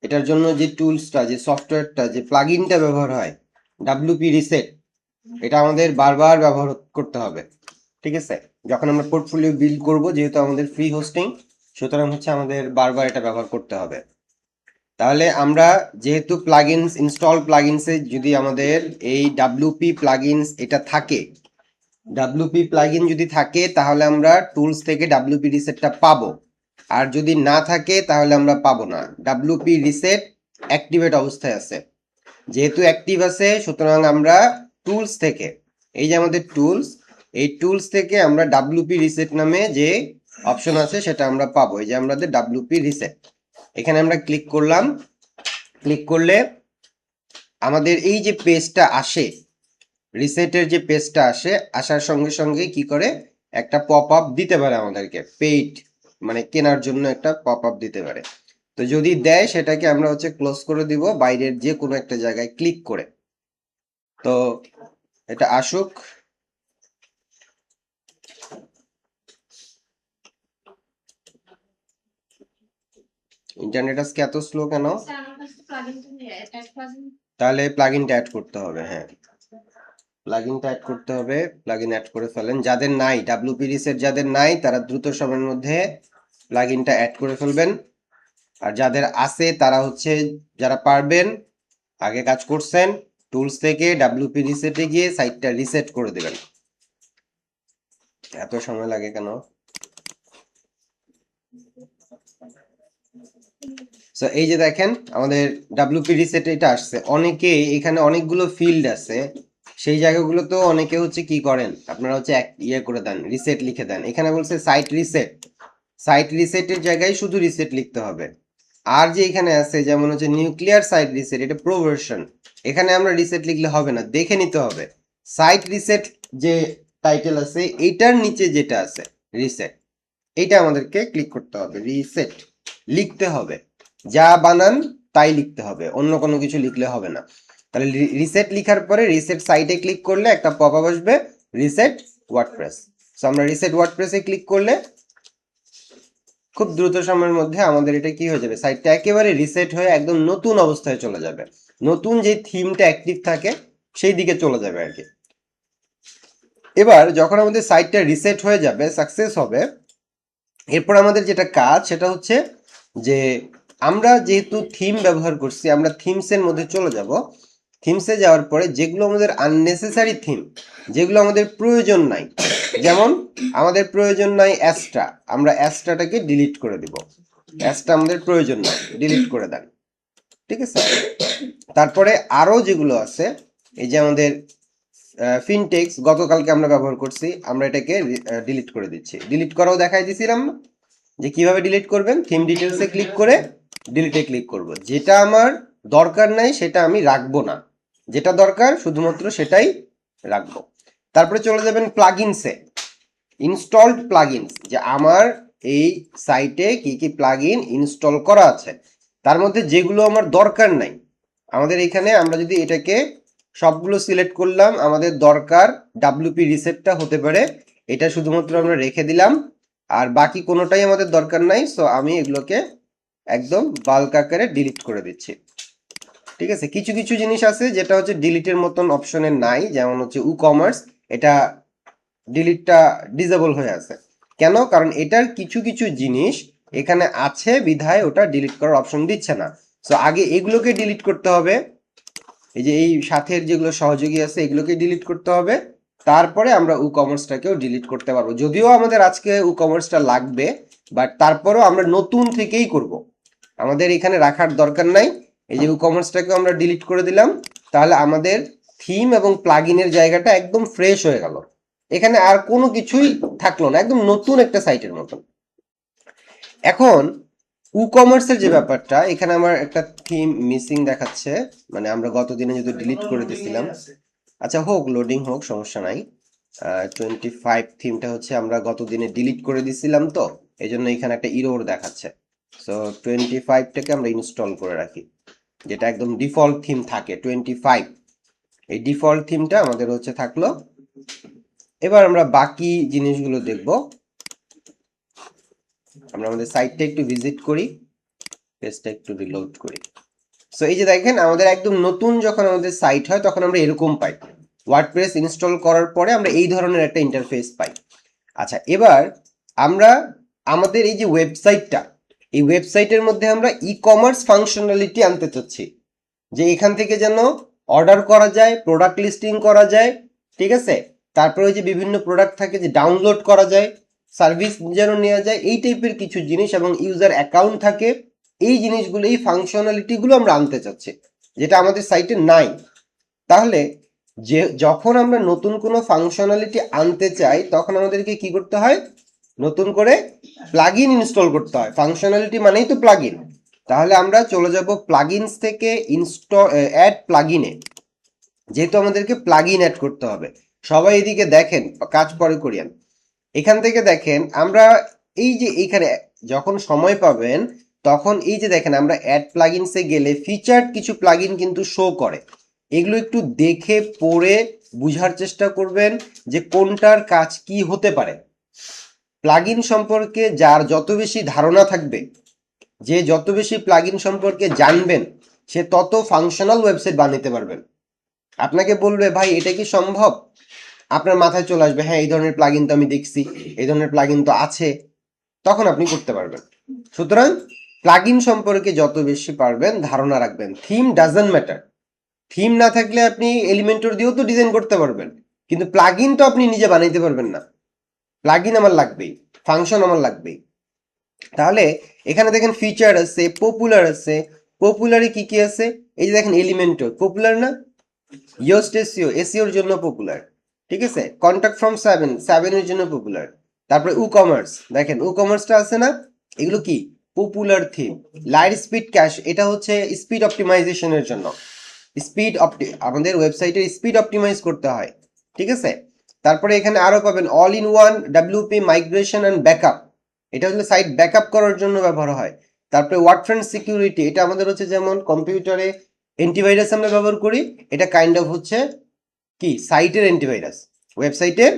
এটার জন্য যে টুলসটা, যে সফটওয়্যারটা, যে প্লাগইনটা ব্যবহার হয়, ডাব্লিউপি রিসেট, এটা আমাদের বারবার ব্যবহার করতে হবে। ঠিক আছে, যখন আমরা পোর্টফোলিও বিল্ড করব, যেহেতু আমাদের ফ্রি হোস্টিং, সুতরাং হচ্ছে আমাদের বারবার এটা ব্যবহার করতে হবে। তাহলে আমরা যেহেতু প্লাগইনস, ইনস্টল প্লাগইনসে যদি আমাদের এই ডাব্লিউপি প্লাগইনস এটা থাকে, ডাব্লিউপি প্লাগইন যদি থাকে তাহলে আমরা টুলস থেকে ডাব্লিউপি রিসেটটা পাবো। আর যদি না থাকে তাহলে আমরা পাবো না। ডাব্লিউপি রিসেট অ্যাক্টিভেট অবস্থায় আছে, যেহেতু অ্যাক্টিভ আছে সুতরাং আমরা টুলস থেকে, এই যে আমাদের টুলস, এই টুলস থেকে আমরা ডাব্লিউপি রিসেট নামে যে অপশন আছে সেটা আমরা পাবো। এই যে আমাদের ডাব্লিউপি রিসেট, এখানে আমরা ক্লিক করলাম। ক্লিক করলে আমাদের এই যে পেজটা আসে, রিসেটের যে পেজটা আসে, আসার সঙ্গে সঙ্গে কি করে একটা পপ আপ দিতে পারে আমাদেরকে, পেইড মানে কেনার জন্য একটা পপ আপ দিতে পারে। তো যদি দেয় সেটাকে আমরা হচ্ছে ক্লোজ করে দিব বাইরের যে কোনো একটা জায়গায় ক্লিক করে। তো এটা আসুক। ইন্টারনেট আজকে এত স্লো কেন? তাহলে প্লাগইনটা অ্যাড করতে হবে। হ্যাঁ, প্লাগইনটা অ্যাড করতে হবে। প্লাগইন অ্যাড করে ফেলেন। যাদের নাই ডাব্লিউপি রিসেট, যাদের নাই তারা দ্রুত সময়ের মধ্যে প্লাগইনটা অ্যাড করে ফেলবেন। আর যাদের আছে তারা হচ্ছে, যারা পারবেন, আগে কাজ করছেন, টুলস থেকে ডাব্লিউপি রিসেটে গিয়ে সাইটটা রিসেট করে দেবেন। এত সময় লাগে কেন? সো এই যে দেখেন আমাদের ডাব্লিউপি রিসেট এটা আসছে। অনেকে এখানে অনেকগুলো ফিল্ড আছে, সেই জায়গাগুলো তো অনেকে হচ্ছে কি করেন, আপনারা হচ্ছে এক ইয়ে করে দেন, রিসেট লিখে দেন। এখানে বলছে সাইট রিসেট, সাইট রিসেটের জায়গায় শুধু রিসেট লিখতে হবে। আর যে এখানে আছে যেমন হচ্ছে নিউক্লিয়ার সাইট রিসেট, এটা প্রো ভার্সন, এখানে আমরা রিসেট লিখলে হবে না, দেখে নিতে হবে সাইট রিসেট যে টাইটেল আছে এইটার নিচে যেটা আছে রিসেট, এইটা আমাদেরকে ক্লিক করতে হবে, রিসেট লিখতে হবে, যা বানান তাই লিখতে হবে, অন্য কোনো কিছু লিখলে হবে না। তাহলে রিসেট লিখার পরে রিসেট সাইটে ক্লিক করলে একটা পপ আপ আসবে, রিসেট ওয়ার্ডপ্রেস। সো আমরা রিসেট ওয়ার্ডপ্রেসে ক্লিক করলে খুব দ্রুত সময়ের মধ্যে আমাদের এটা কি হয়ে যাবে, সাইটটা একেবারে রিসেট হয়ে একদম নতুন অবস্থায় চলে যাবে, নতুন যে থিমটা অ্যাক্টিভ থাকে সেই দিকে চলে যাবে আর কি। এবার যখন আমাদের সাইটটা রিসেট হয়ে যাবে, সাকসেস হবে, এরপর আমাদের যেটা কাজ সেটা হচ্ছে যে আমরা যেহেতু থিম ব্যবহার করছি, আমরা থিমসের মধ্যে চলে যাব। থিমসে যাওয়ার পরে যেগুলো আমাদের আননেসেসারি থিম, যেগুলো আমাদের প্রয়োজন নাই, যেমন আমাদের প্রয়োজন নাই অ্যাস্ট্রা, আমরা অ্যাস্ট্রাটাকে ডিলিট করে দিব। অ্যাস্ট্রা আমাদের প্রয়োজন নাই, ডিলিট করে দেন। ঠিক আছে, তারপরে আরো যেগুলো আছে, এই যে আমাদের ফিনটেক্স গতকালকে আমরা ব্যবহার করছি, আমরা এটাকে ডিলিট করে দিচ্ছি। ডিলিট করাও দেখাই দিছিলাম যে কিভাবে ডিলিট করবেন। থিম ডিটেলসে ক্লিক করে ডিলিটে ক্লিক করব। যেটা আমার দরকার নাই সেটা আমি রাখবো না, যেটা দরকার শুধুমাত্র সেটাই রাখবো। তারপরে চলে যাবেন প্লাগইনসে, ইনস্টলড প্লাগইনস, যে আমার এই সাইটে কি কি প্লাগইন ইনস্টল করা আছে, তার মধ্যে যেগুলো আমার দরকার নাই, আমাদের এখানে আমরা যদি এটাকে সবগুলো সিলেক্ট করলাম, আমাদের দরকার ডাব্লিউপি রিসেটটা হতে পারে, এটা শুধুমাত্র আমরা রেখে দিলাম, আর বাকি কোনোটাই আমাদের দরকার নাই। সো আমি এগুলোকে একদম বাল্ক আকারে ডিলিট করে দিচ্ছি। ঠিক আছে, কিছু কিছু জিনিস আছে যেটা হচ্ছে ডিলিটের মতন অপশনে নাই, যেমন হচ্ছে ই কমার্স, এটা ডিলিটটা ডিসেবল হয়ে আছে। কেন? কারণ এটার কিছু কিছু জিনিস এখানে আছে বিধায় ওটা ডিলিট করার অপশন দিচ্ছে না। সো আগে এগুলোকে ডিলিট করতে হবে, এই যে এই সাথের যেগুলো সহযোগী আছে এগুলোকে ডিলিট করতে হবে, তারপরে আমরা ই কমার্সটাকেও ডিলিট করতে পারবো। যদিও আমাদের আজকে ই কমার্সটা লাগবে, বাট তারপরেও আমরা নতুন থেকেই করব, আমাদের এখানে রাখার দরকার নাই। এই যে ই কমার্সটাকেও আমরা ডিলিট করে দিলাম, তাহলে আমাদের থিম এবং প্লাগইনের জায়গাটা একদম ফ্রেশ হয়ে গেল, এখানে আর কোনো কিছুই থাকলো না, একদম নতুন একটা সাইটের মতন। এখন ই কমার্সের যে ব্যাপারটা, এখানে আমার একটা থিম মিসিং দেখাচ্ছে, মানে আমরা গত দিনে যদি ডিলিট করে দিছিলাম। আচ্ছা হোক, লোডিং হোক, সমস্যা নাই। 25 থিমটা হচ্ছে আমরা গত দিনে ডিলিট করে দিছিলাম, তো এই জন্য এখানে একটা ইরোর দেখাচ্ছে। সো 25টাকে আমরা ইনস্টল করে রাখি, যেটা একদম ডিফল্ট থিম থাকে 25, এই ডিফল্ট থিমটা আমাদের হচ্ছে থাকলো। এবার আমরা বাকি জিনিসগুলো দেখব। আমরা আমাদের সাইটটা একটু ভিজিট করি। পেজটা একটু রিলোড করি। সো এই যে দেখেন আমাদের একদম নতুন যখন আমাদের সাইট হয় তখন আমরা এরকম পাই, ওয়ার্ডপ্রেস ইনস্টল করার পরে আমরা এই ধরনের একটা ইন্টারফেস পাই। আচ্ছা, এবার আমরা আমাদের এই যে ওয়েবসাইটটা, এই ওয়েবসাইটের মধ্যে আমরা ই কমার্স ফাংশনালিটি আনতে চাচ্ছি, যে এখান থেকে যেন অর্ডার করা যায়, প্রোডাক্ট লিস্টিং করা যায়, ঠিক আছে, তারপরে ওই যে বিভিন্ন প্রোডাক্ট থাকে যে ডাউনলোড করা যায়, সার্ভিস যেন নেওয়া যায়, এই টাইপের কিছু জিনিস, এবং ইউজার অ্যাকাউন্ট থাকে, এই জিনিসগুলো, এই ফাংশনালিটিগুলো আমরা আনতে চাচ্ছি, যেটা আমাদের সাইটে নাই। তাহলে যে যখন আমরা নতুন কোনো ফাংশনালিটি আনতে চাই তখন আমাদেরকে কি করতে হয়, নতুন করে প্লাগইন ইনস্টল করতে হয়। ফাংশনালিটি মানেই তো প্লাগইন। তাহলে আমরা চলে যাব প্লাগইনস থেকে ইনস্টল অ্যাড প্লাগইনে, যেহেতু আমাদেরকে প্লাগইন অ্যাড করতে হবে। সবাই এদিকে দেখেন, কাজ পরে করিয়েন। এখান থেকে দেখেন আমরা এই যে এইখানে যখন সময় পাবেন তখন এই যে দেখেন আমরা অ্যাড প্লাগইনসে গেলে ফিচার্ড কিছু প্লাগইন কিন্তু শো করে। এগুলো একটু দেখে পড়ে বুঝার চেষ্টা করবেন যে কোনটার কাজ কি হতে পারে। প্লাগইন সম্পর্কে যার যত বেশি ধারণা থাকবে, যে যত বেশি প্লাগইন সম্পর্কে জানবেন, সে তত ফাংশনাল ওয়েবসাইট বানাতে পারবেন। আপনাকে বলবে ভাই এটা কি সম্ভব, আপনার মাথায় চলে আসবে হ্যাঁ এই ধরনের প্লাগইন তো আমি দেখছি, এই ধরনের প্লাগইন তো আছে, তখন আপনি করতে পারবেন। সুতরাং প্লাগইন সম্পর্কে যত বেশি পারবেন ধারণা রাখবেন। থিম ডাজন্ট ম্যাটার, থিম না থাকলে আপনি এলিমেন্টর দিয়েও তো ডিজাইন করতে পারবেন, কিন্তু প্লাগইন তো আপনি নিজে বানাইতে পারবেন না। প্লাগইন আমার লাগবেই, ফাংশন আমার লাগবেই। তাহলে এখানে দেখেন ফিচার আছে, পপুলার আছে। পপুলারে কি কি আছে, এই যে দেখেন এলিমেন্টর পপুলার না, ইয়োস্ট এসইও, এসইওর জন্য পপুলার, ঠিক আছে, কন্টাক্ট ফ্রম 7 এর জন্য পপুলার। তারপরে ই কমার্স, দেখেন ই কমার্সটা আছে না, এগুলো কি popular theme. Light speed cash, এটা হচ্ছে স্পিড অপটিমাইজেশনের জন্য, আমাদের ওয়েবসাইটের স্পিড অপটিমাইজ করতে হয়, ঠিক আছে। তারপরে এখানে আরো পাবেন all in one WP migration and backup, এটা হচ্ছে সাইট ব্যাকআপ করার জন্য ব্যবহার হয়। তারপরে ওয়ার্ডফ্রেন্ড সিকিউরিটি, এটা আমাদের হচ্ছে যেমন কম্পিউটারে অ্যান্টিভাইরাস আমরা ব্যবহার করি, এটা কাইন্ড অফ হচ্ছে কি সাইটের অ্যান্টিভাইরাস, ওয়েবসাইটের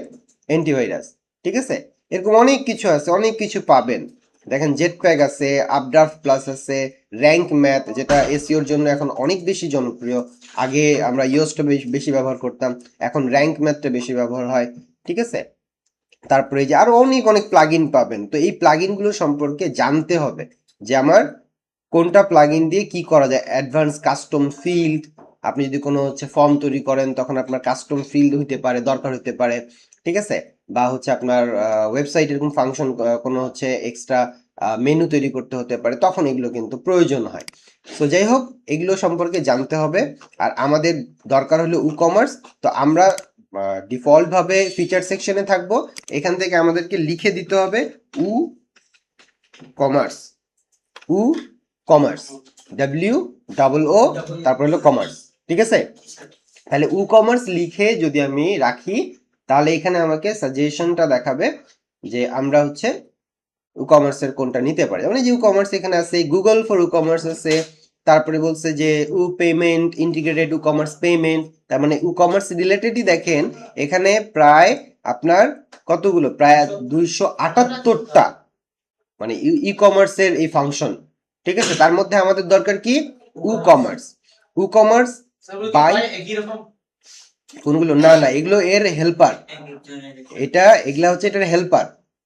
অ্যান্টিভাইরাস, ঠিক আছে। এরকম অনেক কিছু আছে, অনেক কিছু পাবেন। দেখেন জেটপ্যাক আছে, আপড্রাফট প্লাস আছে, র্যাঙ্ক ম্যাথ, যেটা এসইওর জন্য এখন অনেক বেশি জনপ্রিয়। আগে আমরা ইয়োস্টটা বেশি ব্যবহার করতাম, এখন র্যাঙ্ক ম্যাথটা বেশি ব্যবহার হয়, ঠিক আছে। তারপরে এই যে আরো অনেক অনেক প্লাগইন পাবেন। তো এই প্লাগইনগুলো সম্পর্কে জানতে হবে যে আমার কোনটা প্লাগইন দিয়ে কি করা যায়। অ্যাডভান্স কাস্টম ফিল্ড, আপনি যদি কোনো হচ্ছে ফর্ম তৈরি করেন তখন আপনার কাস্টম ফিল্ড হইতে পারে, দরকার হতে পারে, ঠিক আছে। বা হচ্ছে আপনার ওয়েবসাইটের কোনো ফাংশন, কোনো হচ্ছে এক্সট্রা মেনু তৈরি করতে হতে পারে, তখন এগুলো কিন্তু প্রয়োজন হয়। তো যাই হোক, এগুলো সম্পর্কে জানতে হবে। আর আমাদের দরকার হলো ই কমার্স, তো আমরা ডিফল্ট ভাবে ফিচার সেকশনে থাকবো। এখান থেকে আমাদেরকে লিখে দিতে হবে উ কমার্স, উ কমার্স, WOO, তারপর হলো কমার্স, ঠিক আছে। তাহলে উ কমার্স লিখে যদি আমি রাখি তাহলে এখানে আমাকে সাজেশনটা দেখাবে যে আমরা হচ্ছে ই কমার্সের কোনটা নিতে পারি। মানে যে ই কমার্স এখানে আছে, গুগল ফর ই কমার্স আছে, তারপরে বলছে যে ই payment, integrated e commerce payment, তার মানে ই কমার্স রিলেটেডই দেখেন এখানে প্রায় আপনার কতগুলো, প্রায় 278টা মানে ই কমার্সের এই ফাংশন, ঠিক আছে। তার মধ্যে আমাদের দরকার কি e commerce, e commerce by কোনগুলো, না না এগুলো এর হেল্পার, এগুলা হচ্ছে এটার হেল্পার,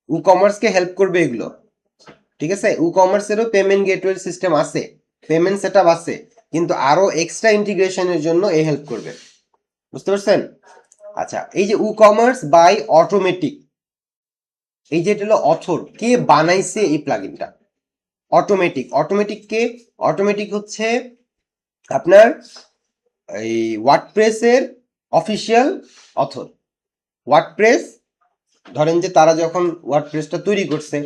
ই কমার্স কে হেল্প করবে এগুলো, ঠিক আছে। ই কমার্সেরও পেমেন্ট গেটওয়ে সিস্টেম আছে, পেমেন্ট সেটআপ আছে, কিন্তু আরো এক্সট্রা ইন্টিগ্রেশনের জন্য এ হেল্প করবে, বুঝতে পারছেন। আচ্ছা, এই যে ই কমার্স বাই অটোমেটিক, এই যে এটা হলো অথর, কে বানাইছে এই প্লাগইনটা, অটোমেটিক। অটোমেটিক কে, অটোমেটিক হচ্ছে আপনার এই ওয়ার্ডপ্রেসের অফিসিয়াল অথর। ওয়ার্ডপ্রেস ধরেন যে তারা যখন ওয়ার্ডপ্রেসটা তৈরি করছে,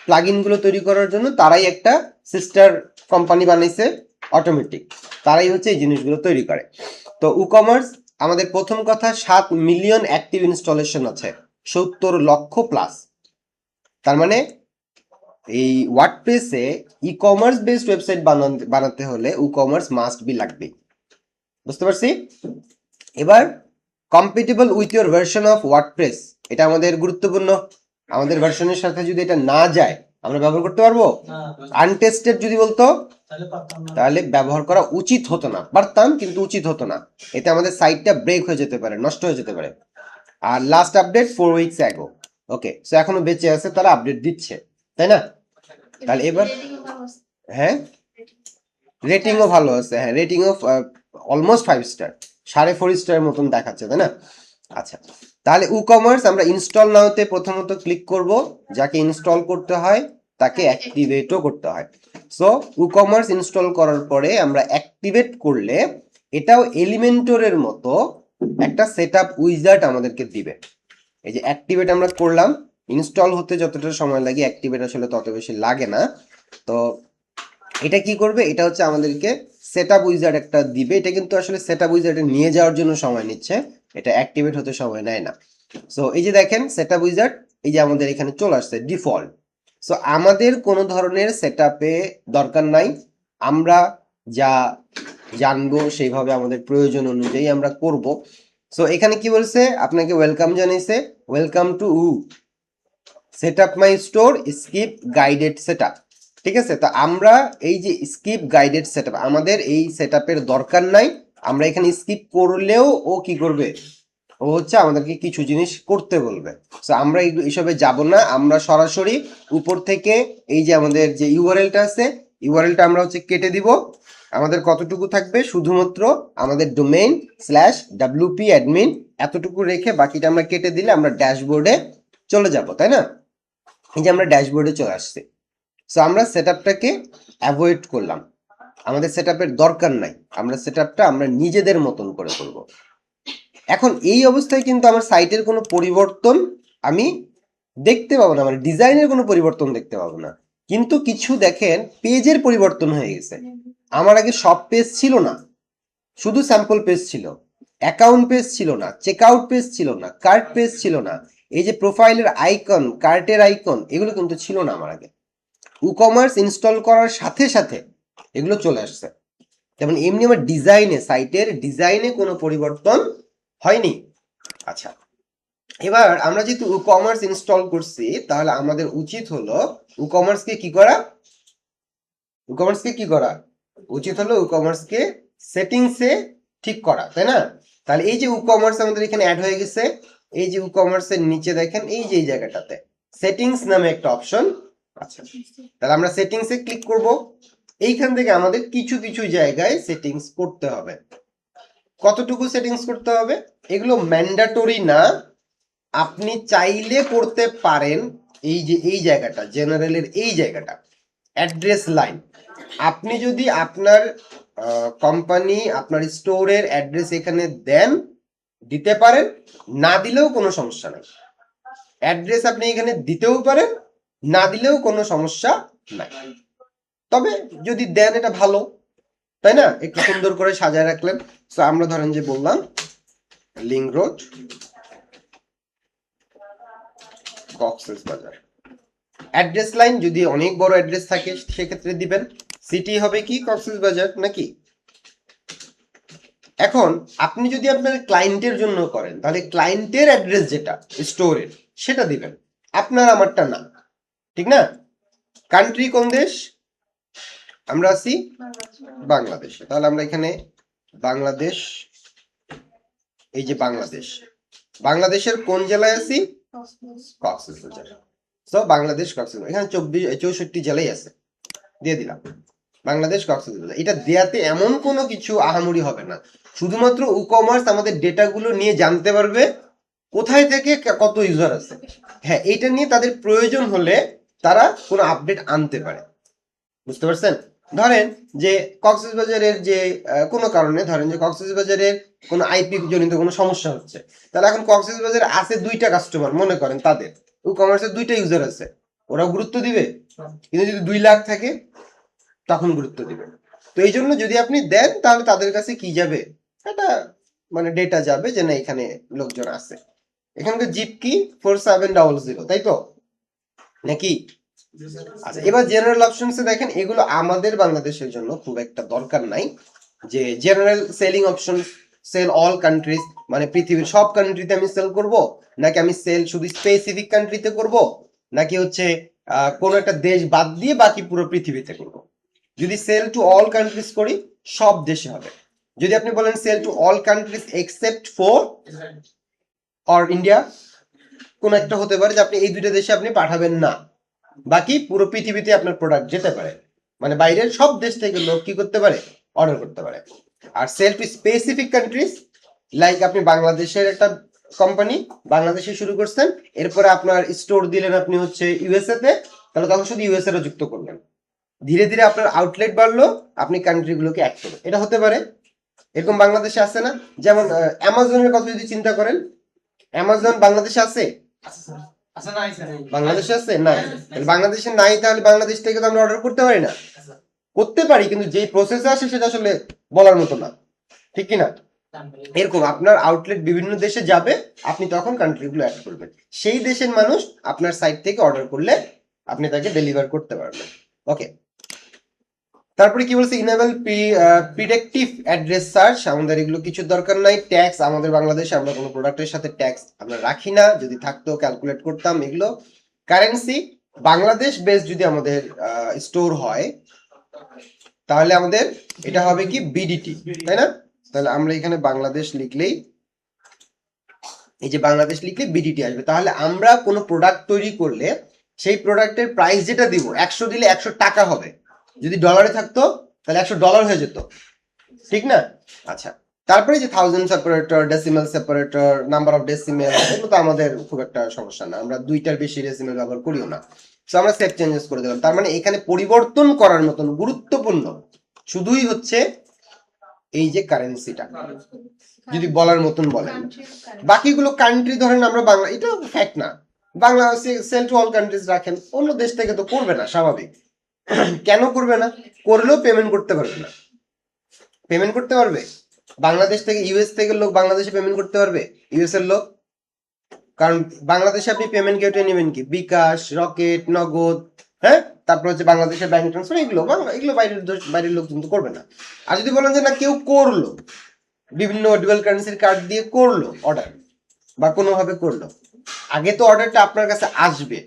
প্লাগইনগুলো তৈরি করার জন্য তারাই একটা সিস্টার কোম্পানি বানাইছে অটোমেটিক, তারাই হচ্ছে এই জিনিসগুলো তৈরি করে। তো ই কমার্স আমাদের প্রথম কথা 7 মিলিয়ন অ্যাক্টিভ ইনস্টলেশন আছে, 70 লক্ষ প্লাস। তার মানে এই ওয়ার্ডপ্রেসে ই কমার্স বেসড ওয়েবসাইট বানাতে হলে ই কমার্স মাস্ট বি লাগবে, বুঝতে পারছি। এবার compatible with your version of WordPress, এটা আমাদের গুরুত্বপূর্ণ। আমাদের ভার্সনের সাথে যদি এটা না যায় আমরা ব্যবহার করতে পারবো? আনটেস্টেড যদি বলতো তাহলে ব্যবহার করা উচিত হতো না, পারতাম কিন্তু উচিত হতো না, এতে আমাদের সাইটটা ব্রেক হয়ে যেতে পারে, নষ্ট হয়ে যেতে পারে। আর লাস্ট আপডেট 4 উইকস অ্যাগো। ওকে, সো এখনো বেঁচে আছে, তারা আপডেট দিচ্ছে, তাই না? তাহলে এবার হ্যাঁ, রেটিংও ভালো আছে, হ্যাঁ রেটিংও অলমোস্ট 5 স্টার, 4.5 স্টারের মতন দেখাচ্ছে, তাই না? আচ্ছা, তাহলে কমার্স আমরা ইনস্টল নাওতে প্রথমত ক্লিক করব, যাকে ইনস্টল করতে হয় তাকে অ্যাক্টিভেটও করতে হয়। সো কমার্স ইনস্টল করার পরে আমরা অ্যাক্টিভেট করলে এটাও এলিমেন্টরের মতো একটা সেটআপ উইজার্ড আমাদেরকে দিবে। এই যে অ্যাক্টিভেট আমরা করলাম, ইনস্টল হতে যতটা সময় লাগে অ্যাক্টিভেট আসলে তত বেশি লাগে না। তো এটা কি করবে, এটা হচ্ছে আমাদেরকে সেটআপ উইজার্ড একটা দিবে। এটা কিন্তু আসলে সেটআপ উইজার্ডে নিয়ে যাওয়ার জন্য সময় নিচ্ছে, এটা অ্যাক্টিভেট হতে সময় নেয় না। সো এই যে দেখেন সেটআপ উইজার্ড, এই যে আমাদের এখানে চলে আসছে ডিফল্ট। সো আমাদের কোনো ধরনের সেটআপে দরকার নাই, আমরা যা জানবো সেইভাবে আমাদের প্রয়োজন অনুযায়ী আমরা করব। সো এখানে কি বলছে, আপনাকে ওয়েলকাম জানাইছে, welcome to setup my store skip guided setup. ঠিক আছে, তো আমরা এই যে স্কিপ গাইডেড সেটআপ, আমাদের এই সেটআপের দরকার নাই, আমরা এখানে স্কিপ করলেও ও কি করবে, ও হচ্ছে আমাদেরকে কিছু জিনিস করতে বলবে। সো আমরা এইসবে যাব না, আমরা সরাসরি উপর থেকে এই যে আমাদের যে ইউআরএলটা আছে, ইউআরএলটা আমরা হচ্ছে কেটে দিব। আমাদের কতটুকু থাকবে, শুধুমাত্র আমাদের ডোমেইন স্ল্যাশ ডাব্লিউপি অ্যাডমিন এতটুকু রেখে বাকিটা আমরা কেটে দিলে আমরা ড্যাশবোর্ডে চলে যাব, তাই না? এই যে আমরা ড্যাশবোর্ডে চলে আসছি। সো আমরা সেটআপটাকে অ্যাভয়েড করলাম, আমাদের সেটআপের দরকার নাই, আমরা সেটআপটা আমরা নিজেদের মতন করে করব। এখন এই অবস্থায় কিন্তু আমার সাইটের কোনো পরিবর্তন আমি দেখতে পাবো না, মানে ডিজাইনের কোনো পরিবর্তন দেখতে পাবো না। কিন্তু কিছু দেখেন পেজের পরিবর্তন হয়ে গেছে। আমার আগে সব পেজ ছিল না, শুধু স্যাম্পল পেজ ছিল, অ্যাকাউন্ট পেজ ছিল না, চেকআউট পেজ ছিল না, কার্ট পেজ ছিল না, এই যে প্রোফাইলের আইকন, কার্টের আইকন, এগুলো কিন্তু ছিল না আমার আগে। কমার্স ইনস্টল করার সাথে সাথে এগুলো চলে আসছে। যেমন এমনি আমার ডিজাইনে, সাইটের ডিজাইনে কোনো পরিবর্তন হয়নি। আচ্ছা, এবার আমরা যেহেতু কমার্স ইনস্টল করছি, তাহলে আমাদের উচিত হলো কমার্সকে কি করা, কমার্সকে কি করা উচিত হলো, কমার্সকে সেটিংসে ঠিক করা, তাই না? তাহলে এই যে কমার্স আমাদের এখানে অ্যাড হয়ে গেছে, এই যে কমার্সের নিচে দেখেন এই যে এই জায়গাটাতে সেটিংস নামে একটা অপশন। আচ্ছা, তাহলে আমরা সেটিংসে ক্লিক করব। এইখান থেকে আমাদের কিছু কিছু জায়গায় সেটিংস করতে হবে। কতটুকু সেটিংস করতে হবে, এগুলো ম্যান্ডেটরি না, আপনি চাইলে করতে পারেন। এই যে এই জায়গাটা, জেনারেলের এই জায়গাটা অ্যাড্রেস লাইন, আপনি যদি আপনার কোম্পানি আপনার স্টোরের অ্যাড্রেস এখানে দেন, দিতে পারেন, না দিলেও কোনো সমস্যা নেই। অ্যাড্রেস আপনি এখানে দিতেও পারেন, না দিলেও কোনো সমস্যা নাই। তবে যদি দেন এটা ভালো, তাই না? একটু সুন্দর করে সাজায় রাখলেন। সো আমরা ধরেন যে বললাম link road, Cox's Bazar. Address line যদি অনেক বড় অ্যাড্রেস থাকে সেক্ষেত্রে দিবেন, সিটি হবে কি কক্সবাজার নাকি। এখন আপনি যদি আপনার ক্লায়েন্টের জন্য করেন, তাহলে ক্লায়েন্টের অ্যাড্রেস যেটা স্টোরের সেটা দিবেন, আপনার আমারটা না, ঠিক না? কান্ট্রি কোন দেশ, আমরা আছি বাংলাদেশে, তাহলে আমরা এখানে বাংলাদেশ, এই যে বাংলাদেশ, বাংলাদেশের কোন জেলায় আছি, কক্সবাজার। সো বাংলাদেশ কক্সবাজার, এখানে 64 জেলায় আছে, দিয়ে দিলাম বাংলাদেশ কক্সবাজার। এটা দেয়াতে এমন কোনো কিছু আহামরি হবে না, শুধুমাত্র কমার্স আমাদের ডেটাগুলো নিয়ে জানতে পারবে কোথায় থেকে কত ইউজার আছে। হ্যাঁ, এইটা নিয়ে তাদের প্রয়োজন হলে তারা কোনো আপডেট আনতে পারে, বুঝতে পারছেন? ধরেন যে কক্সবাজারের যে কোনো কারণে, ধরেন যে কক্সবাজারের কোনো আইপি জনিত কোনো সমস্যা হচ্ছে, তাহলে এখন কক্সবাজারে আছে 2টা কাস্টমার, মনে করেন তাদের কমার্সের 2টা ইউজার আছে, ওরা গুরুত্ব দিবে? কিন্তু যদি 2 লাখ থাকে তখন গুরুত্ব দিবে। তো এই জন্য যদি আপনি দেন তাহলে তাদের কাছে কি যাবে, একটা মানে ডেটা যাবে যে না এখানে লোকজন আছে। এখানকার জিপ কি 4700, তাই তো নাকি? আচ্ছা, এবার জেনারেল অপশনসে দেখেন, এগুলো আমাদের বাংলাদেশের জন্য খুব একটা দরকার নাই। যে general selling option, sell all countries, মানে পৃথিবীর সব কান্ট্রিতে আমি সেল করব, নাকি আমি সেল শুধু স্পেসিফিক কান্ট্রিতে করব, নাকি হচ্ছে কোনো একটা দেশ বাদ দিয়ে বাকি পুরো পৃথিবীতে করবো। যদি সেল টু অল কান্ট্রিজ করি সব দেশে হবে। যদি আপনি বলেন sell to all countries except for or India, কোন একটা হতে পারে যে আপনি এই দুইটা দেশে আপনি পাঠাবেন না, বাকি পুরো পৃথিবীতে আপনার প্রোডাক্ট যেতে পারে, মানে বাইরের সব দেশ থেকে লোক কি করতে পারে, অর্ডার করতে পারে। আর sell to specific countries, like আপনি বাংলাদেশের একটা কোম্পানি, বাংলাদেশে শুরু করছেন, এরপরে আপনার স্টোর দিলেন আপনি হচ্ছে ইউএসএ তে, তাহলে তখন শুধু ইউএসএ র যুক্ত করবেন। ধীরে ধীরে আপনার আউটলেট বাড়লো, আপনি কান্ট্রিগুলোকে অ্যাড করবেন, এটা হতে পারে। এরকম বাংলাদেশে আছে না? যেমন অ্যামাজনের কথা যদি চিন্তা করেন, অ্যামাজন বাংলাদেশে আছে? বাংলাদেশে আছে? নাই। বাংলাদেশে নাই, তাহলে বাংলাদেশ থেকে তো আমরা অর্ডার করতে পারি না। করতে পারি, কিন্তু যেই প্রসেসে আসে সেটা আসলে বলার মতো না, ঠিক কিনা? এরকম আপনার আউটলেট বিভিন্ন দেশে যাবে, আপনি তখন কান্ট্রিগুলো অ্যাড করবেন, সেই দেশের মানুষ আপনার সাইট থেকে অর্ডার করলে আপনি তাকে ডেলিভার করতে পারবেন। ওকে, তারপরে কি বলছে, ইনেবল প্রিডিক্টিভ অ্যাড্রেস সার্চ, আমাদের এগুলো কিছু দরকার নাই। ট্যাক্স, আমাদের বাংলাদেশে আমরা কোনো প্রোডাক্টের সাথে ট্যাক্স আমরা রাখি না, যদি থাকতো ক্যালকুলেট করতাম এগুলো। কারেন্সি, বাংলাদেশ বেস যদি আমাদের স্টোর হয় তাহলে আমাদের এটা হবে কি বিডিটি, তাই না? তাহলে আমরা এখানে বাংলাদেশ লিখলেই, এই যে বাংলাদেশ লিখলে বিডিটি আসবে। তাহলে আমরা কোনো প্রোডাক্ট তৈরি করলে সেই প্রোডাক্টের প্রাইস যেটা দিব, 100 দিলে 100 টাকা হবে, যদি ডলারে থাকতো তাহলে $100 হয়ে যেত, ঠিক না? আচ্ছা, তারপরে যে thousand separator, decimal separator, number of decimal, এগুলো তো আমাদের খুব একটা সমস্যা না, আমরা 2টার বেশি ডেসিমেল ব্যবহার করিও না। সো আমরা সেভ চেঞ্জেস করে দিলাম। তার মানে এখানে পরিবর্তন করার মতন গুরুত্বপূর্ণ শুধুই হচ্ছে এই যে কারেন্সিটা, যদি বলার মতন বলেন। বাকিগুলো কান্ট্রি ধরেন আমরা বাংলা, এটা ফ্যাক্ট না, Bangla sell to all countries রাখেন, অন্য দেশ থেকে তো করবে না, স্বাভাবিক। কেন করবে না? করলেও পেমেন্ট করতে পারবে না। পেমেন্ট করতে পারবে বাংলাদেশ থেকে, ইউএস থেকে লোক বাংলাদেশে পেমেন্ট করতে পারবে, ইউএস এর লোক? কারণ বাংলাদেশে আপনি পেমেন্ট গেটওয়ে নেবেন কি, বিকাশ, রকেট, নগদ, হ্যাঁ, তারপর হচ্ছে বাংলাদেশের ব্যাংক ট্রান্সফার, এগুলো এগুলো বাইরের লোক কিন্তু করবে না। আর যদি বলেন যে না, কেউ করলো, বিভিন্ন ডুয়াল কারেন্সির কার্ড দিয়ে করলো অর্ডার, বা কোনোভাবে করলো, আগে তো অর্ডারটা আপনার কাছে আসবে,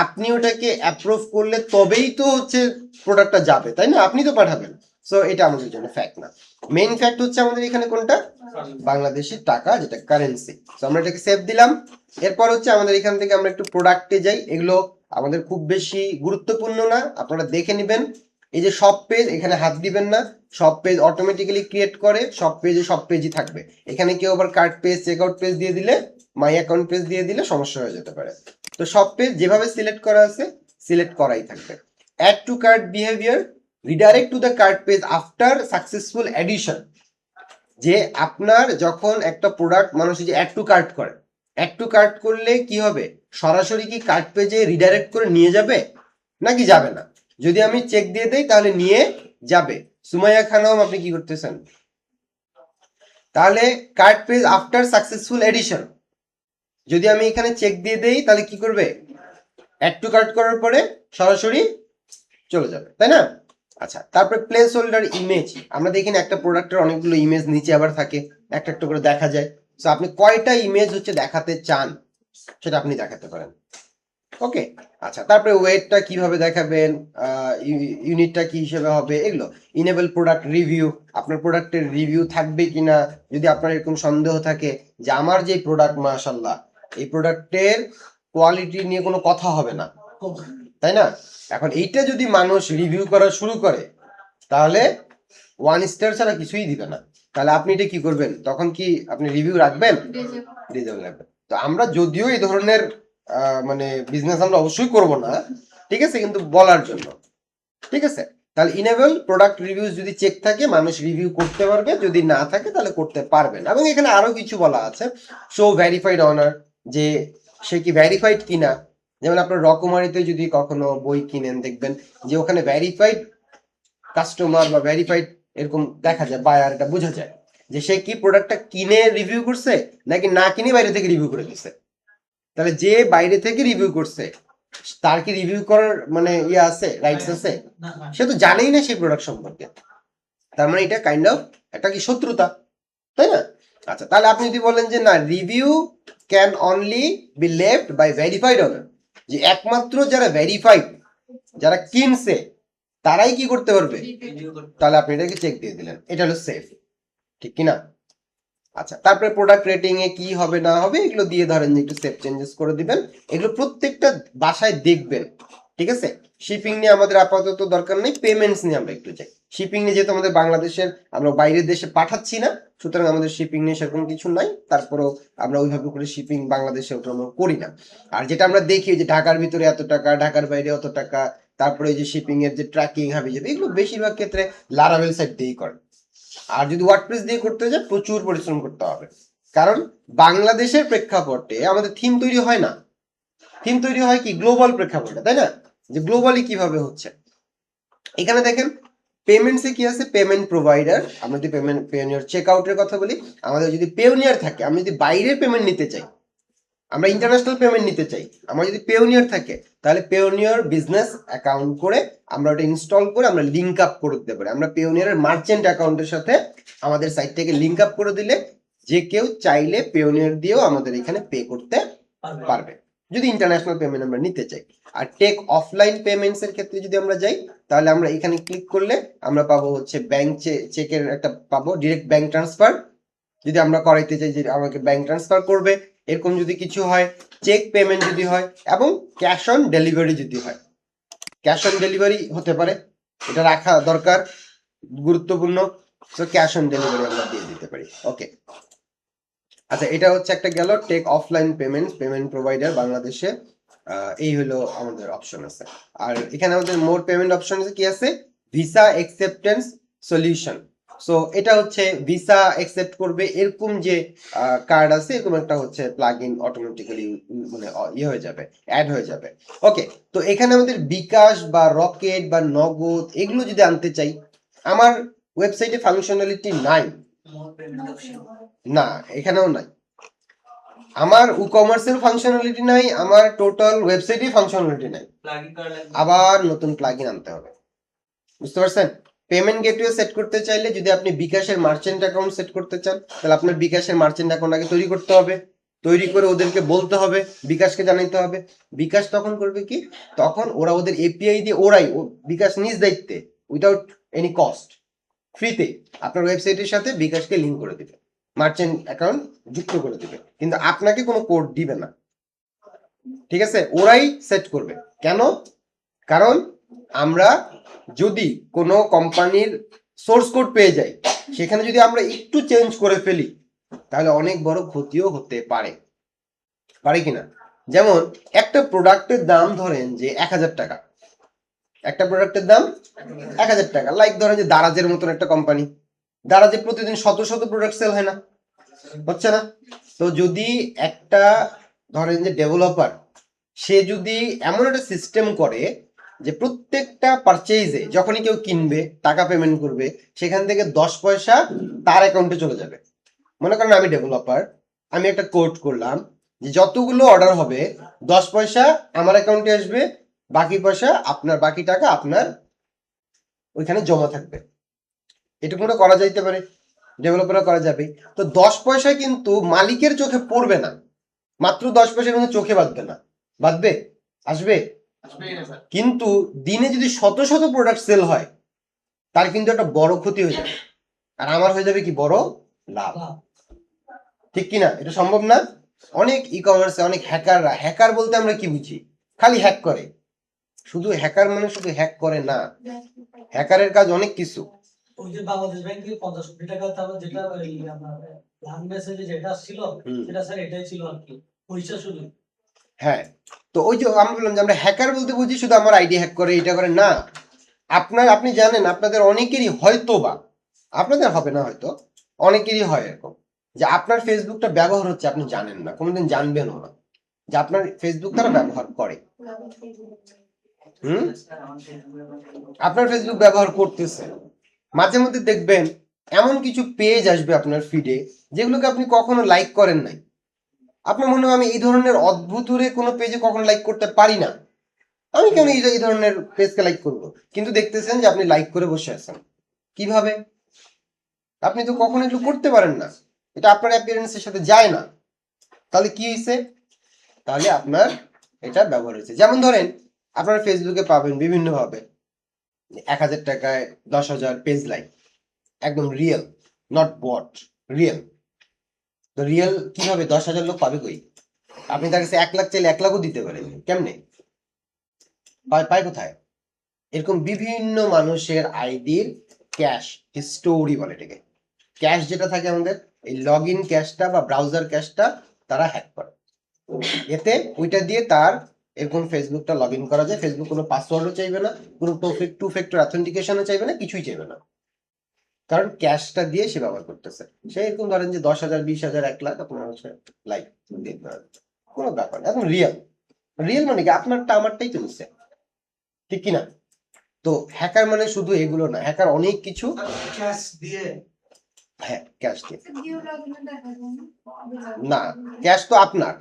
আপনি ওটাকে অ্যাপ্রুভ করলে তবেই তো হচ্ছে প্রোডাক্টটা যাবে, তাই না? আপনি তো পাঠাবেন। সো এটা আমাদের জন্য ফ্যাক্ট না, মেইন ফ্যাক্ট হচ্ছে আমাদের এখানে কোনটা, বাংলাদেশি টাকা, যেটা কারেন্সি। সো আমরা এটাকে সেভ দিলাম। এরপর হচ্ছে আমাদের এখান থেকে আমরা একটু প্রোডাক্টে যাই, এগুলো আমাদের খুব বেশি গুরুত্বপূর্ণ না, আপনারা দেখে নেবেন। এই যে সব পেজ, এখানে হাত দিবেন না, সব পেজ অটোমেটিক্যালি ক্রিয়েট করে, সব পেজে সব পেজই থাকবে। এখানে কেউ আবার কার্ড পেজ, চেকআউট পেজ দিয়ে দিলে, মাই অ্যাকাউন্ট পেজ দিয়ে দিলে সমস্যা হয়ে যেতে পারে। তো সব পেজ যেভাবে সিলেক্ট করা আছে সিলেক্ট করাই থাকবে। Add to cart behaviour, redirect to the cart page after successful addition, যে আপনার যখন একটা প্রোডাক্ট মানুষ যে অ্যাড টু কার্ট করে, অ্যাড টু কার্ট করলে কি হবে, সরাসরি কি কার্ট পেজে রিডাইরেক্ট করে নিয়ে যাবে নাকি যাবে না? যদি আমি চেক দিয়ে দেই তাহলে নিয়ে যাবে। সুমাইয়া খানম, আপনি কি করতেছেন? তাহলে cart page after successful addition, যদি আমি এখানে চেক দিয়ে দেই তাহলে কি করবে, অ্যাড টু কার্ট করার পরে সরাসরি চলে যাবে, তাই না? আচ্ছা, তারপরে প্লেস হোল্ডার ইমেজ, আমরা দেখি না একটা প্রোডাক্টের অনেকগুলো ইমেজ নিচে আবার থাকে, একটা একটা করে দেখা যায়। সো আপনি কয়টা ইমেজ হচ্ছে দেখাতে চান সেটা আপনি দেখাতে পারেন। ওকে, আচ্ছা, তারপরে ওয়েটটা কিভাবে দেখাবেন, ইউনিটটা কি হিসেবে হবে, এগুলো। ইনেবল প্রোডাক্ট রিভিউ, আপনার প্রোডাক্টের রিভিউ থাকবে কিনা, যদি আপনার এরকম সন্দেহ থাকে যে আমার যে প্রোডাক্ট মাশাআল্লাহ, এই প্রোডাক্টের কোয়ালিটি নিয়ে কোনো কথা হবে না, তাই না? এখন এইটা যদি মানুষ রিভিউ করা শুরু করে তাহলে 1 স্টার ছাড়া কিছুই দিবে না, তাহলে আপনি এটা কি করবেন, তখন কি আপনি রিভিউ রাখবেন? রিজেবল রাখবেন। তো আমরা যদিও এই ধরনের মানে বিজনেস আমরা অবশ্যই করব না, ঠিক আছে, কিন্তু বলার জন্য, ঠিক আছে। তাহলে ইনেবল প্রোডাক্ট রিভিউজ যদি চেক থাকে মানুষ রিভিউ করতে পারবে, যদি না থাকে তাহলে করতে পারবে না। এবং এখানে আরো কিছু বলা আছে, শো ভেরিফাইড অনার, যে সে কি ভেরিফাইড কিনা। যেমন আপনার রকমারিতে যদি কখনো বই কিনেন দেখবেন যে ওখানে ভেরিফাইড কাস্টমার বা ভেরিফাইড এরকম দেখা যায়, বায়ার, এটা বোঝা যায় যে সে কি প্রোডাক্টটা কিনে রিভিউ করছে নাকি না কিনে বাইরে থেকে রিভিউ করে দিচ্ছে। তাহলে যে বাইরে থেকে রিভিউ করছে তার কি রিভিউ করার মানে ইয়ে আছে, রাইটস আছে? সে তো জানেই না সেই প্রোডাক্ট সম্পর্কে, তার মানে এটা কাইন্ড অফ একটা কি শত্রুতা, তাই না? আচ্ছা, তাহলে আপনি যদি বলেন যে না, review can only be left by verified owner, যে একমাত্র যারা ভেরিফাইড, যারা কিনছে তারাই কি করতে পারবে, তাহলে আপনি এটাকে চেক দিয়ে দিলেন, এটা হলো সেফ, ঠিক কিনা? আচ্ছা, তারপরে প্রোডাক্ট রেটিং এ কি হবে না হবে এগুলো দিয়ে ধরেন যে একটু সেফ চেঞ্জেস করে দিবেন, এগুলো প্রত্যেকটা বাসায় দেখবেন, ঠিক আছে? শিপিং নিয়ে আমাদের আপাতত দরকার নেই, পেমেন্টস নিয়ে আমরা একটু যাই। শিপিং নিয়ে যেহেতু আমাদের বাংলাদেশের, আমরা বাইরের দেশে পাঠাচ্ছি না, সুতরাং আমাদের শিপিং নিয়ে সেরকম কিছু নাই, তারপরেও আমরা ওইভাবে করে শিপিং বাংলাদেশে ওটা আমরা করি না। আর যেটা আমরা দেখি যে ঢাকার ভিতরে এত টাকা, ঢাকার বাইরে অত টাকা, তারপরে এই যে শিপিং এর যে ট্র্যাকিং হাবি যাবে, এগুলো বেশিরভাগ ক্ষেত্রে লারাভেল সাইট দিয়েই করে। আর যদি ওয়ার্ডপ্রেস দিয়ে করতে যায় প্রচুর পরিশ্রম করতে হবে, কারণ বাংলাদেশের প্রেক্ষাপটে আমাদের থিম তৈরি হয় না, থিম তৈরি হয় কি গ্লোবাল প্রেক্ষাপটে, তাই না? যে গ্লোবালি কিভাবে হচ্ছে। এখানে দেখেন পেমেন্টসে কি আছে, পেমেন্ট প্রোভাইডার। আমরা যদি পেমেন্ট পেওনিয়ার চেক আউটের কথা বলি, আমাদের যদি পেওনিয়ার থাকে, আমরা যদি বাইরের পেমেন্ট নিতে চাই, আমরা ইন্টারন্যাশনাল পেমেন্ট নিতে চাই, আমার যদি পেওনিয়ার থাকে, তাহলে পেওনিয়ার বিজনেস অ্যাকাউন্ট করে আমরা ওটা ইনস্টল করে আমরা লিঙ্ক আপ করে দিতে পারি। আমরা পেওনিয়ারের মার্চেন্ট অ্যাকাউন্টের সাথে আমাদের সাইট থেকে লিঙ্ক আপ করে দিলে যে কেউ চাইলে পেওনিয়ার দিয়েও আমাদের এখানে পে করতে পারবে, যদি ইন্টারন্যাশনাল পেমেন্ট আমরা নিতে চাই। আর টেক অফলাইন পেমেন্টস এর ক্ষেত্রে যদি আমরা যাই, তাহলে আমরা এখানে ক্লিক করলে আমরা পাবো হচ্ছে ব্যাংক চেকের একটা পাবো, ডিরেক্ট ব্যাংক ট্রান্সফার যদি আমরা করাইতে চাই যে আমাকে ব্যাংক ট্রান্সফার করবে, এরকম যদি কিছু হয়, চেক পেমেন্ট যদি হয়, এবং ক্যাশ অন ডেলিভারি যদি হয়, ক্যাশ অন ডেলিভারি হতে পারে, এটা রাখা দরকার, গুরুত্বপূর্ণ। তো ক্যাশ অন ডেলিভারি আমরা দিয়ে দিতে পারি। ওকে, আচ্ছা, এটা হচ্ছে একটা গেল take offline payment, payment provider বাংলাদেশে। এই হলো আমাদের অপশন আছে। আর এখানে আমাদের মোর পেমেন্ট অপশন কি আছে, ভিসা অ্যাকসেপ্টেন্স সলিউশন। সো এটা হচ্ছে ভিসা অ্যাকসেপ্ট করবে এরকম যে কার্ড আছে, এরকম একটা হচ্ছে প্লাগ ইন অটোমেটিক্যালি মানে ইয়ে হয়ে যাবে, অ্যাড হয়ে যাবে। ওকে, তো এখানে আমাদের বিকাশ বা রকেট বা নগদ এগুলো যদি আনতে চাই, আমার ওয়েবসাইটে ফাংশনালিটি নাই, না এখানেও নাই, আমার ই কমার্সের ফাংশনালিটি নাই, আমার টোটাল ওয়েবসাইটে ফাংশনালিটি নাই, আবার নতুন প্লাগইন আনতে হবে, বুঝতে পারছেন? পেমেন্ট গেটওয়ে সেট করতে চাইলে যদি আপনি বিকাশের মার্চেন্ট অ্যাকাউন্ট সেট করতে চান, তাহলে আপনার বিকাশের মার্চেন্ট অ্যাকাউন্ট আগে তৈরি করতে হবে, তৈরি করে ওদেরকে বলতে হবে, বিকাশকে জানাইতে হবে। বিকাশ তখন করবে কি, তখন ওরা ওদের এপিআই দিয়ে ওরাই বিকাশ নিজ দায়িত্বে উইদাউট এনি কস্ট ফ্রিতে আপনার ওয়েবসাইটের সাথে বিকাশকে লিঙ্ক করে দিবে, মার্চেন্ট অ্যাকাউন্ট যুক্ত করে দিবে, কিন্তু আপনাকে কোনো কোড দিবে না, ঠিক আছে? ওরাই সেট করবে। কেন? কারণ আমরা যদি কোনো কোম্পানির সোর্স কোড পেয়ে যাই, সেখানে যদি আমরা একটু চেঞ্জ করে ফেলি, তাহলে অনেক বড় ক্ষতিও হতে পারে, পারে কিনা? যেমন একটা প্রোডাক্টের দাম ধরেন যে 1000 টাকা, একটা প্রোডাক্টের দাম 1000 টাকা, লাইক ধরেন যে দারাজের মতন একটা কোম্পানি, দারাজে প্রতিদিন শত শত প্রোডাক্ট সেল হয় না, হচ্ছে না? তো যদি একটা ধরেন যে ডেভেলপার, সে যদি এমন একটা সিস্টেম করে যে প্রত্যেকটা পারচেজে যখনই কেউ কিনবে টাকা পেমেন্ট করবে, সেখান থেকে 10 পয়সা তার অ্যাকাউন্টে চলে যাবে। মনে করেন আমি ডেভেলপার, আমি একটা কোড করলাম যে যতগুলো অর্ডার হবে 10 পয়সা আমার অ্যাকাউন্টে আসবে, বাকি পয়সা আপনার, বাকি টাকা আপনার ওইখানে জমা থাকবে। এটুকুটা করা যাইতে পারে, ডেভেলপাররা করা যাবে। তো 10 পয়সা কিন্তু মালিকের চোখে পড়বে না, মাত্র 10 পয়সা কিন্তু চোখে বাঁধবে না, বাঁধবে? আসবে? কিন্তু দিনে যদি শত শত প্রোডাক্ট সেল হয়, তার কিন্তু একটা বড় ক্ষতি হয়ে যাবে, আর আমার হয়ে যাবে কি বড় লাভ, ঠিক কিনা? এটা সম্ভব না? অনেক ই কমার্সে অনেক হ্যাকাররা, হ্যাকার বলতে আমরা কি বুঝি, খালি হ্যাক করে, শুধু হ্যাকার মানে শুধু হ্যাক করে না, হ্যাকারের কাজ অনেক কিছু। ওই যে বাংলাদেশ ব্যাংকে 50 কোটি টাকা তারপর যেটা ওই আপনার লাইন মেসেজে যেটা ছিল, সেটা স্যার এটাই ছিল আর কি, পয়সা শুধু। হ্যাঁ, তো ওই যে আমি বললাম যে আমরা হ্যাকার বলতে বুঝি শুধু আমার আইডি হ্যাক করে, এটা করে না। আপনি জানেন আপনাদের অনেকেরই হয়তো বা, আপনাদের হবে না হয়তো, অনেকেরই হয় এরকম যে আপনার ফেসবুকটা ব্যবহার হচ্ছে, আপনি জানেন না, কোনোদিন জানবেনও না যে আপনার ফেসবুক তারা ব্যবহার করে। আপনার ফেসবুক ব্যবহার করতেছে, মাঝে মধ্যে দেখবেন এমন কিছু পেজ আসবে আপনার ফিডে যেগুলোকে আপনি কখনো লাইক করেন নাই, আপনার মনে হয় আমি এই ধরনের অদ্ভুত কোনো পেজে কখনো লাইক করতে পারি না, আমি কেন এই ধরনের পেজকে লাইক করব, কিন্তু দেখতেছেন যে আপনি লাইক করে বসে আছেন। কিভাবে? আপনি তো কখনো এগুলো করতে পারেন না, এটা আপনার অ্যাপিয়ারেন্সের সাথে যায় না। তাহলে কি হয়েছে? তাহলে আপনার এটা ব্যবহার হয়েছে। যেমন ধরেন আপনারা ফেসবুকে পাবেন বিভিন্ন ভাবে 1000 টাকায় 10,000 পেজ লাইক, একদম রিয়েল, নট বট, রিয়েল। তো রিয়েল কিভাবে 10,000 লোক পাবে কই? আপনি তার কাছে 1 লাখ চাইলে 1 লাখও দিতে পারেন, কেমনে পায় কোথায়? এরকম বিভিন্ন মানুষের আইডির ক্যাশ হিস্টোরি বলে এটাকে। ক্যাশ যেটা থাকে আমাদের, এই লগ ইন ক্যাশটা বা ব্রাউজার ক্যাশটা তারা হ্যাক করে। এতে ওইটা দিয়ে তার এরকম ফেসবুকটা লগ ইন করা যায়। ফেসবুক কোনো পাসওয়ার্ডও চাইবে না, কোনো টু ফ্যাক্টর অথেন্টিকেশনও চাইবে না, কিছুই চাইবে না, কারণ ক্যাশটা দিয়ে সে ব্যবহার করতেছে। সে এরকম ধরেন যে 10,000, 20,000, 1 লাখ আপনার হচ্ছে লাইক দিতে পারেন, কোনো ব্যাপার না, এখন রিয়েল। রিয়েল মানে কি আপনারটা আমারটাই তো নিচ্ছে, ঠিক কিনা? তো হ্যাকার মানে শুধু এগুলো না, হ্যাকার অনেক কিছু। ক্যাশ দিয়ে হ্যাঁ, ক্যাশ দিয়ে না, ক্যাশ তো আপনার,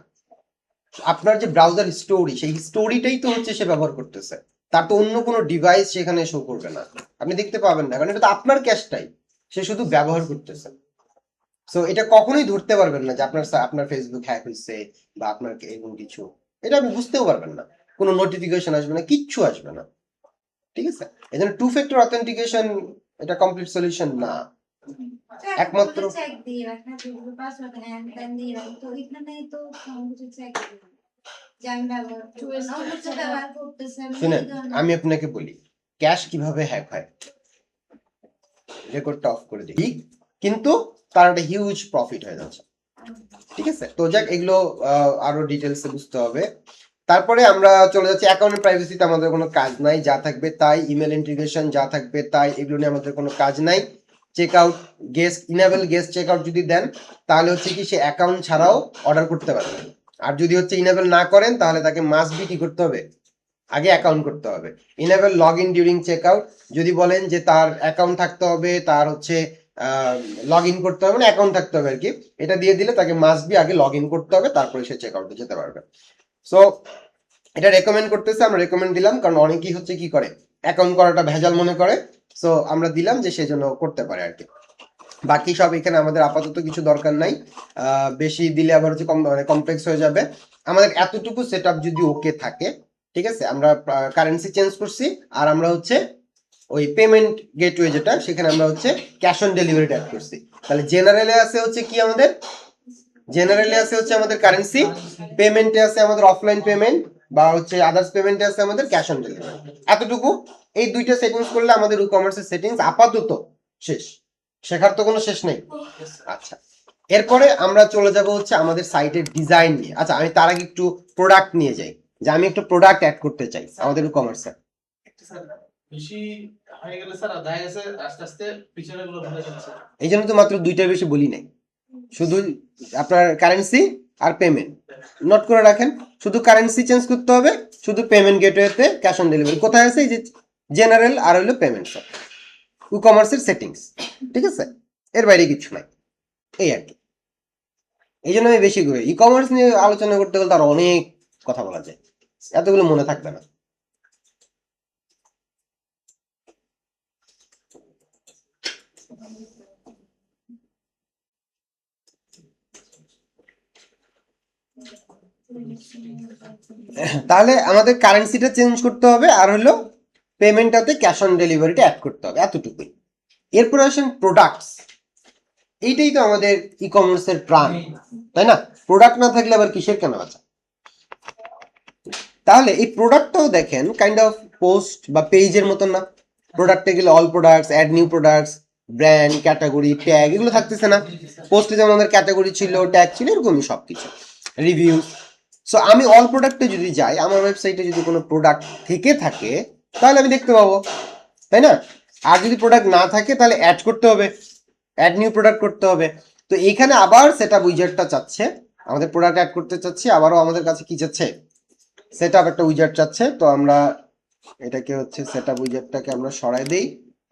আপনার যে ব্রাউজার স্টোরি, সেই স্টোরিটাই তো হচ্ছে সে ব্যবহার করতেছে। তার তো অন্য কোনো ডিভাইস সেখানে শো করবে না, আপনি দেখতে পাবেন না, কারণ এটা তো আপনার ক্যাশটাই সে শুধু ব্যবহার করতেছে। সো এটা কখনোই ধরতে পারবেন না যে আপনার ফেসবুক হ্যাক হয়েছে বা আপনার এরকম কিছু, এটা আপনি বুঝতেও পারবেন না, কোনো নোটিফিকেশন আসবে না, কিচ্ছু আসবে না, ঠিক আছে? এই জন্য টু ফ্যাক্টর অথেন্টিকেশন এটা কমপ্লিট সলিউশন না, একমাত্র চেক দিয়ে রাখা যেগুলো পাসওয়ার্ড হ্যান্ড ত্যান দিয়ে রাখা, তো এখানে তো কিছু চেক যে আমি ব্যবহার ব্যবহার করতেছি আমি শুনেন, এই ধরনের- আমি আপনাকে বলি ক্যাশ কিভাবে হ্যাক হয়। রেকর্ডটা অফ করে দিই, কিন্তু তার একটা হিউজ প্রফিট হয়ে যাচ্ছে, ঠিক আছে? তো যাক, এগুলো আরো ডিটেলসে বুঝতে হবে। তারপরে আমরা চলে যাচ্ছি অ্যাকাউন্টের প্রাইভেসিতে আমাদের কোনো কাজ নাই, যা থাকবে তাই, ইমেল ইন্টিগ্রেশন যা থাকবে তাই, এগুলো নিয়ে আমাদের কোনো কাজ নাই। Checkout guest, enable guest checkout যদি দেন তাহলে হচ্ছে কি সে অ্যাকাউন্ট ছাড়াও অর্ডার করতে পারবে। আর যদি হচ্ছে ইনেবল না করেন তাহলে তাকে মাস্ট বি কি করতে হবে, আগে অ্যাকাউন্ট করতে হবে। Enable login during checkout, যদি বলেন যে তার অ্যাকাউন্ট থাকতে হবে, তার হচ্ছে লগ ইন করতে হবে, মানে অ্যাকাউন্ট থাকতে হবে আর কি, এটা দিয়ে দিলে তাকে মাস্ট বি আগে লগ ইন করতে হবে, তারপরে সে চেক আউটে যেতে পারবে। সো এটা রেকমেন্ড করতেছে, আমরা রেকমেন্ড দিলাম, কারণ অনেকেই হচ্ছে কি করে অ্যাকাউন্ট করাটা ভেজাল মনে করে। সো আমরা দিলাম যে সেই জন্য করতে পারে আর কি। বাকি সব এখানে আমাদের আপাতত কিছু দরকার নাই, বেশি দিলে আবার হচ্ছে মানে কমপ্লেক্স হয়ে যাবে। আমাদের এতটুকু সেট আপ যদি ওকে থাকে, ঠিক আছে, আমরা কারেন্সি চেঞ্জ করছি, আর আমরা হচ্ছে ওই পেমেন্ট গেটওয়ে যেটা, সেখানে আমরা হচ্ছে ক্যাশ অন ডেলিভারিটা অ্যাড করছি। তাহলে জেনারেলে আছে হচ্ছে কি আমাদের, জেনারেলি আছে হচ্ছে আমাদের কারেন্সি, পেমেন্টে আছে আমাদের অফলাইন পেমেন্ট বা হচ্ছে আদার্স পেমেন্টে আছে আমাদের ক্যাশ অন ডেলিভারি, এতটুকু। এই দুইটা সেটিংস করলে আমাদের ই কমার্সের সেটিংস আপাতত শেষ, শেখার তো কোনো শেষ নেই। আচ্ছা, এরপরে আমরা চলে যাব হচ্ছে আমাদের সাইটের ডিজাইন নিয়ে। আচ্ছা, আমি তার আগে একটু প্রোডাক্ট নিয়ে যাই, যে আমি একটু প্রোডাক্ট অ্যাড করতে চাই আমাদের ই কমার্সে। বেশি হয়ে গেলে স্যার দেখা গেছে আস্তে আস্তে পিছনে গুলো ঢুকে যাচ্ছে। এই জন্য তো মাত্র দুইটার বেশি বলি নাই, শুধু আপনার কারেন্সি আর পেমেন্ট নোট করে রাখেন, শুধু কারেন্সি চেঞ্জ করতে হবে, শুধু পেমেন্ট গেটওয়েতে ক্যাশ অন ডেলিভারি কোথায় আছে, এই যে জেনারেল আর হইলো পেমেন্ট সব ই কমার্সের সেটিংস, ঠিক আছে? এর বাইরে কিছু নাই, এই আর কি। এই জন্য আমি বেশি করে ই কমার্স নিয়ে আলোচনা করতে গেলে তার অনেক কথা বলা যায়, এতগুলো মনে থাকবে না। তাহলে আমাদের কারেন্সিটা চেঞ্জ করতে হবে, আর হলো পেমেন্টটাতে ক্যাশ অন ডেলিভারিটা অ্যাড করতে হবে, এতটুকুই। এরপরে আসেন প্রোডাক্টস, এইটাই তো আমাদের ই কমার্সের প্রাণ, তাই না? প্রোডাক্ট না থাকলে আবার কিসের কেনা বেচা? তাহলে এই প্রোডাক্টটাও দেখেন কাইন্ড অফ পোস্ট বা পেজের মতন না। প্রোডাক্টে গেলে all products, add new products, brand, category, tag, এগুলো থাকতেছে না? পোস্টে যেমন আমাদের ক্যাটাগরি ছিল, ট্যাগ ছিল, এরকমই সব কিছু, রিভিউ। সো আমি অল প্রোডাক্টে যদি যাই, আমার ওয়েবসাইটে যদি কোনো প্রোডাক্ট থেকে থাকে তাহলে আমি দেখতে পাবো, তাই না? আর যদি প্রোডাক্ট না থাকে তাহলে অ্যাড করতে হবে, অ্যাড নিউ প্রোডাক্ট করতে হবে। তো এইখানে আবার সেটআপ উইজার্ডটা চাচ্ছে, আমাদের প্রোডাক্ট অ্যাড করতে চাচ্ছি, আবারও আমাদের কাছে কি চাচ্ছে, সেটআপ একটা উইজার্ড চাচ্ছে। তো আমরা এটাকে হচ্ছে সেটআপ উইজার্ডটাকে আমরা সরাই দেই,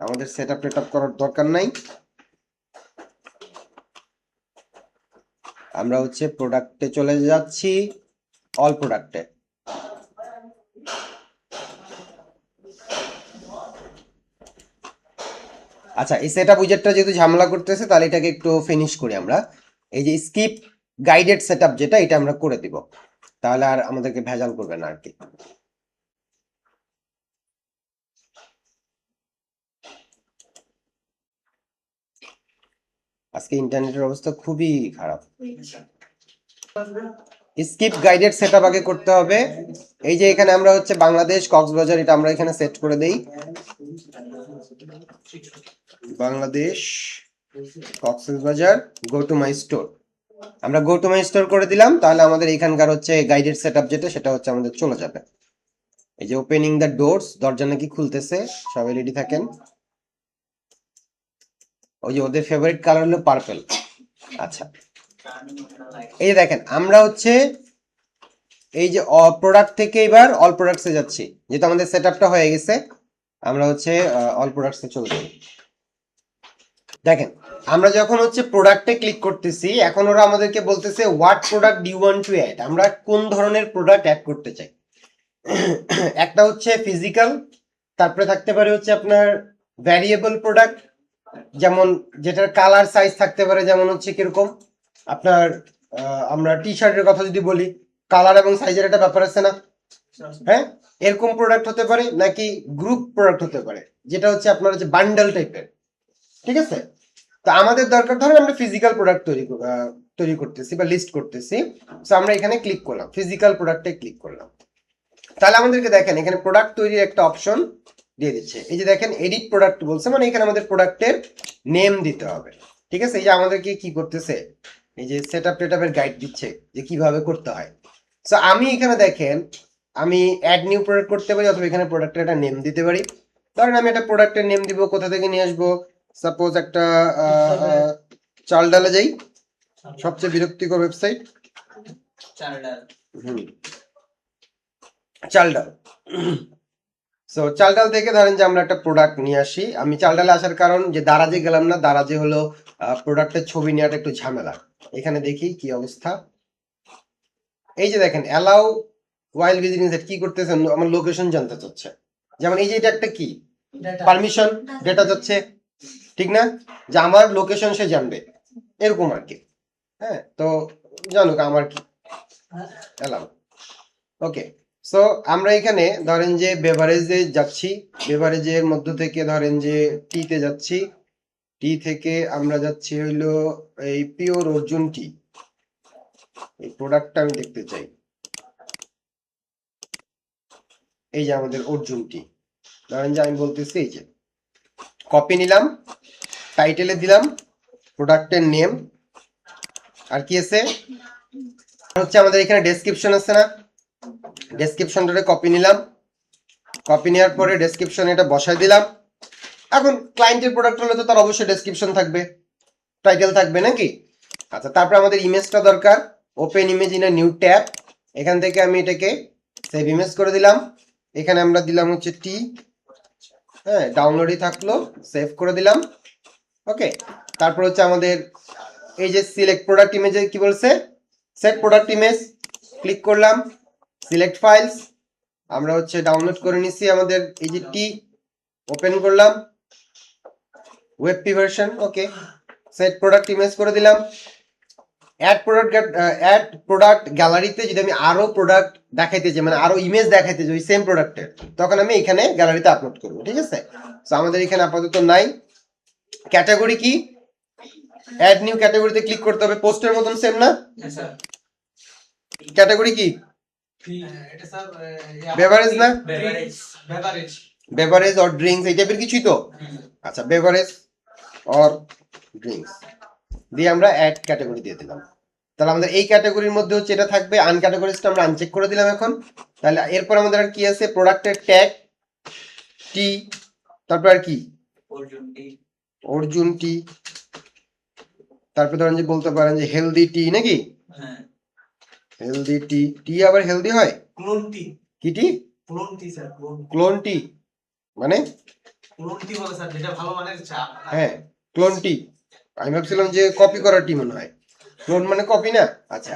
আমাদের সেটআপ টেটআপ করার দরকার নাই। আমরা হচ্ছে প্রোডাক্টে চলে যাচ্ছি, অল প্রোডাক্টে। আচ্ছা, এই সেটআপ উইজার্ডটা যেহেতু ঝামেলা করতেছে, তাহলে এটাকে একটু ফিনিশ করি আমরা। এই যে স্কিপ গাইডেড সেটআপ যেটা, এটা আমরা করে দিব। তাহলে আর আমাদেরকে ভেজাল করবে না আর কি। আজকে ইন্টারনেটের অবস্থা খুবই খারাপ। স্কিপ গাইডেড সেটআপ আগে করতে হবে। এই যে এখানে আমরা হচ্ছে বাংলাদেশ কক্সবাজার, এটা আমরা এখানে সেট করে দেই, Bangladesh Cox's Bazar go to my store. আমরা গো টু মাই স্টোর করে দিলাম, তাহলে আমাদের এখানকার হচ্ছে গাইডেড সেটআপ যেটা সেটা হচ্ছে আমাদের চলে যাবে। এই যে ওপেনিং দ্য ডোরস, দরজা নাকি খুলতেছে, সবাই রেডি থাকেন। ওই যে ওদের ফেভারিট কালার হলো পার্পল। আচ্ছা, এই যে দেখেন আমরা হচ্ছে এই যে প্রোডাক্ট থেকে এবার অল প্রোডাক্টসে যাচ্ছি, যেহেতু আমাদের সেটআপটা হয়ে গেছে। আমরা হচ্ছে অল প্রোডাক্টসে চলে যাই। দেখেন আমরা যখন হচ্ছে প্রোডাক্টে ক্লিক করতেছি, এখন ওরা আমাদেরকে বলতেছে what product do you want to add, আমরা কোন ধরনের প্রোডাক্ট অ্যাড করতে চাই। একটা হচ্ছে ফিজিক্যাল, তারপরে থাকতে পারে হচ্ছে আপনার ভ্যারিয়েবল প্রোডাক্ট, যেমন যেটার কালার সাইজ থাকতে পারে, যেমন হচ্ছে কিরকম আপনার আমরা টি শার্টের কথা যদি বলি, কালার এবং সাইজের একটা ব্যাপার আছে না, হ্যাঁ, এরকম প্রোডাক্ট হতে পারে, নাকি গ্রুপ প্রোডাক্ট হতে পারে, যেটা হচ্ছে আপনার হচ্ছে বান্ডেল টাইপের। ঠিক আছে, তো আমাদের দরকার, ধরেন আমরা ফিজিক্যাল প্রোডাক্ট তৈরি করতেছি বা লিস্ট করতেছি, তো আমরা এখানে ক্লিক করলাম, ফিজিক্যাল প্রোডাক্টে ক্লিক করলাম। তাহলে আমাদেরকে দেখেন এখানে প্রোডাক্ট তৈরির একটা অপশন দিয়ে দিচ্ছে। এই যে দেখেন এডিট প্রোডাক্ট বলছে, মানে এখানে আমাদের প্রোডাক্টের নেম দিতে হবে। ঠিক আছে, এই যে আমাদেরকে কি করতেছে, এই যে সেটআপ টেটআপের গাইড দিচ্ছে যে কিভাবে করতে হয়। সো আমি এখানে দেখেন আমি অ্যাড নিউ প্রোডাক্ট করতে পারি, অথবা এখানে প্রোডাক্টের একটা নেম দিতে পারি। ধরেন আমি একটা প্রোডাক্টের নেম দিব, কোথা থেকে নিয়ে আসবো, সাপোজ একটা চাল ডালে যাই, সবচেয়ে বিরক্তিকর ওয়েবসাইট, চাল ডাল। সো চাল ডাল থেকে ধরেন যে আমরা একটা প্রোডাক্ট নিয়ে আসি। আমি চাল ডালে আসার কারণ যে দারাজে গেলাম না, দারাজে হলো প্রোডাক্টের ছবি নেওয়াটা একটু ঝামেলা। এখানে দেখি কি অবস্থা। এই যে দেখেন অ্যালাউ ওয়াইল ভিজিটিং সেট, কি করতেছেন, আমার লোকেশন জানতে চাচ্ছে। যেমন এই যে এটা একটা কি পারমিশন, ডেটা যাচ্ছে, ঠিক না, যে আমার লোকেশন সে জানবে, এরকম আর কি। হ্যাঁ, তো জানুক আমার কি অ্যালাউ। ওকে, সো আমরা এখানে ধরেন যে বেভারেজে যাচ্ছি, বেভারেজের মধ্য থেকে ধরেন যে টিতে যাচ্ছি, টি থেকে আমরা যাচ্ছি হইলো এই পিওর অর্জুন টি, এই প্রোডাক্টটা আমি দেখতে চাই। এই যে আমাদের অর্জুন টি, ধরেন যে আমি বলতেছি এই যে কপি নিলাম, টাইটেলে দিলাম প্রোডাক্টের নেম, আর কি আছে হচ্ছে আমাদের এখানে ডেসক্রিপশন আছে না, ডেসক্রিপশনটা কপি নিলাম, কপি নেওয়ার পরে ডেসক্রিপশনে এটা বসাই দিলাম। এখন ক্লায়েন্টের প্রোডাক্ট হলে তো তার অবশ্যই ডেসক্রিপশন থাকবে, টাইটেল থাকবে নাকি। আচ্ছা, তারপর আমাদের ইমেজটা দরকার, open image in a new tab, এখান থেকে আমি এটাকে সেভ ইমেজ করে দিলাম। এখানে আমরা দিলাম হচ্ছে টি, হ্যাঁ, ডাউনলোডই থাকলো, সেভ করে দিলাম। ওকে, তারপর হচ্ছে আমাদের এই যে সিলেক্ট প্রোডাক্ট ইমেজে কি বলছে, সেট প্রোডাক্ট ইমেজ, ক্লিক করলাম, সিলেক্ট ফাইলস, আমরা হচ্ছে ডাউনলোড করে নিছি আমাদের এই যে টি, ওপেন করলাম, ওয়েবপি ভার্সন। ওকে, সেট প্রোডাক্ট ইমেজ করে দিলাম। অ্যাড প্রোডাক্ট গ্যালারিতে যদি আমি আরো প্রোডাক্ট দেখাইতে চাই, মানে আরো ইমেজ দেখাইতে চাই ওই সেম প্রোডাক্টের, তখন আমি এখানে গ্যালারিতে আপলোড করবো। ঠিক আছে, তো আমাদের এখানে আপাতত নাই। ক্যাটাগরি কি, অ্যাড নিউ ক্যাটাগরিতে ক্লিক করতে হবে, পোস্টের মতন সেম না, ক্যাটাগরি কি বেভারেজ না, বেভারেজ অর ড্রিঙ্কস, এই টাইপের কিছুই তো। আচ্ছা, বেভারেজ অর ড্রিঙ্কস দিয়ে আমরা অ্যাড ক্যাটাগরি দিয়ে দিলাম। তাহলে আমাদের এই ক্যাটাগরির মধ্যে হচ্ছে এটা থাকবে, আনক্যাটাগরিজটা আমরা আনচেক করে দিলাম এখন। তাহলে এরপর আমাদের আর কি আছে, প্রোডাক্টের ট্যাগ টি, তারপর আর কি অর্জুন টি, তারপর ধরেন যে বলতে পারেন যে হেলদি টি নাকি, হেলদি টি, টি আবার হেলদি হয়, ক্লোন টি, কি টি, ক্লোন টি স্যার, ক্লোন টি মানে, ক্লোন টি বলে স্যার যেটা ভালো মানের চা। হ্যাঁ, ক্লোন টি, আমি ভাবছিলাম যে কপি করার টি মনে হয়, ক্লোন মানে কপি না। আচ্ছা,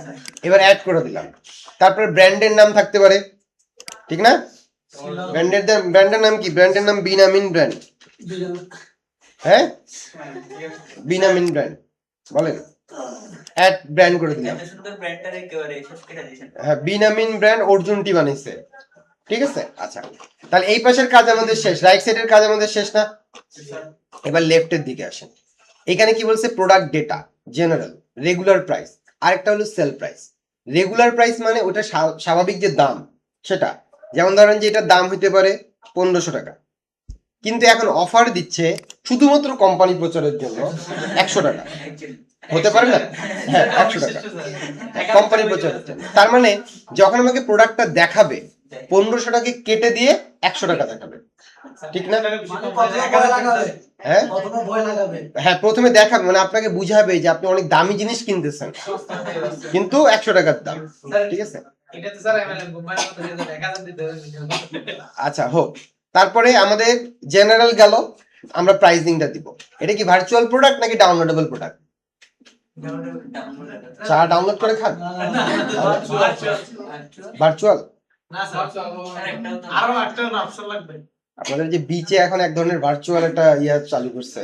এবার অ্যাড করে দিলাম। তারপরে ব্র্যান্ডের নাম থাকতে পারে, ঠিক না, ব্র্যান্ডের নাম কি, ব্র্যান্ডের নাম বিনামিন ব্র্যান্ড, হ্যাঁ, বিনামিন ব্র্যান্ড বলেন, অ্যাড ব্র্যান্ড করে দিলাম। এত সুন্দর ব্র্যান্ডটার একেবারে শেষ করে দিয়েছেন। হ্যাঁ, বিনামিন ব্র্যান্ড অর্জুনটি বানাইছে, ঠিক আছে। আচ্ছা, তাহলে এই পাশের কাজ আমাদের শেষ, রাইট সাইডের কাজ আমাদের শেষ না? এবার লেফটের দিকে আসেন। এখানে কি বলছে? Product data, general, regular price, আরেকটা হলো সেল প্রাইস। রেগুলার প্রাইস মানে ওটা স্বাভাবিক যে দাম সেটা, যেমন ধরেন যে এটার দাম হইতে পারে 1500 টাকা, কিন্তু এখন অফার দিচ্ছে শুধুমাত্র কোম্পানি প্রচারের জন্য 100 টাকা, হতে পারে না? হ্যাঁ, 100 টাকা কোম্পানি প্রচারের জন্য। তার মানে যখন আমাকে প্রোডাক্টটা দেখাবে 1500 টাকা কেটে দিয়ে 100 টাকা দেখাবে, ঠিক না? মানে প্রথমে ভয় লাগাবে, হ্যাঁ প্রথমে ভয় লাগাবে। হ্যাঁ, প্রথমে দেখাবে মানে আপনাকে বুঝাবে যে আপনি অনেক দামি জিনিস কিনতেছেন কিন্তু 100 টাকার দাম, ঠিক আছে। এটা তো স্যার এমএলএম কোম্পানির মতো যে 1000 দিতে হবে। আচ্ছা হোক, তারপরে আমাদের জেনারেল গেল, আমরা প্রাইসিংটা দিব। এটা কি ভার্চুয়াল প্রোডাক্ট নাকি ডাউনলোডেবল প্রোডাক্ট? চা ডাউনলোড করে খান, ভার্চুয়াল। না স্যার, আরো একটা অপশন লাগবে। আপনাদের যে বিচে এখন এক ধরনের ভার্চুয়াল একটা ইয়া চালু করছে,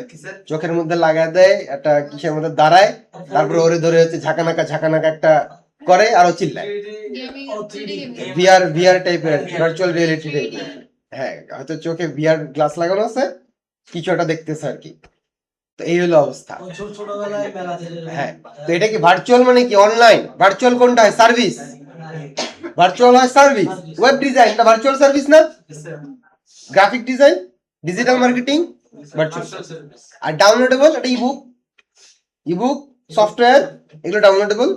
চোখের মধ্যে লাগায় দেয়, একটা কিসের মধ্যে দাঁড়ায়, তারপরে ওরে ধরে হচ্ছে ঝাঁকানাকা একটা করে আরো চিল্লায়। ভিআর ভিআর টাইপের, ভার্চুয়াল রিয়েলিটি টাইপের। হ্যাঁ, হয়তো চোখে ভিআর গ্লাস লাগানো আছে, কিছু একটা দেখতেছে আর কি। তো এই হলো অবস্থা। ওই ছোটবেলায় মেলাতে যেরকম- হ্যাঁ, তো এটা কি ভার্চুয়াল মানে কি অনলাইন? ভার্চুয়াল কোনটা হয়? সার্ভিস। ভার্চুয়াল হয় সার্ভিস। ওয়েব ডিজাইন এটা ভার্চুয়াল সার্ভিস না? Graphic design, digital marketing virtual. আর ডাউনলোডেবল এটা ইবুক, ইবুক সফটওয়্যার, এগুলো ডাউনলোডেবল।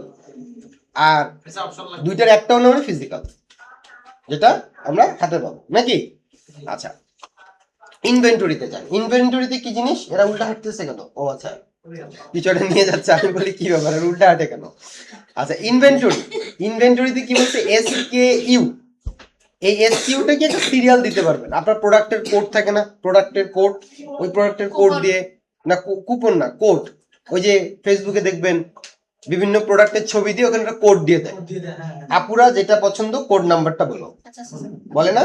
আর এটা অপশন লাগবে। দুইটার একটা হলো মানে ফিজিক্যাল, যেটা আমরা হাতে পাবো নাকি? আচ্ছা, ইনভেন্টরিতে যান। ইনভেন্টরিতে কি জিনিস? এরা উল্টা হাঁটতেছে কেন? ও আচ্ছা, কিছু একটা নিয়ে যাচ্ছে, আমি বলি কি ব্যাপার, এরা উল্টা হাঁটে কেন? আচ্ছা, ইনভেন্টরি, ইনভেন্টরিতে কি বলছে? SKU। এই SKUটা কি একটা সিরিয়াল দিতে পারবেন। আপনার প্রোডাক্টের কোড থাকে না, প্রোডাক্টের কোড, ওই প্রোডাক্টের কোড দিয়ে না, কুপন না, কোড। ওই যে ফেসবুকে দেখবেন বিভিন্ন প্রোডাক্টের ছবি দিয়ে ওখানে একটা কোড দিয়ে দেয়। দিয়ে দেয়, হ্যাঁ। আপুরা যেটা পছন্দ কোড নাম্বারটা বলো, বলে না?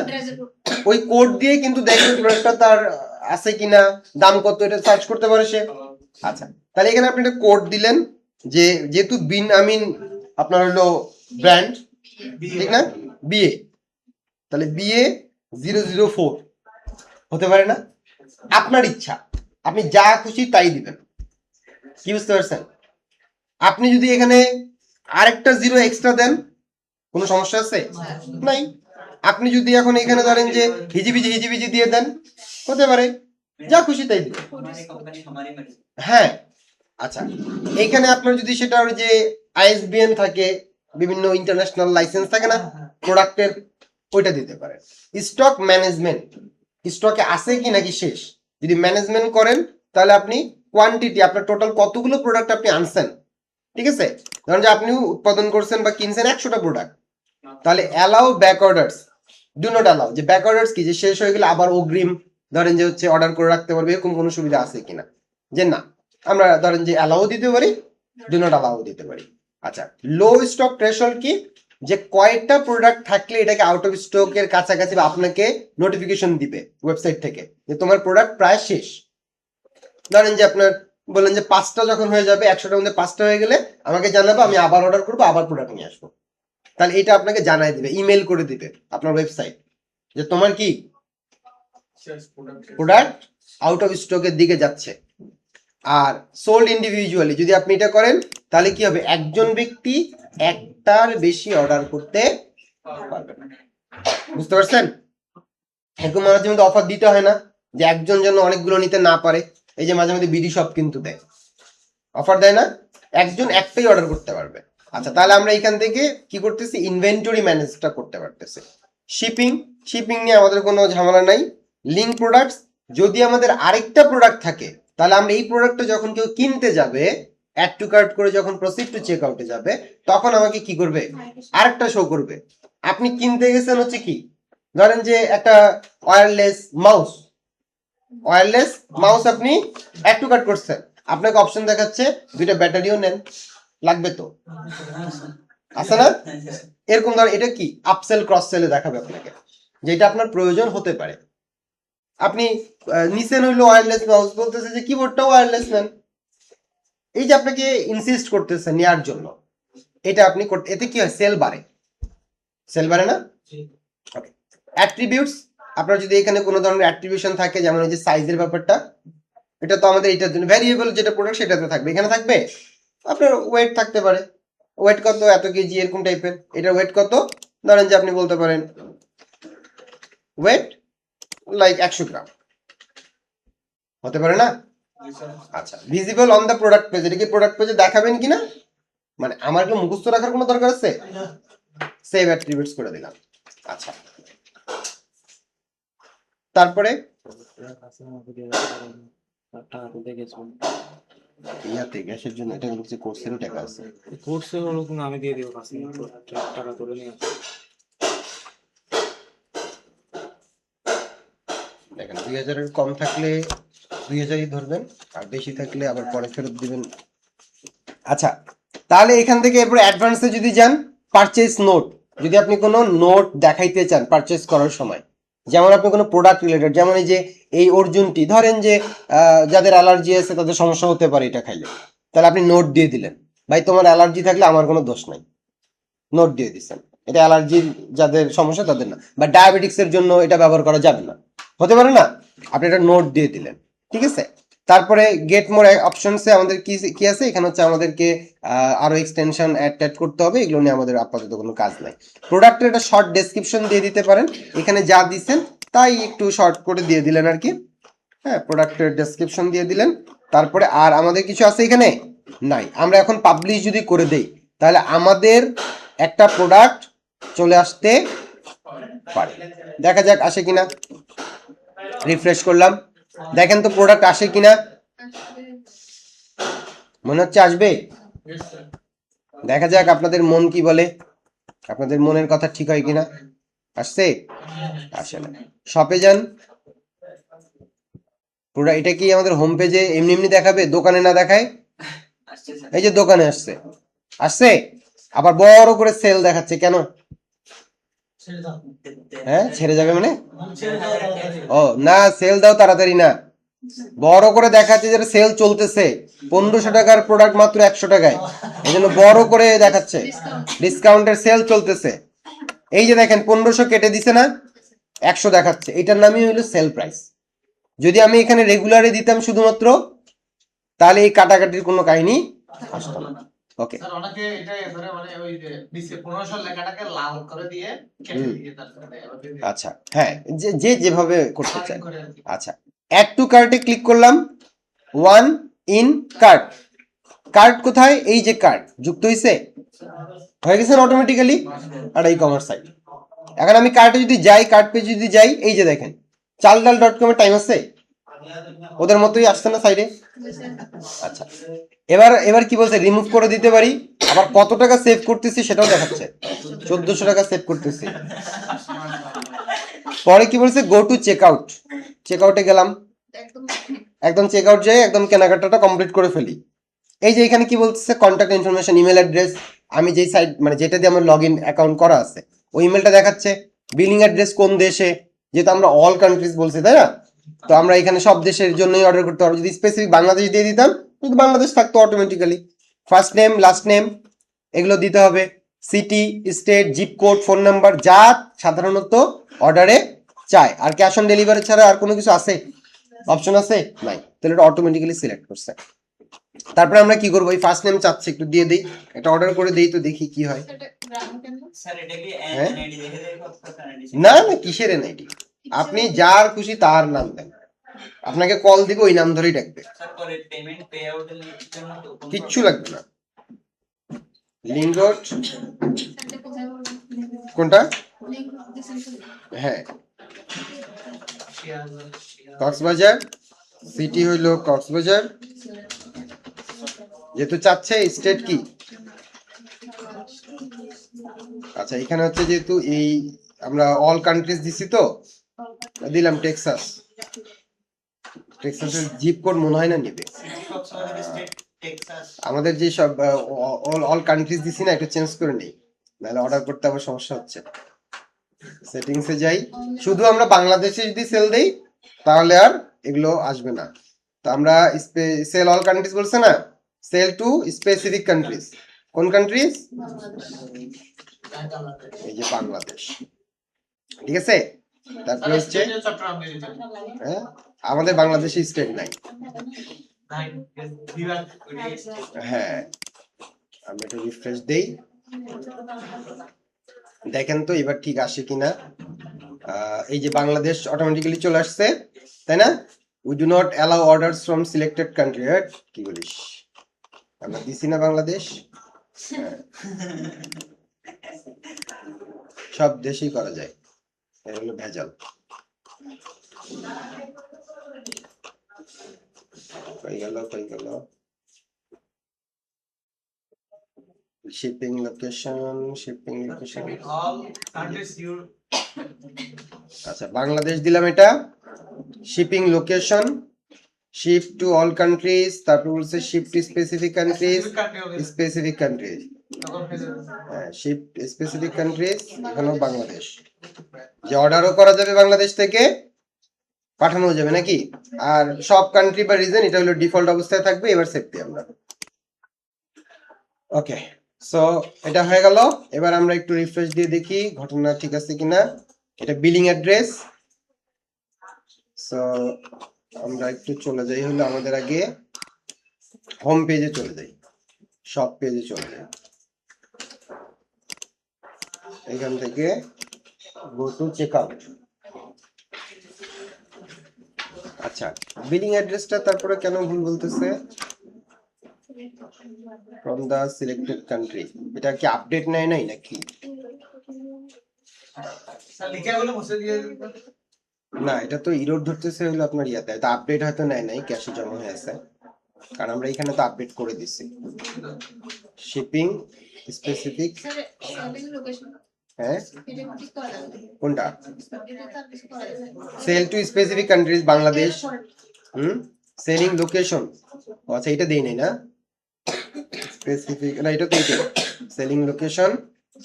ওই কোড দিয়ে কিন্তু দেখবে প্রোডাক্টটা তার আছে কিনা, দাম কত, এটা সার্চ করতে পারে সে। আচ্ছা, তাহলে এখানে আপনি একটা কোড দিলেন, যে যেহেতু বিন আমিন আপনার হলো ব্র্যান্ড, ঠিক না? বিএ, তাহলে বিএ 004 হতে পারে না? আপনার ইচ্ছা, আপনি যা খুশি তাই দিবেন। কি বুঝতে পারছেন? আপনি যদি এখানে আরেকটা 0 এক্সট্রা দেন, কোনো সমস্যা আছে? নাই। আপনি যদি এখন এখানে ধরেন যে হিজিবিজি দিয়ে দেন, হতে পারে, যা খুশি তাই দিবেন। হ্যাঁ, আচ্ছা, এইখানে আপনার যদি সেটা ওই যে ISBN থাকে, বিভিন্ন ইন্টারন্যাশনাল লাইসেন্স থাকে না প্রোডাক্টের, ওইটা দিতে পারেন। স্টক ম্যানেজমেন্ট, স্টকে আছে কি নাকি শেষ, যদি ম্যানেজমেন্ট করেন তাহলে আপনি কোয়ান্টিটি, আপনার টোটাল কতগুলো প্রোডাক্ট আপনি আনছেন, ঠিক আছে। ধরেন যে আপনি উৎপাদন করছেন বা কিনছেন 100টা প্রোডাক্ট, তাহলে allow back orders, do not allow. যে ব্যাক অর্ডারস কি? যে শেষ হয়ে গেলে আবার অগ্রিম ধরেন যে হচ্ছে অর্ডার করে রাখতে পারবে, এরকম কোনো সুবিধা আছে কিনা, যে না, আমরা ধরেন যে অ্যালাউ দিতে পারি, ডু নট অ্যালাউ দিতে পারি। আচ্ছা, লো স্টক থ্রেশহোল্ড কি? যে কয়েকটা প্রোডাক্ট থাকলে এটাকে আউট অফ স্টকের কাছাকাছি বা আপনাকে নোটিফিকেশন দিবে ওয়েবসাইট থেকে যে তোমার প্রোডাক্ট প্রায় শেষ। ধরেন যে আপনার বললেন যে 5টা যখন হয়ে যাবে, 100টার মধ্যে 5টা হয়ে গেলে আমাকে জানাবে, আমি আবার অর্ডার করবো, আবার প্রোডাক্ট নিয়ে আসবো। তাহলে এটা আপনাকে জানাই দিবে, ইমেল করে দিবে আপনার ওয়েবসাইট, যে তোমার কি প্রোডাক্ট আউট অফ স্টকের দিকে যাচ্ছে। আর সোল্ড ইন্ডিভিজুয়ালি যদি আপনি এটা করেন, তাহলে কি হবে? একজন ব্যক্তি একটার বেশি অর্ডার করতে পারবে না। বুঝতে পারছেন? এরকম মাঝে মধ্যে অফার দিতে হয় না, যে একজন যেন অনেকগুলো নিতে না পারে। এই যে মাঝে মধ্যে বিডি শপ কিন্তু দেয়, অফার দেয় না, একজন একটাই অর্ডার করতে পারবে। আচ্ছা, তাহলে আমরা এখান থেকে কি করতেছি? ইনভেন্টরি ম্যানেজটা করতে পারতেছি। শিপিং, শিপিং নিয়ে আমাদের কোনো ঝামেলা নাই। লিঙ্ক প্রোডাক্টস, যদি আমাদের আরেকটা প্রোডাক্ট থাকে, তাহলে আমরা এই প্রোডাক্টটা যখন কেউ কিনতে যাবে, অ্যাড টু কার্ট করে যখন প্রসিড টু চেক আউটে যাবে, তখন আমাকে কি করবে? আরেকটা শো করবে। আপনি কিনতে গেছেন হচ্ছে কি, ধরেন যে একটা ওয়্যারলেস মাউস, ওয়্যারলেস মাউস আপনি অ্যাড টু কার্ট করছেন, আপনাকে অপশন দেখাচ্ছে 2টা ব্যাটারিও নেন, লাগবে তো, আছে না? এরকম ধর, এটা কি আপসেল ক্রস সেলে দেখাবে আপনাকে, যেটা আপনার প্রয়োজন হতে পারে। আপনি নিছেন হইলো ওয়্যারলেস মাউস, বলতেছে যে কিবোর্ডটাও ওয়্যারলেস নেন, এই যে আপনাকে ইনসিস্ট করতেছে নেয়ার জন্য, এটা আপনি এতে কি হয়, সেল বাড়ে, সেল বাড়ে না? জি। ওকে। অ্যাট্রিবিউটস, আপনার যদি এখানে কোনো ধরনের অ্যাট্রিবিউশন থাকে, যেমন এই যে সাইজের ব্যাপারটা, এটা তো আমাদের এটার জন্য ভ্যারিয়েবল, যেটা প্রোডাক্ট সেটাতে থাকবে, এখানে থাকবে। আপনার ওয়েট থাকতে পারে, ওয়েট কত, এত কেজি, এরকম টাইপের। এটা ওয়েট কত, ধরেন যে আপনি বলতে পারেন ওয়েট লাইক 100 গ্রাম, হতে পারে না? আচ্ছা, visible on the product page, এটা কি প্রোডাক্ট পেজে দেখাবেন কিনা, মানে আমার কি মুখস্থ রাখার কোনো দরকার আছে? সেভ অ্যাট্রিবিউটস করে দিলাম। আচ্ছা, তারপরে ইয়াতে গ্যাসের জন্য এটা হচ্ছে কোর্সেরও টাকা আছে। কোর্সে হলো কোনো আমি দিয়ে দিব টাকা তুলে নিয়ে আসি। দেখেন 2000 এর কম থাকলে 2000ই ধরবেন, আর বেশি থাকলে আবার পরে ফেরত দিবেন। আচ্ছা, তাহলে এখান থেকে এরপর অ্যাডভান্সে যদি যান, পারচেজ নোট, যদি আপনি কোনো নোট দেখাইতে চান পারচেজ করার সময়, যেমন আপনি কোনো প্রোডাক্ট রিলেটেড, যেমন এই যে এই অর্জুনটি, ধরেন যে যাদের অ্যালার্জি আছে তাদের সমস্যা হতে পারে এটা খাইলে, তাহলে আপনি নোট দিয়ে দিলেন, ভাই তোমার অ্যালার্জি থাকলে আমার কোনো দোষ নাই, নোট দিয়ে দিচ্ছেন, এটা অ্যালার্জি যাদের সমস্যা তাদের না, বা ডায়াবেটিক্সের জন্য এটা ব্যবহার করা যাবে না, হতে পারে না, আপনি এটা নোট দিয়ে দিলেন, ঠিক আছে। তারপরে গেট মোর অপশনসে আমাদের কি কি আছে, এখানে হচ্ছে আমাদেরকে আরো এক্সটেনশন অ্যাড করতে হবে, এগুলো নিয়ে আমাদের আপাতত কোনো কাজ নাই। প্রোডাক্টের একটা শর্ট ডেসক্রিপশন দিয়ে দিতে পারেন, এখানে যা দিচ্ছেন তাই একটু শর্ট করে দিয়ে দিলেন আর কি, হ্যাঁ, প্রোডাক্টের ডেসক্রিপশন দিয়ে দিলেন। তারপরে আর আমাদের কিছু আছে এখানে নাই, আমরা এখন পাবলিশ যদি করে দেই, তাহলে আমাদের একটা প্রোডাক্ট চলে আসতে পারে, দেখা যাক আসে কিনা, রিফ্রেশ করলাম, দেখেন তো প্রোডাক্ট আসে কিনা, মনে হচ্ছে আসবে, দেখা যাক আপনাদের মন কি বলে, আপনাদের মনের কথা ঠিক হয় কিনা, আসছে, আসে না। শপে যান, পুরো এটা কি আমাদের হোম পেজে এমনি এমনি দেখাবে, দোকানে না দেখায়, আসছে স্যার। এই যে দোকানে আসছে, আসছে, আবার বড় করে সেল দেখাচ্ছে কেন, ছেড়ে দাও। হ্যাঁ ছেড়ে যাবে মানে, ছেড়ে দাও তাড়াতাড়ি। ও না, সেল দাও তাড়াতাড়ি না, বড় করে দেখাচ্ছে যেটা সেল চলতেছে, 1500 টাকার প্রোডাক্ট মাত্র 100 টাকায়, এই জন্য বড় করে দেখাচ্ছে ডিসকাউন্টের সেল চলতেছে। এই যে দেখেন 1500 কেটে দিছে না, 100 দেখাচ্ছে, এটার নামই হলো সেল প্রাইস। যদি আমি এখানে রেগুলারে দিতাম শুধুমাত্র, তাহলে এই কাটাকাটির কোনো কাহিনী আসতো না। ওকে, স্যার অনেকে এটা ধরে মানে ওই যে নিচে 1500 লেখাটাকে লাল করে দিয়ে কেটে দিয়ে তারপরে আবার দিয়ে দেয়। আচ্ছা, হ্যাঁ, যে যে যেভাবে করতে চায়। করে আর কি। আচ্ছা, অ্যাড টু কার্টে ক্লিক করলাম, ওয়ান ইন কার্ট, কার্ট কোথায়, এই যে কার্ট যুক্ত হয়েছে, হয়ে গেছে অটোমেটিক্যালি, আর এই কমার্স সাইট। এখন আমি কার্টে যদি যাই, কার্ট পেজে যদি যাই, এই যে দেখেন চালডাল.com এর টাইম আছে, ওদের মতোই আসছে না সাইডে। আচ্ছা, এবার এবার কি বলছে, রিমুভ করে দিতে পারি, আবার কত টাকা সেভ করতেছি সেটাও দেখাচ্ছে, 1400 টাকা সেভ করতেছি। পরে কি বলছে, go to check out, check আউটে গেলাম, একদম চেক আউট যাই, একদম কেনাকাটাটা কমপ্লিট করে ফেলি। এই যে এখানে কি বলতেছে, কন্ট্যাক্ট ইনফরমেশন, ইমেল অ্যাড্রেস, আমি যেই সাইট মানে যেটা দিয়ে আমার লগ ইন অ্যাকাউন্ট করা আছে ওই ইমেলটা দেখাচ্ছে, বিলিং অ্যাড্রেস কোন দেশে, যেহেতু আমরা অল কান্ট্রিজ বলছি তাই না, তো আমরা এখানে সব দেশের জন্যই অর্ডার করতে পারবো, যদি স্পেসিফিক বাংলাদেশ দিয়ে দিতাম কিন্তু বাংলাদেশ থাকতো automatically, first name last name এগুলো দিতে হবে, city state zip code phone number, যা সাধারণত অর্ডারে চায়। আর ক্যাশ অন ডেলিভারি ছাড়া আর কোনো কিছু আছে, অপশন আছে নাই, তাহলে এটা অটোমেটিক্যালি সিলেক্ট করছে। তারপরে আমরা কি করবো, এই ফার্স্ট নেম চাচ্ছে একটু দিয়ে দিই, এটা অর্ডার করে দিই তো দেখি কি হয়। স্যার এটা কি হ্যাঁ? এনআইডি দেখে দেয় কত এনআইডি? না না, কিসের এনআইডি, আপনি যার খুশি তার নাম দেন, আপনাকে কল দিবে ওই নাম ধরেই ডাকবে, স্যার পরে পেমেন্ট পে আউটের জন্য তো কোন কিচ্ছু লাগবে না। লিংক রোড কোনটা, হ্যাঁ কক্সবাজার, সিটি হইলো কক্সবাজার, যেহেতু চাচ্ছে স্টেট কি, আচ্ছা এখানে হচ্ছে যেহেতু এই আমরা অল কান্ট্রিজ দিছি তো দিলাম টেক্সাস, টেক্সাসের জিপ কোড মনে হয় না নেবে, কক্সবাজার স্টেট টেক্সাস। আমাদের যে সব অল কান্ট্রিজ দিছি না, একটু চেঞ্জ করে নেই, নাহলে অর্ডার করতে আবার সমস্যা হচ্ছে। সেটিংসে যাই, শুধু আমরা বাংলাদেশে যদি সেল দেই তাহলে আর এগুলো আসবে না, তো আমরা সেল অল কান্ট্রিজ বলছে না, সেল টু স্পেসিফিক কান্ট্রিজ। কোন কান্ট্রিজ? এই যে বাংলাদেশ, ঠিক আছে। তারপরে হচ্ছে চট্টগ্রাম দিয়ে দিতে হ্যাঁ, আমাদের বাংলাদেশে স্টেট নাই। বিভাগ হ্যাঁ, আমি একটু রিফ্রেশ দেই, দেখেন তো এবার ঠিক আসে কিনা। এই যে বাংলাদেশ অটোমেটিক্যালি চলে আসছে, তাই না? We do not allow orders from selected country. কি বলিস, আমরা দিছি না বাংলাদেশ? হ্যাঁ, সব দেশেই করা যায়, এটা হলো ভেজাল। কই গেল shipping location. all countries you আচ্ছা, বাংলাদেশ দিলাম, এটা shipping location, ship to all countries, তারপর বলছে ship to specific countries, country হবে স্পেসিফিক কান্ট্রিজ, তখন ফেলে হ্যাঁ শিপ স্পেসিফিক কান্ট্রিজ, এখানেও বাংলাদেশ। যে অর্ডারও করা যাবে বাংলাদেশ থেকে, পাঠানো যাবে নাকি। আর সব কান্ট্রি বা রিজন এটা হলো ডিফল্ট অবস্থায় থাকবে। এবার সেভ দিই আমরা। ওকে, সো এটা হয়ে গেল। এবার আমরা একটু রিফ্রেশ দিয়ে দেখি ঘটনা ঠিক আছে কিনা। এটা বিলিং অ্যাড্রেস। সো আমরা একটু চলে যাই হলো আমাদের আগে হোম পেজে চলে যাই, শপ পেজে চলে যাই। এখান থেকে গো টু চেক আউট। আচ্ছা, বিলিং অ্যাড্রেসটা তারপরে কেন ভুল বলতেছে? ফ্রম দা সিলেক্টেড কান্ট্রি, এটা কি আপডেট নেয় নাই নাকি? স্যার লিখে গুলো মুছে দিয়ে দিবেন। না, এটা তো ইরোর ধরতেছে হলো আপনার ইয়াতে, এটা আপডেট হয়তো নেয় নাই, ক্যাশে জমা হয়ে আছে, কারণ আমরা এখানে তো আপডেট করে দিছি। Shipping specific, sir selling location হ্যাঁ এটা কি করা যাবে? কোনটা? এটা তার কিছু করা যাবে? Sell to specific countries Bangladesh. Selling location, আচ্ছা এটা দেই নাই না, স্পেসিফিক না, এটা তো এইটা selling location,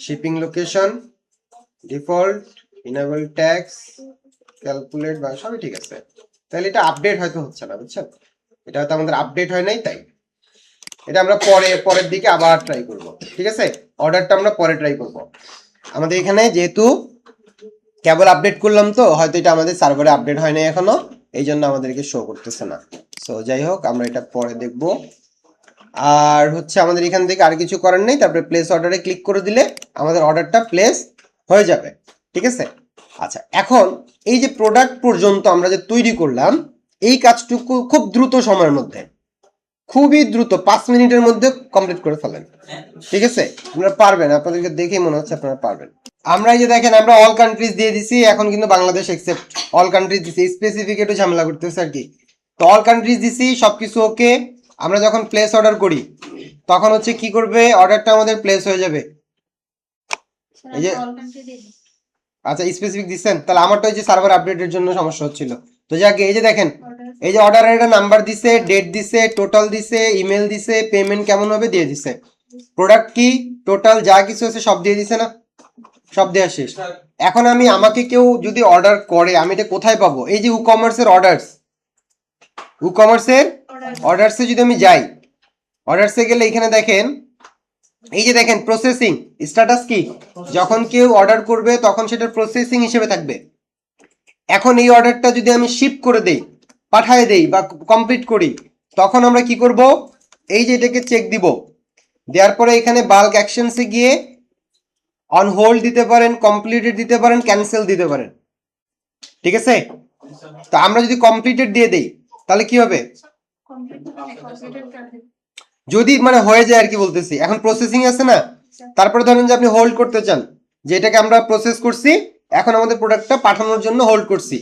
shipping location, default, enable tax, calculate বা সবই ঠিক আছে। তাহলে এটা আপডেট হয়তো হচ্ছে না, বুঝছেন? এটা হয়তো আমাদের আপডেট হয় নাই, তাই এটা আমরা পরের দিকে আবার ট্রাই করব, ঠিক আছে? অর্ডারটা আমরা পরে ট্রাই করব। আমাদের এখানে যেহেতু কেবল আপডেট করলাম, তো হয়তো এটা আমাদের সার্ভারে আপডেট হয় নাই এখনো, এই জন্য আমাদেরকে শো করতেছে না। সো যাই হোক, আমরা এটা পরে দেখব। আর হচ্ছে আমাদের এখান থেকে আর কিছু করার নেই, তারপরে প্লেস অর্ডারে ক্লিক করে দিলে আমাদের অর্ডারটা প্লেস হয়ে যাবে, ঠিক আছে? আচ্ছা, এখন এই যে প্রোডাক্ট পর্যন্ত আমরা যে তৈরি করলাম, এই কাজটুকু খুব দ্রুত সময়ের মধ্যে, খুবই দ্রুত 5 মিনিটের মধ্যে কমপ্লিট করে ফেলেন, ঠিক আছে? আপনারা পারবেন, আপনাদেরকে দেখেই মনে হচ্ছে আপনারা পারবেন। আমরা এই যে দেখেন, আমরা অল কান্ট্রিজ দিয়ে দিছি, এখন কিন্তু বাংলাদেশ এক্সেপ্ট অল কান্ট্রিজ দিছি, স্পেসিফিক একটু ঝামেলা করতেছে আর কি। তো অল কান্ট্রিজ দিছি, সবকিছু ওকে। আমরা যখন প্লেস অর্ডার করি তখন হচ্ছে কি করবে, অর্ডারটা আমাদের প্লেস হয়ে যাবে। স্যার এই যে অল কান্ট্রি দিয়ে দিন। আচ্ছা, স্পেসিফিক দিচ্ছেন, তাহলে আমারটা ওই যে সার্ভার আপডেটের জন্য সমস্যা হচ্ছিল। তো যাকে এই যে দেখেন, অর্ডার এই যে অর্ডারের একটা নাম্বার দিছে, ডেট দিছে, টোটাল দিছে, ইমেল দিছে, পেমেন্ট কেমন হবে দিয়ে দিছে, প্রোডাক্ট কি, টোটাল যা কিছু আছে সব দিয়ে দিছে না, সব দেওয়া শেষ। এখন আমাকে কেউ যদি অর্ডার করে, আমি এটা কোথায় পাবো? এই যে ই-কমার্সের অর্ডারস, ই-কমার্সের অর্ডারসে যদি আমি যাই, অর্ডারসে গেলে এখানে দেখেন, এই যে দেখেন প্রসেসিং স্ট্যাটাস কি, যখন কেউ অর্ডার করবে তখন সেটা প্রসেসিং হিসেবে থাকবে। এখন এই অর্ডারটা যদি আমি শিপ করে দেই, পাঠায় দেই বা কমপ্লিট করি, তখন আমরা কি করব, এই যে এটাকে চেক দিব, দেওয়ার পরে এখানে বাল্ক অ্যাকশনসে গিয়ে অন হোল্ড দিতে পারেন, কমপ্লিটেড দিতে পারেন, ক্যান্সেল দিতে পারেন, ঠিক আছে? তো আমরা যদি কমপ্লিটেড দিয়ে দেই তাহলে কি হবে? কমপ্লিট মানে কমপ্লিটেড করে দিন। যদি মানে হয়ে যায় আর কি বলতেছি, এখন প্রসেসিং আছে না, তারপরে ধরেন যে আপনি হোল্ড করতে চান, যে এটাকে আমরা প্রসেস করছি, এখন আমাদের প্রোডাক্টটা পাঠানোর জন্য হোল্ড করছি,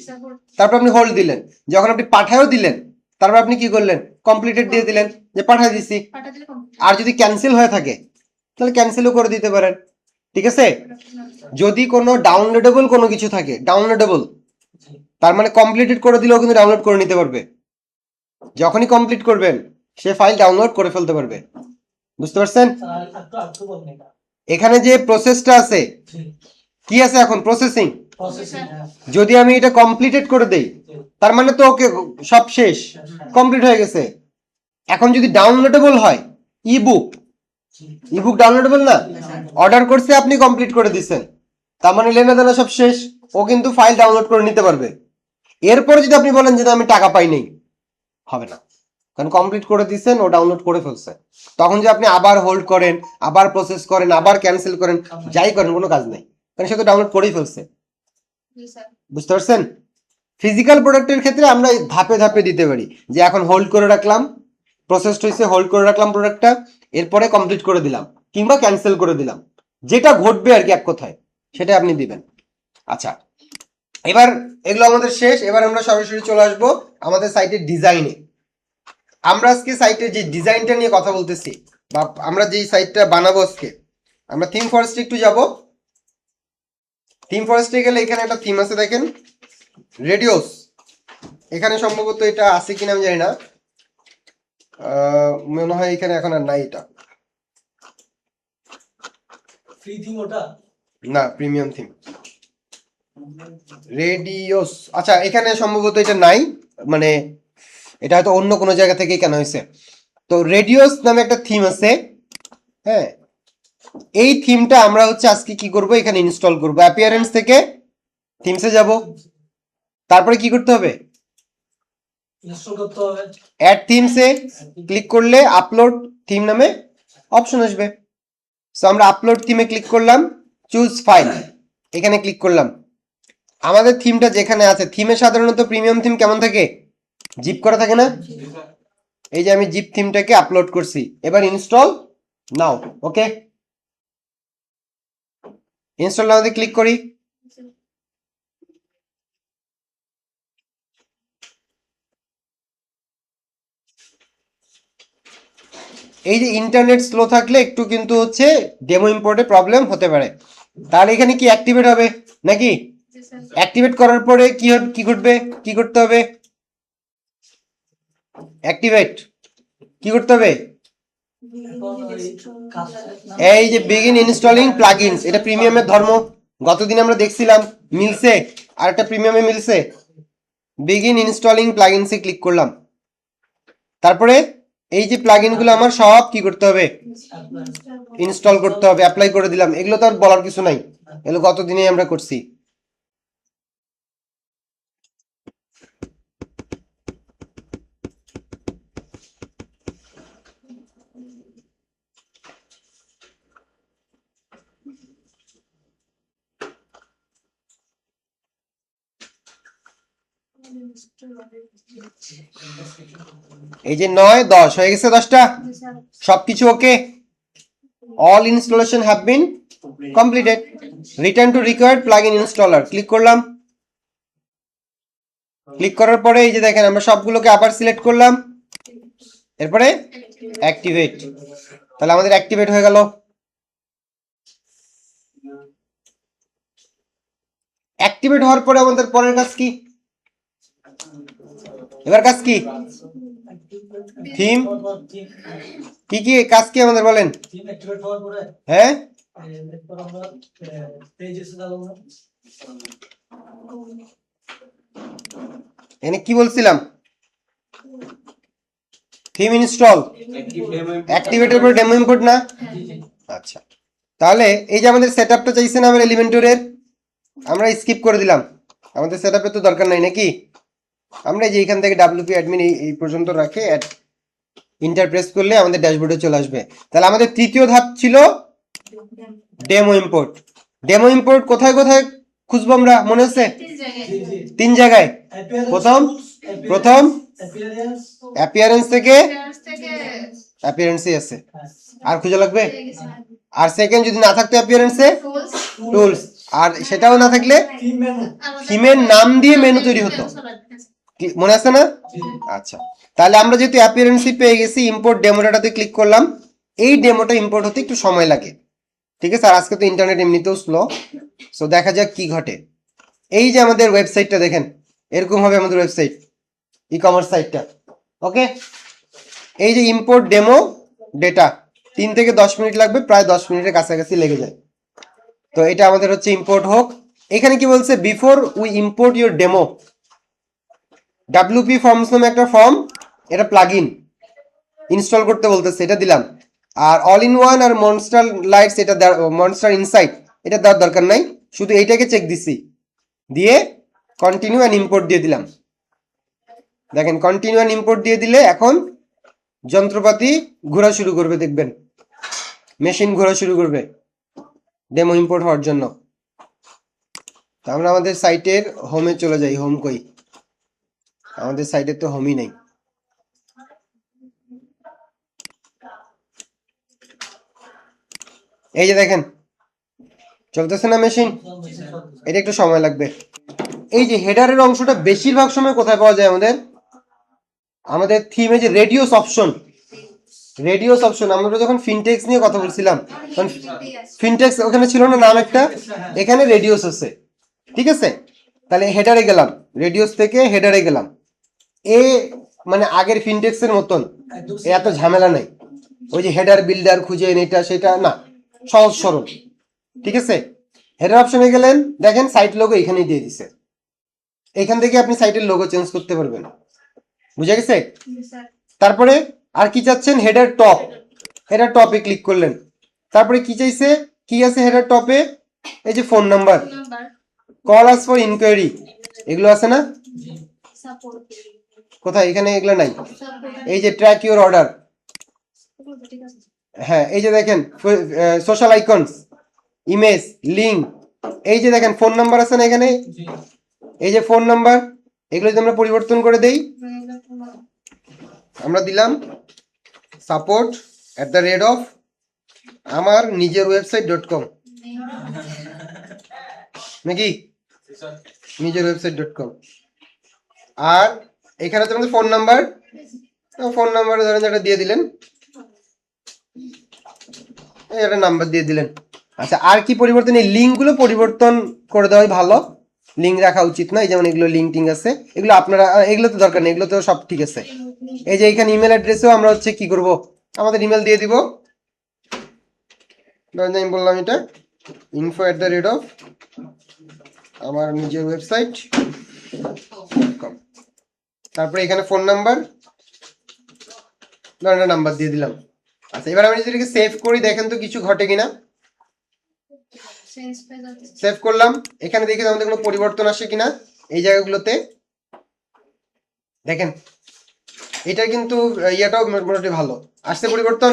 তারপর আপনি হোল্ড দিলেন, যখন আপনি পাঠায়ও দিলেন, তারপর আপনি কি করলেন, কমপ্লিটেড দিয়ে দিলেন যে পাঠিয়ে দিছি। পাঠা দিলে কমপ্লিট। আর যদি ক্যান্সেল হয়ে থাকে তাহলে ক্যান্সেলও করে দিতে পারেন, ঠিক আছে? যদি কোনো ডাউনলোডেবল কোনো কিছু থাকে, ডাউনলোডেবল তার মানে কমপ্লিটেড করে দিলেও কিন্তু ডাউনলোড করে নিতে পারবে। যখনই কমপ্লিট করবেন সে ফাইল ডাউনলোড করে ফেলতে পারবে, বুঝতে পারছেন? স্যার একটু বলুন এটা। এখানে যে প্রসেসটা আছে, জি, কি আছে এখন? প্রসেসিং। প্রসেসিং যদি আমি এটা কমপ্লিটেড করে দেই, তার মানে তো ওকে সব শেষ, কমপ্লিট হয়ে গেছে। এখন যদি ডাউনলোডেবল হয় ইবুক, ইবুক ডাউনলোডেবল না, অর্ডার করছে আপনি কমপ্লিট করে দিচ্ছেন, তার মানে লেনাদেনা সব শেষ, ও কিন্তু ফাইল ডাউনলোড করে নিতে পারবে। এরপরে যদি আপনি বলেন যে না, আমি টাকা পাই নাই, হবে না, কারণ কমপ্লিট করে দিচ্ছেন, ও ডাউনলোড করে ফেলছে। তখন যে আপনি আবার হোল্ড করেন, আবার প্রসেস করেন, আবার ক্যান্সেল করেন, যাই করেন, কোনো কাজ নেই, কারণ সে তো ডাউনলোড করেই ফেলছে। জি স্যার। বুঝতে পারছেন? ফিজিক্যাল প্রোডাক্টের ক্ষেত্রে আমরা ধাপে ধাপে দিতে পারি, যে এখন হোল্ড করে রাখলাম, প্রসেসড হয়েছে, হোল্ড করে রাখলাম প্রোডাক্টটা, এরপরে কমপ্লিট করে দিলাম কিংবা ক্যান্সেল করে দিলাম, যেটা ঘটবে আর কি এক কথায়, সেটা আপনি দিবেন। আচ্ছা, এবার এগুলো আমাদের শেষ। এবার আমরা সরাসরি চলে আসবো আমাদের সাইটের ডিজাইনে। আমরা আজকে সাইটের যে ডিজাইনটা নিয়ে কথা বলতেছি, বা আমরা যেই সাইটটা বানাবো আজকে, আমরা থিম ফরেস্টে একটু যাব। থিম ফরেস্টে গেলে এখানে একটা থিম আছে, দেখেন, রেডিওস। এখানে সম্ভবত এটা আছে কিনা আমি জানি না, মনে হয় এখানে এখন আর নাই এটা, ফ্রি থিম ওটা। না, প্রিমিয়াম থিম, রেডিওস। আচ্ছা, এখানে সম্ভবত এটা নাই, মানে এটা হয়তো অন্য কোনো জায়গা থেকে কেন হয়েছে। তো রেডিওস নামে একটা থিম আছে, হ্যাঁ, এই থিমটা আমরা হচ্ছে আজকে কি করব, এখানে ইনস্টল করব। অ্যাপিয়ারেন্স থেকে থিমসে যাব, তারপরে কি করতে হবে, ইনস্টল করতে হবে। অ্যাড থিমসে ক্লিক করলে আপলোড থিম নামে অপশন আসবে। সো আমরা আপলোড থিমে ক্লিক করলাম, চুজ ফাইল, এখানে ক্লিক করলাম। আমাদের থিমটা যেখানে আছে, থিমে সাধারণত প্রিমিয়াম থিম কেমন থাকে, জিপ করা থাকে না? এই যে আমি জিপ থিমটাকে আপলোড করছি, এবার ইনস্টল নাও। ওকে, ইনস্টল নাওতে ক্লিক করি। এই যে ইন্টারনেট স্লো থাকলে একটু কিন্তু হচ্ছে ডেমো ইম্পোর্টে প্রবলেম হতে পারে। তাহলে এখানে কি অ্যাক্টিভেট হবে নাকি? জি স্যার। অ্যাক্টিভেট করার পরে কি ঘটবে, কি করতে হবে, অ্যাক্টিভেট কি করতে হবে, এই যে বিগিন ইনস্টলিং প্লাগইনস, এটা প্রিমিয়ামের ধর্ম, গতদিন আমরা দেখছিলাম, মিলছে, আর একটা প্রিমিয়ামে মিলছে। বিগিন ইনস্টলিং প্লাগইনসে ক্লিক করলাম, তারপরে এই যে প্লাগইনগুলো আমার সব কি করতে হবে, ইনস্টল করতে হবে, অ্যাপ্লাই করে দিলাম। এগুলো তো আর বলার কিছু নাই, এগুলো গতদিনেই আমরা করছি। এই যে 9, 10 হয়ে গেছে, 10টা জি স্যার। সবকিছু okay. All installation have been completed, return to required plugin installer click করলাম। ক্লিক করার পরে এই যে দেখেন আমরা সবগুলোকে আবার সিলেক্ট করলাম, এরপরে অ্যাক্টিভেট, তাহলে আমাদের অ্যাক্টিভেট হয়ে গেল। অ্যাক্টিভেট হওয়ার পরে আমাদের পরের কাজ কি, এবার কাজ কি, থিম, কি কি কাজ কি আমাদের বলেন? থিম অ্যাক্টিভেট হওয়ার পরে হ্যাঁ, এরপর আমরা পেজেসে যাব। এখানে কি বলছিলাম, থিম ইনস্টল, অ্যাক্টিভেটের পরে ডেমো ইম্পোর্ট না? আচ্ছা, তাহলে এই যে আমাদের সেটআপটা চাইছে না আমার এলিমেন্টরের, আমরা স্কিপ করে দিলাম, আমাদের সেটআপের তো দরকার নাই নাকি। আমরা যে এখান থেকে ডাব্লিউপি অ্যাডমিন এই পর্যন্ত রাখে ইন্টার প্রেস করলে আমাদের ড্যাশবোর্ডে চলে আসবে। তাহলে আমাদের তৃতীয় ধাপ ছিল ডেমো ইম্পোর্ট। ডেমো ইম্পোর্ট কোথায় কোথায় খুঁজবো আমরা, মনে হচ্ছে? 3 জায়গায়। প্রথম অ্যাপিয়ারেন্স থেকে, অ্যাপিয়ারেন্সই আছে, আর খুঁজে লাগবে। আর সেকেন্ড যদি না থাকতো অ্যাপিয়ারেন্সে, টুলস, আর সেটাও না থাকলে থিমের নাম দিয়ে মেনু তৈরি হতো, মনে আছে না? আচ্ছা, তাহলে আমরা যেহেতু অ্যাপিয়ারেন্সই পেয়ে গেছি, ইম্পোর্ট ডেমো ডাটাতে ক্লিক করলাম। এই ডেমোটা ইম্পোর্ট হতে একটু সময় লাগে, ঠিক আছে? আর আজকে তো ইন্টারনেট এমনিতেও স্লো, সো দেখা যাক কি ঘটে। এই যে আমাদের ওয়েবসাইটটা দেখেন, এরকম হবে আমাদের ওয়েবসাইট, ই কমার্স সাইটটা। ওকে, এই যে ইম্পোর্ট ডেমো ডেটা, 3 থেকে 10 মিনিট লাগবে, প্রায় 10 মিনিটের কাছাকাছি লেগে যায়। তো এটা আমাদের হচ্ছে ইম্পোর্ট হোক। এখানে কি বলছে, before we import your demo, WP forms নামে একটা ফর্ম, এটা প্লাগইন ইনস্টল করতে বলতেছে, এটা দিলাম। আর অল ইন ওয়ান আর মনস্টার লাইটস এটা মনস্টার ইনসাইট এটা দেওয়ার দরকার নাই, শুধু এইটাকে চেক দিছি, দিয়ে কন্টিনিউ অ্যান্ড ইম্পোর্ট দিয়ে দিলাম। দেখেন কন্টিনিউ অ্যান্ড ইম্পোর্ট দিয়ে দিলে এখন যন্ত্রপাতি ঘোরা শুরু করবে, দেখবেন মেশিন ঘোরা শুরু করবে ডেমো ইম্পোর্ট হওয়ার জন্য। তো আমরা আমাদের সাইটের হোমে চলে যাই। হোম কই? আমাদের সাইটের তো হোমই নেই। এই যে দেখেন চলতেছে না মেশিন, এটা একটু সময় লাগবে। এই যে হেডারের অংশটা বেশিরভাগ সময় কোথায় পাওয়া যায়? আমাদের থিমে যে রেডিওস অপশন, রেডিওস অপশন আমরা যখন ফিনটেক্স নিয়ে কথা বলছিলাম তখন ফিনটেক্স ওখানে ছিল না নাম একটা, এখানে রেডিওস আছে, ঠিক আছে? তাহলে হেডারে গেলাম, রেডিওস থেকে হেডারে গেলাম। এ মানে আগের ফিনটেক্সের মতন এত ঝামেলা নেই, ওই যে হেডার বিল্ডার খুঁজে এটা সেটা না, সহজ সরল, ঠিক আছে? হেডার অপশনে গেলেন, দেখেন সাইট লোগো এখানেই দিয়ে দিছে, এখান থেকে আপনি সাইটের লোগো চেঞ্জ করতে পারবেন। বুঝা গেছে? তারপরে আর কি চাচ্ছেন? হেডার টপ, হেডার টপে ক্লিক করলেন। তারপরে কি চাইছে? কি আছে হেডার টপে? এই যে phone number, call us for enquiry, এগুলো আছে না? কোথায়? এখানে এগুলো নাই। এই যে ট্র্যাক ইউর অর্ডার, হ্যাঁ এই যে দেখেন সোশ্যাল আইকনস, ইমেজ, লিঙ্ক, এই যে দেখেন ফোন নাম্বার আছে না এখানে, এই যে ফোন নাম্বার, এগুলো যদি আমরা পরিবর্তন করে দেই, আমরা দিলাম support@, আমার নিজের ওয়েবসাইট.com নাকি নিজের ওয়েবসাইট.com। আর এখানে তো আমাদের ফোন নাম্বার, ফোন নাম্বার ধরেন যেটা দিয়ে দিলেন, একটা নাম্বার দিয়ে দিলেন। আচ্ছা আর কি পরিবর্তন? এই লিঙ্কগুলো পরিবর্তন করে দেওয়াই ভালো, লিঙ্ক রাখা উচিত না। এই যেমন এগুলো লিঙ্ক টিঙ্ক আছে, এগুলো আপনারা, এগুলো তো দরকার নেই, এগুলো তো সব ঠিক আছে। এই যে এখানে ইমেল অ্যাড্রেসেও আমরা হচ্ছে কি করব, আমাদের ইমেল দিয়ে দিব। ধরেন আমি বললাম এটা info@, আমার নিজের ওয়েবসাইট.com। তারপরে এখানে ফোন নাম্বার, ধরেন নাম্বার দিয়ে দিলাম। আচ্ছা এবার আমি যদি এটাকে সেভ করি, দেখেন তো কিছু ঘটে কিনা। সেভ করলাম, এখানে দেখি আমাদের কোনো পরিবর্তন আসে কিনা এই জায়গাগুলোতে। দেখেন এটা কিন্তু ইয়াটাও মোটামুটি ভালো আসছে পরিবর্তন,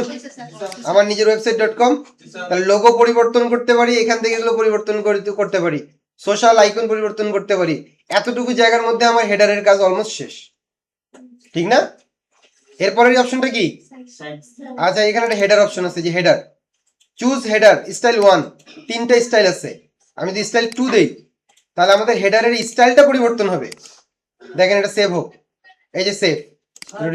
আমার নিজের ওয়েবসাইট.com। তাহলে লোগো পরিবর্তন করতে পারি, এখান থেকে এগুলো পরিবর্তন করতে পারি, সোশ্যাল আইকন পরিবর্তন করতে পারি। এতটুকু জায়গার মধ্যে আমার হেডারের কাজ অলমোস্ট শেষ, ঠিক না? এরপরের অপশনটা কি? আচ্ছা এখানে একটা হেডার অপশন আছে, যে হেডার, চুজ হেডার স্টাইল 1, তিনটা স্টাইল আছে। আমি যদি স্টাইল 2 দেই, তাহলে আমাদের হেডারের স্টাইলটা পরিবর্তন হবে। দেখেন এটা সেভ হোক, এই যে সেভ,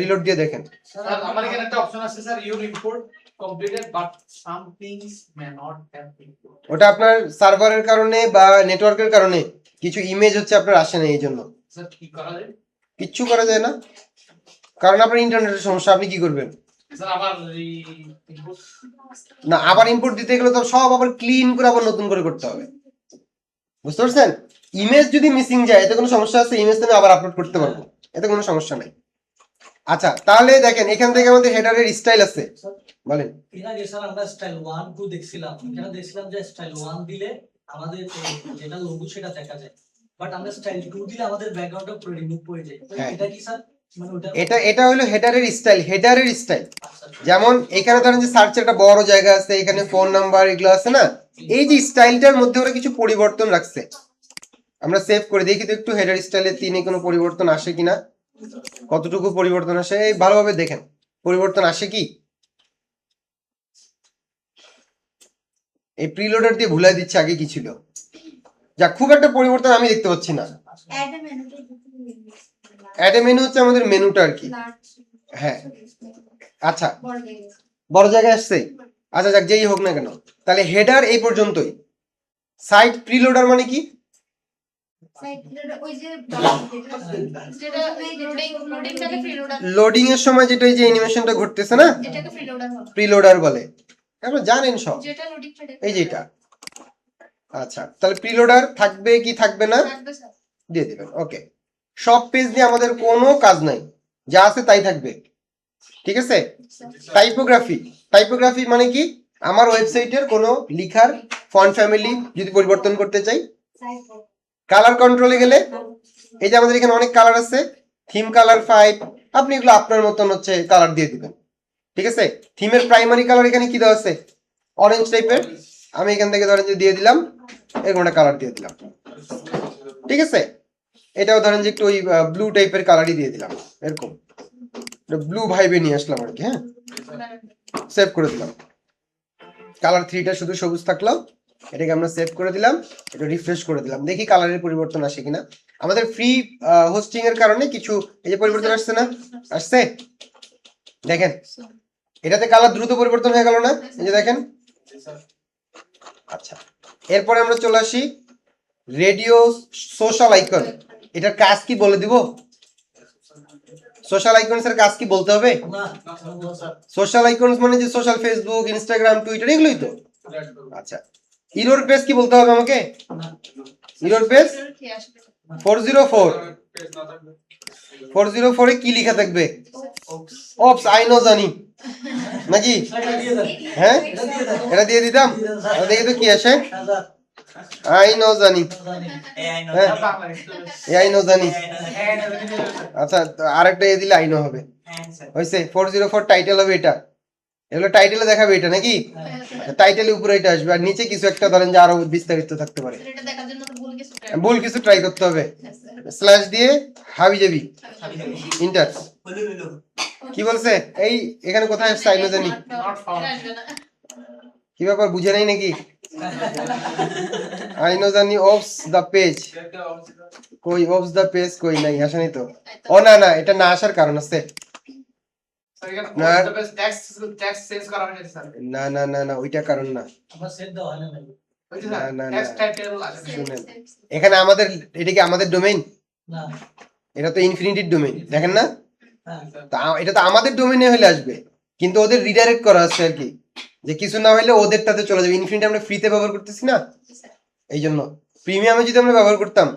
রিলোড দিয়ে দেখেন। স্যার আমার এখানে একটা অপশন আছে sir, your import completed but some things may not have import. ওটা আপনার সার্ভারের কারণে বা নেটওয়ার্কের কারণে কিছু ইমেজ হচ্ছে আপনার আসে না, এই জন্য। স্যার কি করা যায়? কিচ্ছু করা যায় না, কারণ আপনার ইন্টারনেটের সমস্যা। আপনি কি করবেন? স্যার আবার ইম্পোর্ট না, আবার ইম্পোর্ট দিতে গেলে তো সব আবার ক্লিন করে আবার নতুন করে করতে হবে, বুঝতে পারছেন? ইমেজ যদি মিসিং যায় এতে কোনো সমস্যা আছে? ইমেজ তো আমি আবার আপলোড করতে পারবো, এতে কোনো সমস্যা নাই। আচ্ছা তাহলে দেখেন এখান থেকে আমাদের হেডারের স্টাইল আছে, বলেন। এর আগে স্যার আমরা স্টাইল 1 2 দেখছিলাম, এখানে দেখছিলাম যে স্টাইল 1 দিলে আমাদের যেটা লোগো সেটা দেখা যায়, বাট আমরা স্টাইল 2 দিলে আমাদের ব্যাকগ্রাউন্ডটা পুরো রিমুভ হয়ে যায়। তো হ্যাঁ। এটা কি স্যার মানে ওটা এটা হলো হেডারের স্টাইল, হেডারের স্টাইল। যেমন এখানে ধরেন যে সার্চের একটা বড় জায়গা আছে, এখানে ফোন নাম্বার এগুলো আছে না, এই যে স্টাইলটার মধ্যে ওরা কিছু পরিবর্তন রাখছে। আমরা সেভ করে দেখি তো একটু হেডার স্টাইলে 3 কোনো পরিবর্তন আসে কিনা, কতটুকু পরিবর্তন আসে এই ভালোভাবে দেখেন, পরিবর্তন আসে কি? এই প্রিলোডার দিয়ে ভুলাই দিচ্ছে আগে কি ছিল, যা খুব একটা পরিবর্তন আমি দেখতে পাচ্ছি না। অ্যাড এ মেনু হচ্ছে আমাদের মেনুটা আর কি। হ্যাঁ আচ্ছা বড় জায়গায় আসছে, আচ্ছা যাক যেই হোক না কেন, তাহলে হেডার এই পর্যন্তই। সাইট প্রিলোডার মানে কি? লোডিং এর সময় যেটা এই যে অ্যানিমেশনটা ঘটতেছে না, প্রিলোডার বলে। আপনারা জানেন সব, এই যে এটা। আচ্ছা তাহলে প্রিলোডার থাকবে কি থাকবে না দিয়ে দিবেন। ওকে, সব পেজ দিয়ে আমাদের কোনো কাজ নাই, যা আছে তাই থাকবে। ঠিক আছে? টাইপোগ্রাফি, টাইপোগ্রাফি মানে কি, আমার ওয়েবসাইটের কোনো লিখার ফন্ট ফ্যামিলি যদি পরিবর্তন করতে চাই, কালার কন্ট্রোলে গেলে এই যে আমাদের এখানে অনেক কালার আছে, থিম কালার 5, আপনি এগুলো আপনার মতন হচ্ছে কালার দিয়ে দিবেন। ঠিক আছে? থিমের প্রাইমারি কালার এখানে কি দেওয়া আছে, অরেঞ্জ টাইপের, আমি এখান থেকে ধরেন যে দিয়ে দিলাম এরকম একটা কালার দিয়ে দিলাম। ঠিক আছে? এটাও ধরেন যে একটু ওই ব্লু টাইপের কালারই দিয়ে দিলাম, এরকম ব্লু ভাইবে নিয়ে আসলাম আর কি। হ্যাঁ, সেভ করে দিলাম। কালার 3টা শুধু সবুজ থাকলো, এটাকে আমরা সেভ করে দিলাম, এটা রিফ্রেশ করে দিলাম, দেখি কালারের পরিবর্তন আসে কিনা। আমাদের ফ্রি হোস্টিং এর কারণে কিছু এই যে পরিবর্তন আসছে না, আসছে দেখেন, এটাতে কালার দ্রুত পরিবর্তন হয়ে গেল না, এই যে দেখেন। আচ্ছা, এরপরে আমরা চলে আসি রেডিও সোশ্যাল আইকন, এটার কাজ কি বলে দিব? সোশ্যাল আইকনস এর কাজ কি বলতে হবে? না সোশ্যাল আইকনস মানে যে সোশ্যাল ফেসবুক, ইনস্টাগ্রাম, টুইটার এগুলোই তো। আচ্ছা, ইরোর পেজ কি বলতে হবে আমাকে? ইরোর পেজ 404 এ কি লেখা থাকবে? ওপস, আই নো জানি নাকি? এটা দিয়ে দেন, হ্যাঁ, এটা দিয়ে দেন, এটা দিয়ে দিতাম, আর দেখি তো কি আসে। হাজার আই নো জানি, জানি। AI নো হ্যাঁ, জানি। আই নো জানি। AI নো জানি। আচ্ছা, তো আরেকটা এ দিলে আই নো হবে, হ্যাঁ, স্যার। হয়েছে। 404 টাইটেল হবে এটা, এগুলো টাইটেলে দেখাবে এটা নাকি? টাইটেলের উপরে এটা আসবে, আর নিচে কিছু একটা ধরেন যে আরো বিস্তারিত থাকতে পারে, এটা দেখার জন্য তো ভুল কিছু ভুল কিছু ট্রাই করতে হবে, স্ল্যাশ দিয়ে হাবি যাবি ইন্টার। Hulu Hulu. কি বলছে এই এখানে কোথায় আসছে আই নো জানি? কি ব্যাপার, বুঝে নাই নাকি? আই নো জানি অফস দ্য পেজ, কই অফস দ্য পেজ কই নাই, আসে নাই তো। ও না না, এটা না আসার কারণ আছে। না না না না, ওইটা কারণ না। আমার সেট দেওয়া হয় না ভাই। না না না, শুনেন, এখানে আমাদের, এটা কি আমাদের ডোমেইন? না এটা তো ইনফিনিটির ডোমেইন, দেখেন না? হ্যাঁ তা এটা তো আমাদের ডোমেইনে হলে আসবে, কিন্তু ওদের রিডাইরেক্ট করা আছে আর কি, যে কিছু না হলে ওদেরটাতে চলে যাবে। ইনফিনিটি আমরা ফ্রিতে ব্যবহার করতেছি না, এই জন্য। প্রিমিয়ামে যদি আমরা ব্যবহার করতাম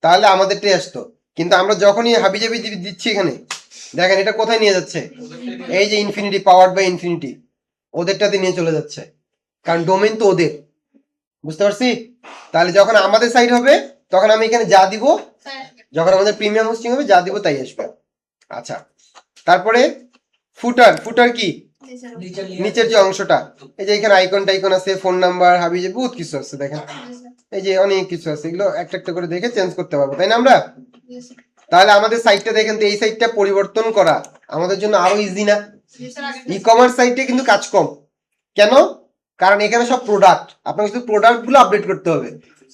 তাহলে আমাদেরটাই আসতো, কিন্তু আমরা যখনই হাবিজাবি দিচ্ছি এখানে, দেখেন এটা কোথায় নিয়ে যাচ্ছে, এই যে ইনফিনিটি, পাওয়ার্ড বাই ইনফিনিটি, ওদেরটাতে নিয়ে চলে যাচ্ছে, কারণ ডোমেইন তো ওদের। বুঝতে পারছি? তাহলে যখন আমাদের সাইট হবে তখন আমি এখানে যা দিব, যখন আমাদের প্রিমিয়াম হোস্টিং হবে যা দিব তাই আসবে। আচ্ছা, তারপরে ফুটার, ফুটার কি? নিচের নিচের যে অংশটা, এই যে এখানে আইকন টাইকন আছে, ফোন নাম্বার, হাবি, যে বহুত কিছু আছে দেখেন, এই যে অনেক কিছু আছে, এগুলো একটা একটা করে দেখে চেঞ্জ করতে পারবো, তাই না আমরা? তাহলে আমাদের সাইটটা দেখেন তো, এই সাইটটা পরিবর্তন করা আমাদের জন্য আরো ইজি না? ই কমার্স সাইটে কিন্তু কাজ কম, কেন? কারণ এখানে সব প্রোডাক্ট, আপনাকে শুধু প্রোডাক্ট গুলো আপডেট করতে হবে,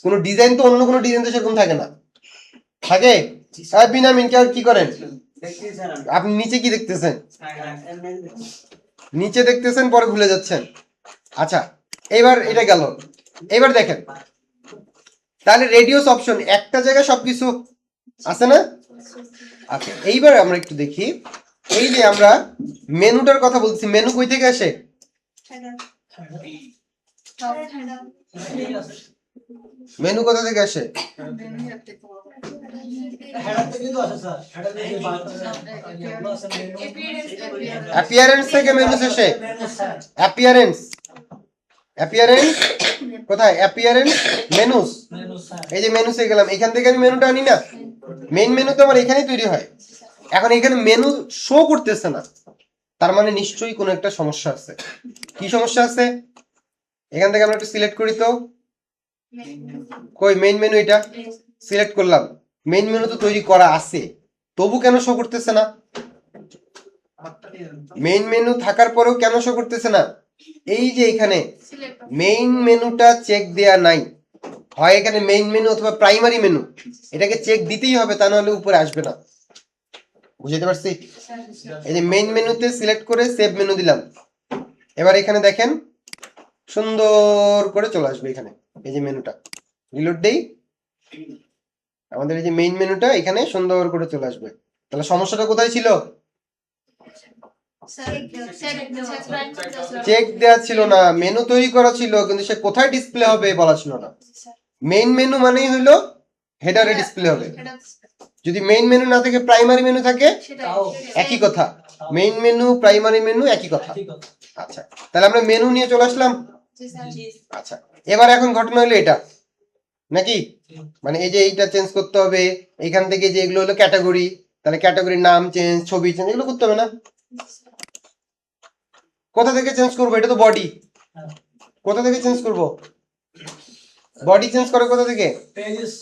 কোনো ডিজাইন তো অন্য কোনো ডিজাইন তো সেরকম থাকে না, থাকে? বিনামিন কি করেন দেখছি স্যার আমি। আপনি? নিচে কি দেখতেছেন? হ্যাঁ, নিচে দেখতেছেন, পরে ভুলে যাচ্ছেন। আচ্ছা, এবার এটা গেল, এবার দেখেন, তাহলে রেডিওস অপশন একটা জায়গায় সবকিছু আছে না? আচ্ছা, এইবার আমরা একটু দেখি, এই যে আমরা মেনুটার কথা বলছি, মেনু কই থেকে আসে? ঠিক আছে। মেনু কোথা থেকে আসে? হেডার থেকে তো আসে স্যার, হেডার থেকে যেগুলো আছে মেনু, অ্যাপিয়ারেন্স থেকে মেনু আসে। স্যার অ্যাপিয়ারেন্স, অ্যাপিয়ারেন্স কোথায়? Appearance, menus, menu sir. এই যে মেনুসে গেলাম, এখান থেকে আমি মেনুটা আনি না, মেইন মেনু তো আমার এখানেই তৈরি হয়। এখন এখানে মেনু শো করতেছে না, তার মানে নিশ্চয়ই কোনো একটা সমস্যা আছে। কি সমস্যা আছে? এখান থেকে আমরা একটু সিলেক্ট করি তো, কই মেইন মেনু, এটা সিলেক্ট করলাম, মেইন মেনু তো তৈরি করা আছে, তবু কেন শো করতেছে না? মেইন মেনু থাকার পরেও কেন শো করতেছে না? এই যে এখানে মেইন মেনুটা চেক দেয়া নাই, হয় এখানে মেইন মেনু অথবা প্রাইমারি মেনু, এটাকে চেক দিতেই হবে, তা নাহলে উপরে আসবে না। বুঝতে পারছি? এই যে মেইন মেনুতে সিলেক্ট করে সেভ মেনু দিলাম, এবার এখানে দেখেন সুন্দর করে চলে আসবে এখানে, এই যে মেনুটা রিলোড দেই, আমাদের এই যে মেইন মেনুটা এখানে সুন্দর করে চলে আসবে। তাহলে সমস্যাটা কোথায় ছিল? চেক দেয়া ছিল না, মেনু তৈরি করা ছিল, কিন্তু সে কোথায় ডিসপ্লে হবে বলা ছিল না। মেইন মেনু মানেই হলো হেডারে ডিসপ্লে হবে, যদি মেইন মেনু না থাকে প্রাইমারি মেনু থাকে তাও একই কথা। মেইন মেনু প্রাইমারি মেনু একই কথা। একই কথা। আচ্ছা, তাহলে আমরা মেনু নিয়ে চলে আসলাম। জি স্যার। আচ্ছা, এবার এখন ঘটনা হলো এটা নাকি, মানে এই যে এইটা চেঞ্জ করতে হবে, এখান থেকে যে এগুলো হলো ক্যাটাগরি, তাহলে ক্যাটাগরির নাম চেঞ্জ, ছবি চেঞ্জ, এগুলো করতে হবে না? কোথা থেকে চেঞ্জ করবো? এটা তো বডি, হ্যাঁ। কোথা থেকে চেঞ্জ করব? বডি চেঞ্জ করে কোথা থেকে? পেজেস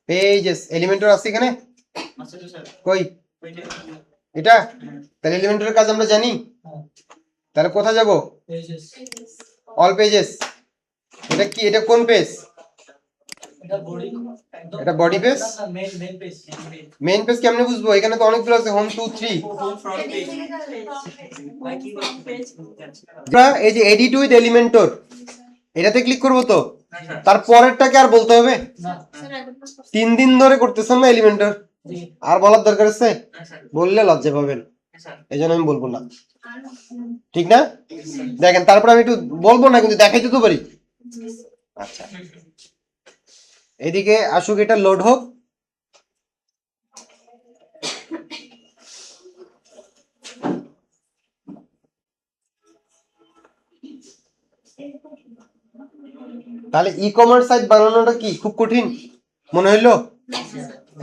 পেজেস, এলিমেন্টর আছে এখানে আচ্ছা স্যার কই? এটা, তাহলে এলিমেন্টরের কাজ আমরা জানি, হ্যাঁ। তাহলে কোথায় যাব? Pages all pages. এটা কি, এটা কোন পেজ? এটা বডি, এটা body page? Main page. Main page কেমনে বুঝবো? এখানে তো অনেকগুলো আছে, 1 2 3। আমরা এই যে এডিট উইথ এলিমেন্টর, এটাতে ক্লিক করব তো, তার পরেরটাকে আর বলতে হবে? না, 3 দিন ধরে করতেছেন না এলিমেন্টর, জি আর বলার দরকার আছে? বললে লজ্জা পাবেন, এই জন্য আমি বলবো না, ঠিক না? দেখেন, তারপর আমি একটু বলবো না, কিন্তু দেখাইতে তো পারি। আচ্ছা, এদিকে আসুক, এটা লোড হোক। তাহলে ই কমার্স সাইট বানানোটা কি খুব কঠিন মনে হইলো?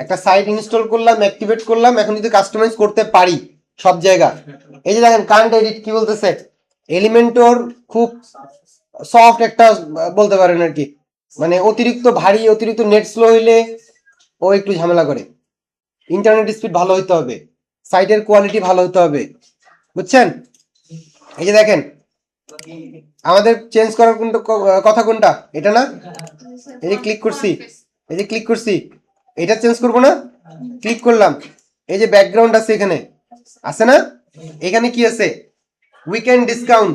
একটা সাইট ইনস্টল করলাম, অ্যাক্টিভেট করলাম, এখন যদি কাস্টমাইজ করতে পারি সব জায়গা। এই যে দেখেন, কারেন্ট এডিট কি বলতেছে, এলিমেন্টর খুব সফট একটা বলতে পারেন আর কি, মানে অতিরিক্ত ভারী, অতিরিক্ত নেট স্লো হইলে ও একটু ঝামেলা করে। ইন্টারনেট স্পিড ভালো হইতে হবে, সাইটের কোয়ালিটি ভালো হতে হবে, বুঝছেন? এই যে দেখেন, আমাদের চেঞ্জ করার কোনটা কথা কোনটা? এটা না? এই যে ক্লিক করছি, এই যে ক্লিক করছি, এটা চেঞ্জ করবো না? ক্লিক করলাম, এই যে ব্যাকগ্রাউন্ড আছে এখানে, আছে না? এখানে কি আছে? Weekend discount,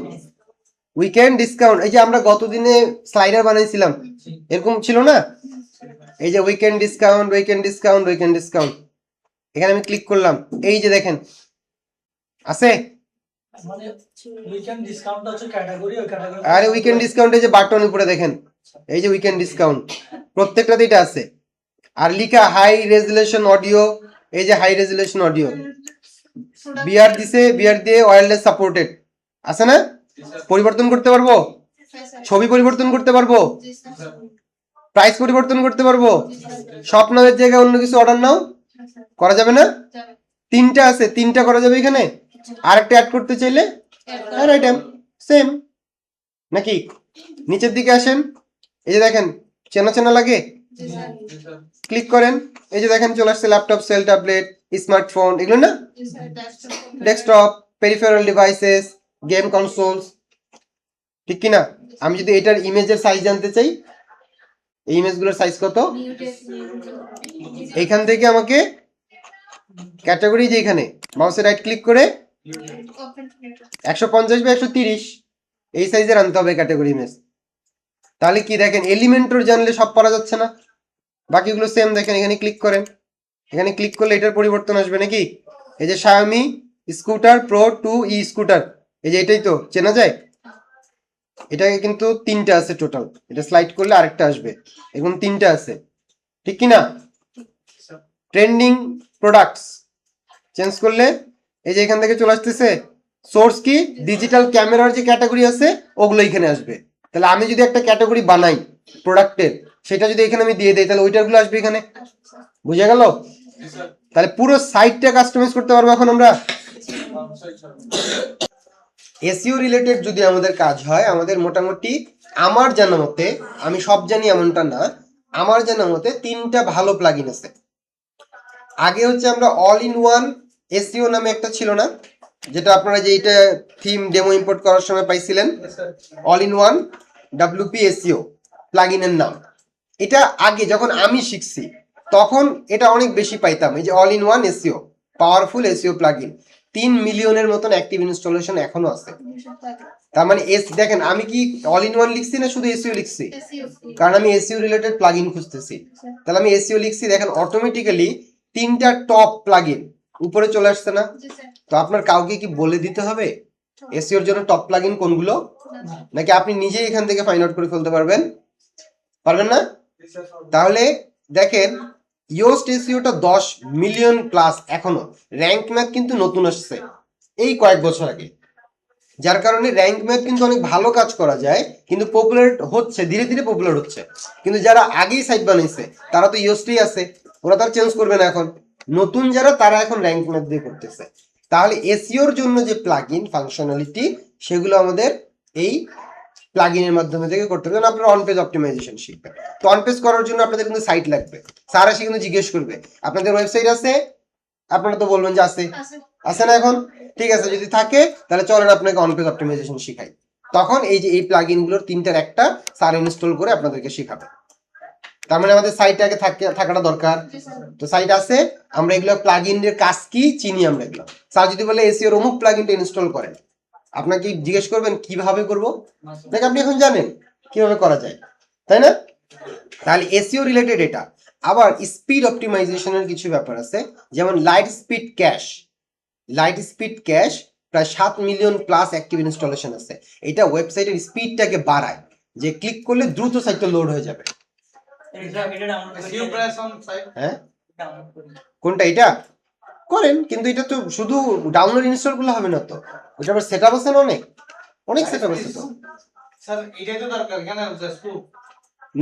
weekend discount. এই যে আমরা গত দিনে স্লাইডার বানাইছিলাম, এরকম ছিল না? এই যে weekend discount, weekend discount, weekend discount, এখানে আমি ক্লিক করলাম, এই যে দেখেন আছে। মানে উইকেন্ড ডিসকাউন্ট হচ্ছে ক্যাটাগরি, ওই ক্যাটাগরি। আরে উইকেন্ড ডিসকাউন্ট, এই যে বাটন উপরে দেখেন, এই যে উইকেন্ড ডিসকাউন্ট, প্রত্যেকটাতে এটা আছে। আর লিখা হাই রেজুলেশন অডিও, এই যে হাই রেজুলেশন অডিও, বিআর দিছে, বিআর দিয়ে ওয়্যারলেস সাপোর্টেড, আছে না? পরিবর্তন করতে পারবো, ছবি পরিবর্তন করতে পারবো, প্রাইস পরিবর্তন করতে পারবো, স্বপ্নের জায়গায় অন্য কিছু অর্ডার নাও করা যাবে না? 3টা আছে, 3টা করা যাবে এখানে। আরেকটা অ্যাড করতে চাইলে আর আইটেম সেম নাকি? নিচের দিকে আসেন, এই যে দেখেন, চেনা চেনা লাগে, ক্লিক করেন, এই যে দেখেন চলে আসছে ল্যাপটপ, সেল, ট্যাবলেট, স্মার্টফোন, এগুলো না? ডেস্কটপ, পেরিফেরাল ডিভাইসেস, গেম কনসোলস, ঠিক কি না? আমি যদি এটার ইমেজের সাইজ জানতে চাই, এই ইমেজগুলোর সাইজ কত, এইখান থেকে আমাকে ক্যাটাগরি, যে এখানে মাউসে রাইট ক্লিক করে 150 বা 130 এই সাইজের আনতে হবে ক্যাটাগরি ইমেজ। তাহলে কি দেখেন, এলিমেন্টর জানলে সব পারা যাচ্ছে না? বাকিগুলো সেম দেখেন, এখানে ক্লিক করেন, এখানে ক্লিক করলে এটার পরিবর্তন আসবে নাকি? এই যে Xiaomi স্কুটার প্রো 2 ই স্কুটার, এই যে এটাই তো চেনা যায়। এটাকে কিন্তু 3টা আছে টোটাল, এটা স্লাইড করলে আরেকটা আসবে, এরকম 3টা আছে, ঠিক কি না? ট্রেন্ডিং প্রোডাক্টস চেঞ্জ করলে এই যে এখান থেকে চলে আসতেছে সোর্স কি, ডিজিটাল ক্যামেরার যে ক্যাটাগরি আছে ওগুলো এখানে আসবে। তাহলে আমি যদি একটা ক্যাটাগরি বানাই প্রোডাক্টের, সেটা যদি এখানে আমি দিয়ে দেই, তাহলে ওইটারগুলো আসবে এখানে, বুঝা গেল? তাহলে পুরো সাইটটা কাস্টমাইজ করতে পারবো এখন আমরা। এসইও রিলেটেড যদি আমাদের কাজ হয়, আমাদের মোটামুটি আমার জানা মতে, আমি সব জানি এমনটা না, আমার জানা মতে 3টা ভালো প্লাগইন আছে। আগে হচ্ছে আমরা অল ইন ওয়ান এসইও নামে একটা ছিল না, যেটা আপনারা যে এটা থিম ডেমো ইম্পোর্ট করার সময় পাইছিলেন, all in one WP SEO প্লাগইনের নাম। এটা আগে যখন আমি শিখছি তখন এটা অনেক বেশি পাইতাম, এই যে all in one SEO powerful SEO plugin, 3 মিলিয়নের মতন অ্যাক্টিভ ইনস্টলেশন এখনো আছে। তার মানে দেখেন, আমি কি অল ইন ওয়ান লিখছি না শুধু এসইও লিখছি? কারণ আমি এসইও রিলেটেড প্লাগইন খুঁজতেছি, তাহলে আমি এসইও লিখছি, দেখেন অটোমেটিক্যালি 3টা টপ প্লাগইন উপরে চলে আসছে না? তো আপনার কাউকে কি বলে দিতে হবে এসইওর জন্য টপ প্লাগইন কোনগুলো, নাকি আপনি নিজেই এখান থেকে ফাইন্ড আউট করে ফেলতে পারবেন? পারবেন না? তাহলে দেখেন, ইয়োস্ট এসইওটা 10 মিলিয়ন প্লাস এখনো, র্যাঙ্ক ম্যাপ কিন্তু নতুন আসছে, এই কয়েক বছর আগে, যার কারণে র্যাঙ্ক ম্যাথ কিন্তু অনেক ভালো কাজ করা যায়, কিন্তু পপুলার হচ্ছে, ধীরে ধীরে পপুলার হচ্ছে। কিন্তু যারা আগেই সাইট বানাইছে তারা তো ইউএসটি আছে, ওরা তার চেঞ্জ করবে না এখন। নতুন যারা, তারা এখন র্যাঙ্ক ম্যাথ দিয়ে করতেছে। তাহলে এসইওর জন্য যে প্লাগইন ফাংশনালিটি, সেগুলো আমাদের এই প্লাগইনের মাধ্যমে থেকে করতে হবে। যেমন আপনারা অন পেজ অপটিমাইজেশন শিখবেন, তো অন পেজ করার জন্য আপনাদের কিন্তু সাইট লাগবে। স্যার এসে কিন্তু জিজ্ঞেস করবে আপনাদের ওয়েবসাইট আছে, আপনারা তো বলবেন যে আছে, আছে না এখন? ঠিক আছে, যদি থাকে তাহলে চলেন আপনাকে অন পেজ অপটিমাইজেশন শিখাই। তখন এই যে এই প্লাগইন গুলোর তিনটার একটা স্যার ইনস্টল করে আপনাদেরকে শিখাবে। তার মানে আমাদের সাইটে আগে থাকাটা দরকার। তো সাইট আছে, আমরা এগুলো প্লাগইনের কাজ কি চিনি আমরা এগুলো। স্যার যদি বলে এসইওর অমুক প্লাগইনটা ইনস্টল করেন, আপনাকে জিজ্ঞেস করবেন কিভাবে করব, নাকি আপনি এখন জানেন কিভাবে করা যায়, তাই না? তাহলে এসইও রিলেটেড এটা। আবার স্পিড অপটিমাইজেশনের কিছু ব্যাপার আছে, যেমন light speed cash. Light speed cash প্রায় 7 মিলিয়ন প্লাস অ্যাক্টিভ ইনস্টলেশন আছে। এটা ওয়েবসাইটের স্পিডটাকে বাড়ায়, যে ক্লিক করলে দ্রুত সাইটটা লোড হয়ে যাবে। SEO প্রাইস অন সাইট হ্যাঁ, কোনটা? এটা করেন, কিন্তু এটা তো শুধু ডাউনলোড ইনস্টল করলে হবে না তো, ওটা আবার সেটআপ আছে না, অনেক অনেক সেটআপ আছে তো। স্যার এটাই তো দরকার, কেন জাস্ট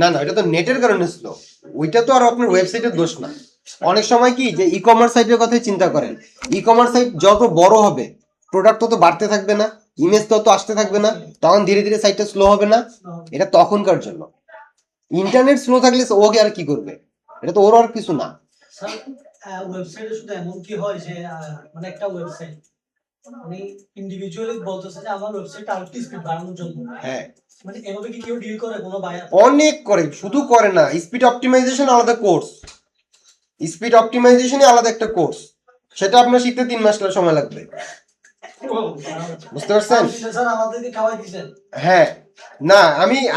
না না, এটা তো নেটের কারণে স্লো, ওইটা তো আর আপনার ওয়েবসাইটের দোষ না। অনেক সময় কি যে ই কমার্স সাইটের কথাই চিন্তা করেন, ই কমার্স সাইট যত বড় হবে প্রোডাক্ট তত বাড়তে থাকবে না, ইমেজ তত আসতে থাকবে না, তখন ধীরে ধীরে সাইটটা স্লো হবে না। এটা তখনকার জন্য। ইন্টারনেট স্লো থাকলে ওকে আর কি করবে, এটা তো ওর আর কিছু না। স্যার ওয়েবসাইটে শুধু এমন কি হয় যে মানে একটা ওয়েবসাইট মানে ইন্ডিভিজুয়ালি বলতেছে যে আমার ওয়েবসাইট আরো স্পিড বাড়ানোর জন্য, হ্যাঁ, মানে এভাবে কি কেউ ডিল করে কোনো বায়ার? অনেক করে, শুধু করে না, স্পিড অপটিমাইজেশন আলাদা কোর্স, স্পিড অপটিমাইজেশনই আলাদা একটা কোর্স, সেটা আপনার শিখতে 3 মাস সময় লাগবে। বুঝতে পারছেন? স্যার আমাদেরকে খাওয়াই দিয়েছেন। হ্যাঁ, না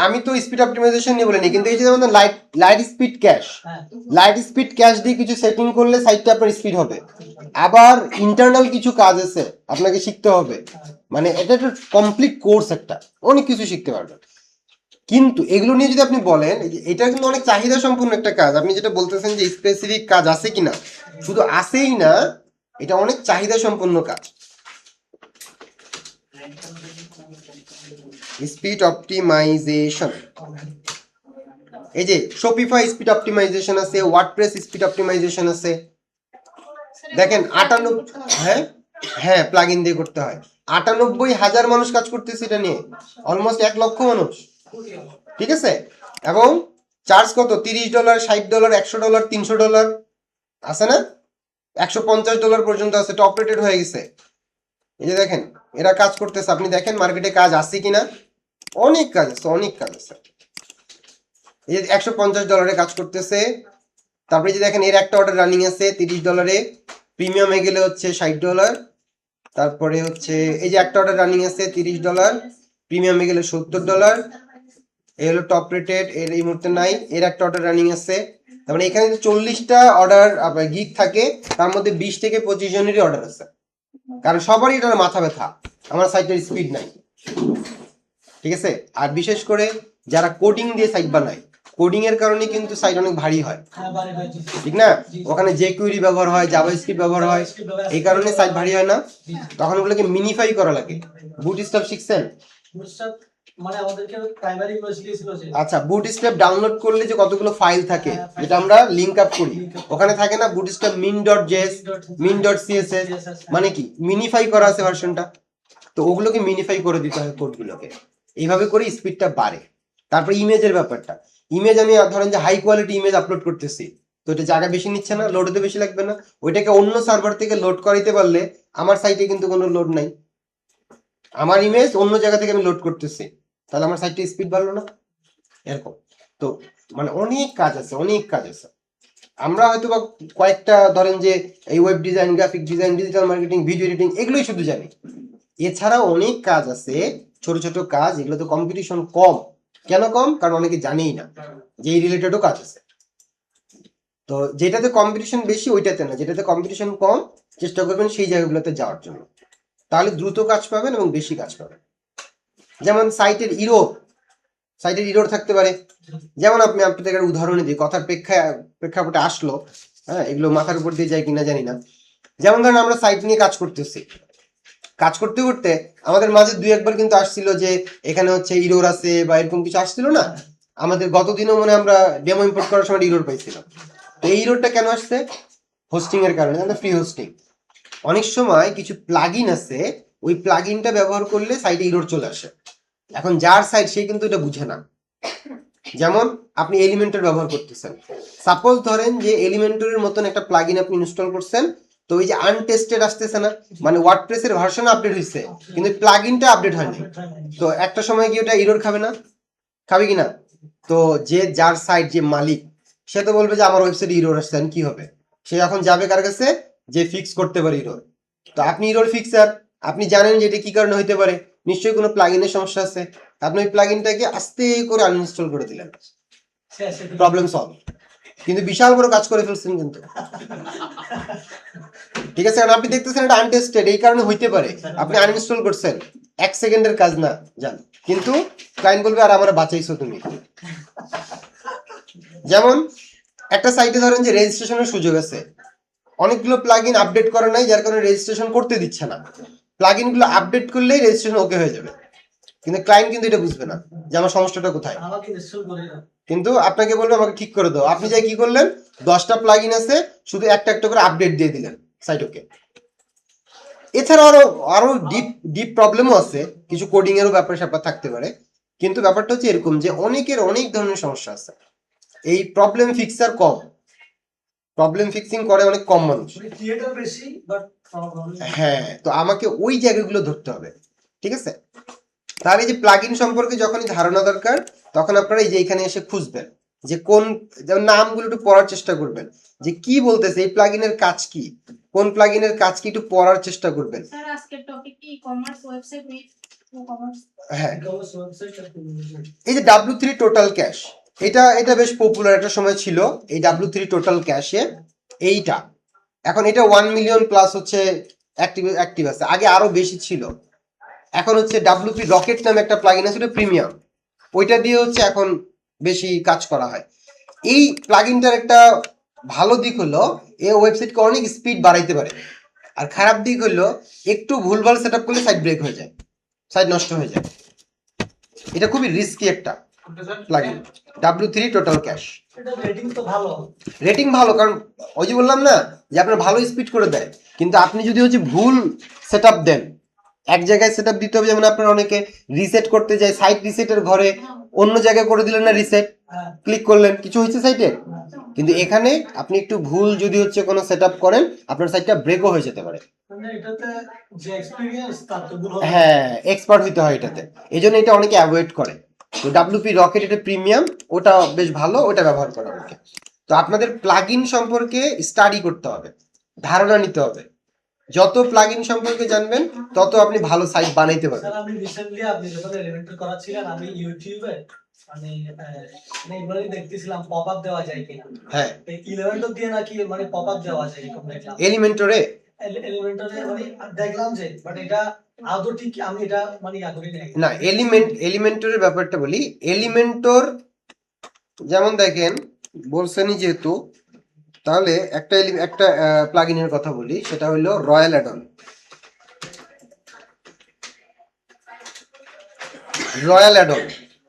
আমি তো স্পিড অপটিমাইজেশন নিয়ে বলিনি, কিন্তু এই যে যেমন লাইট স্পিড ক্যাশ, হ্যাঁ লাইট স্পিড ক্যাশ দিয়ে কিছু সেটিং করলে সাইটটা আপনার স্পিড হবে। আবার ইন্টারনাল কিছু কাজ আছে আপনাকে শিখতে হবে, মানে এটা একটা কমপ্লিট কোর্স, একটা অনেক কিছু শিখতে পারবেন। কিন্তু এগুলো নিয়ে যদি আপনি বলেন, এটা কিন্তু অনেক চাহিদা সম্পূর্ণ একটা কাজ। আপনি যেটা বলতেছেন যে স্পেসিফিক কাজ আছে কিনা, শুধু আছেই না, এটা অনেক চাহিদা সম্পন্ন কাজ। স্পিড অপটিমাইজেশন, এই যে শপিফাই স্পিড অপটিমাইজেশন আছে, ওয়ার্ডপ্রেস স্পিড অপটিমাইজেশন আছে। দেখেন 98, হ্যাঁ হ্যাঁ, প্লাগইন দিয়ে করতে হয়। 98,000 মানুষ কাজ করতেছে এটা নিয়ে, অলমোস্ট 1 লক্ষ মানুষ, ঠিক আছে? এবং চার্জ কত? $30, $60, $100, $300 আছে না, $150 পর্যন্ত আছে, টপ রেটেড হয়ে গেছে। এই যে দেখেন এরা কাজ করতেছে, আপনি দেখেন মার্কেটে কাজ আছে কিনা, অনেক কাজ আছে, অনেক কাজ আছে। এই যে $150 কাজ করতেছে। তারপরে যে দেখেন এর একটা অর্ডার রানিং আছে $30, প্রিমিয়ামে গেলে হচ্ছে $60। তারপরে হচ্ছে এই যে একটা অর্ডার রানিং আছে $30, প্রিমিয়ামে গেলে $70। এই হলো টপ রেটেড, এর এই মুহূর্তে নাই। এর একটা অর্ডার রানিং আছে, তার মানে এখানে 40টা অর্ডার গিগ থাকে, তার মধ্যে 20 থেকে 25 জনেরই অর্ডার আছে, কারণ সবারই এটার মাথা ব্যথা আমার সাইটের স্পিড নাই, ঠিক আছে? আর বিশেষ করে যারা কোডিং দিয়ে সাইট বানায়, কোডিং এর কারণে কিন্তু সাইট অনেক ভারী হয়, হ্যাঁ বাড়ি বাড়ি ঠিক না? ওখানে jQuery ব্যবহার হয়, জাভাস্ক্রিপ্ট ব্যবহার হয়, এই কারণে সাইট ভারী হয় না, তখন ওগুলোকে মিনিফাই করা লাগে। বুটস্ট্র্যাপ শিখছেন? বুটস্ট্র্যাপ মানে আমাদেরকে প্রাইমারি কোর্স দিয়েছিল যে আচ্ছা, বুটস্ট্র্যাপ ডাউনলোড করলে যে কতগুলো ফাইল থাকে, যেটা আমরা লিংক আপ করি, ওখানে থাকে না বুটস্ট্র্যাপ min.js, min.css, মানে কি মিনিফাই করা আছে ভার্সনটা, তো ওগুলোকে মিনিফাই করে দিতে হয় কোডগুলোকে, এইভাবে করে স্পিডটা বাড়ে। তারপর ইমেজের ব্যাপারটা, ইমেজ আমি ধরেন যে হাই কোয়ালিটি ইমেজ আপলোড করতেছি, তো এটা জায়গা বেশি নিচ্ছে না, লোড হতে বেশি লাগবে না, ওইটাকে অন্য সার্ভার থেকে লোড করাইতে পারলে আমার সাইটে কিন্তু কোনো লোড নাই, আমার ইমেজ অন্য জায়গা থেকে আমি লোড করতেছি, তাহলে আমার সাইটে স্পিড বাড়লো না, এরকম। তো মানে অনেক কাজ আছে, অনেক কাজ আছে। আমরা হয়তো বা কয়েকটা ধরেন যে এই web design, graphic design, digital marketing, video editing, এগুলোই শুধু জানি, এছাড়াও অনেক কাজ আছে, ছোট ছোট কাজ, এগুলো তো কম্পিটিশন কম। কেন কম? কারণ অনেকে জানেই না যে এই রিলেটেডও কাজ আছে। তো যেটাতে কম্পিটিশন বেশি ওইটাতে না, যেটাতে কম্পিটিশন কম চেষ্টা করবেন সেই জায়গাগুলোতে যাওয়ার জন্য, তাহলে দ্রুত কাজ পাবেন এবং বেশি কাজ পাবেন। যেমন সাইটের ইরোর থাকতে পারে, যেমন আপনি আপনাদের একটা উদাহরণে দিই, কথার প্রেক্ষাপটে আসলো, হ্যাঁ, এগুলো মাথার উপর দিয়ে যায় কিনা জানি না। যেমন ধরেন আমরা সাইট নিয়ে কাজ করতেছি, কাজ করতে করতে আমাদের মাঝে দুই একবার কিন্তু আসছিল যে এখানে হচ্ছে ইরোর আছে বা এরকম কিছু আসছিল না। আমাদের গত দিনও মনে হয় আমরা ডেমো ইম্পোর্ট করার সময় ইরোর পাইছিলাম। তো এই ইরোরটা কেন আসছে? হোস্টিং এর কারণে, ফ্রি হোস্টিং। অনেক সময় কিছু প্লাগইন আছে, ওই প্লাগইনটা ব্যবহার করলে সাইটে ইরোর চলে আসে। এখন যার সাইট সে কিন্তু এটা বুঝে না। যেমন আপনি এলিমেন্টর ব্যবহার করতেছেন, সাপোজ ধরেন যে এলিমেন্টরের মতন একটা প্লাগইন আপনি ইনস্টল করছেন, তো ওই যে আনটেস্টেড আসতেছে না, মানে ওয়ার্ডপ্রেসের ভার্সন আপডেট হয়েছে কিন্তু প্লাগইনটা আপডেট হয়নি। তো একটা সময় গিয়ে ওটা ইরোর খাবে না? খাবে কি না? তো যে যার সাইট, যে মালিক, সে তো বলবে যে আমার ওয়েবসাইটে ইরোর আসছে, কি হবে? সে এখন যাবে কার কাছে? যে ফিক্স করতে পারে ইরোর। তো আপনি ইরোর ফিক্সার, আপনি জানেন যে এটা কি কারণে হইতে পারে, নিশ্চয়ই কোনো প্লাগইনের সমস্যা আছে। আপনি ওই প্লাগইনটাকে আস্তে করে আনইনস্টল করে দিলেন, প্রবলেম সলভ। কিন্তু বিশাল বড় কাজ করে ফেলছেন কিন্তু। ঠিক আছে, কারণ আপনি দেখতেছেন এটা আনটেস্টেড, এই কারণে হইতে পারে। আপনি আনইনস্টল করছেন, 1 সেকেন্ডের কাজ না জান, কিন্তু ক্লায়েন্ট বলবে আর আমার বাঁচাইছো তুমি। যেমন একটা সাইটে ধরেন যে রেজিস্ট্রেশনের সুযোগ আছে, অনেকগুলো প্লাগইন আপডেট করা নাই, যার কারণে রেজিস্ট্রেশন করতে দিচ্ছে না। প্লাগইনগুলো আপডেট করলেই রেজিস্ট্রেশন ওকে হয়ে যাবে, কিন্তু ক্লায়েন্ট কিন্তু এটা বুঝবে না যে আমার সমস্যাটা কোথায়। আমাকে ইনস্টল করে দাও। কিন্তু আপনাকে বলবে আমাকে ঠিক করে দাও, আপনি যাই কি করলেন, 10টা প্লাগইন আছে, শুধু একটা একটা করে আপডেট দিয়ে দিলেন সাইট ওকে। এছাড়া আরো আরো ডিপ ডিপ প্রবলেমও আছে, কিছু কোডিং এরও ব্যাপার স্যাপার থাকতে পারে। কিন্তু ব্যাপারটা হচ্ছে এরকম যে অনেকের অনেক ধরনের সমস্যা আছে, এই প্রবলেম ফিক্সার কম, প্রবলেম ফিক্সিং করে অনেক কম মানুষ। ক্রিয়েটর বেশি বাট হ্যাঁ, তো আমাকে ওই জায়গাগুলো ধরতে হবে। ঠিক আছে, তাহলে যে প্লাগইন সম্পর্কে যখনই ধারণা দরকার, তখন আপনারা এই যে এখানে এসে খুঁজবেন যে কোন, যেমন নামগুলো একটু পড়ার চেষ্টা করবেন যে কি বলতেছে, এই প্লাগইনের কাজ কি, কোন প্লাগইনের কাজ কি, একটু পড়ার চেষ্টা করবেন। স্যার আজকের টপিক কি ই-কমার্স ওয়েবসাইট উইথ ই-কমার্স? হ্যাঁ, এই যে W3 টোটাল ক্যাশ, এটা এটা বেশ পপুলার একটা সময় ছিল, এই W3 টোটাল ক্যাশে এইটা। এখন এটা 1 মিলিয়ন প্লাস হচ্ছে অ্যাক্টিভ আছে, আগে আরো বেশি ছিল। এখন হচ্ছে WP রকেট নামে একটা প্লাগইন আছে, ওটা প্রিমিয়াম, ওইটা দিয়ে হচ্ছে এখন বেশি কাজ করা হয়। এই প্লাগইনটার একটা ভালো দিক হলো এই ওয়েবসাইটকে অনেক স্পিড বাড়াইতে পারে, আর খারাপ দিক হলো একটু ভুলভাল সেটআপ করলে সাইট ব্রেক হয়ে যায়, সাইট নষ্ট হয়ে যায়। এটা খুবই রিস্কি একটা প্লাগইন, W3 টোটাল ক্যাশ। এটা রেটিং তো ভালো। রেটিং ভালো, কারণ ওই যে বললাম না যে আপনার ভালো স্পিড করে দেয়, কিন্তু আপনি যদি হচ্ছে ভুল সেটআপ দেন, এক জায়গায় সেটআপ দিতে হবে, যেমন আপনার অনেকে রিসেট করতে যায়, সাইট রিসেটের ঘরে অন্য জায়গায় করে দিলেন না রিসেট, ক্লিক করলেন কিছু হয়েছে সাইটে, কিন্তু এখানে আপনি একটু ভুল যদি হচ্ছে কোনো সেটআপ করেন, আপনার সাইটটা ব্রেকও হয়ে যেতে পারে। মানে এটাতে যে এক্সপেরিয়েন্স তার তো গুলো হ্যাঁ, এক্সপার্ট হইতে হয় এটাতে, এই জন্য এটা অনেকে অ্যাভয়েড করে। তো WP রকেট এটা প্রিমিয়াম, ওটা বেশ ভালো, ওটা ব্যবহার করা অনেকে। তো আপনাদের প্লাগইন সম্পর্কে স্টাডি করতে হবে, ধারণা নিতে হবে। যত প্লাগইন সম্পর্কে জানবেন তত আপনি ভালো সাইট বানাইতে পারবেন। স্যার আমি রিসেন্টলি আপনি যখন এলিমেন্টারি করাচ্ছিলেন, আমি ইউটিউবে মানে এগুলোই দেখতেছিলাম পপ আপ দেওয়া যায় কিনা। হ্যাঁ, এই ইলেভেন্টর দিয়ে নাকি মানে পপ আপ দেওয়া যায় এরকম দেখলাম এলিমেন্টরে। এলিমেন্টারে, মানে দেখলাম যে বাট এটা আদৌ ঠিক আমি এটা মানে ইয়া করি নাই। না, এলিমেন্টরের ব্যাপারটা বলি। এলিমেন্টর যেমন দেখেন বলছেনই যেহেতু, তাহলে একটা প্লাগইনের কথা বলি, সেটা হলো রয়্যাল অ্যাডন। রয়্যাল অ্যাডন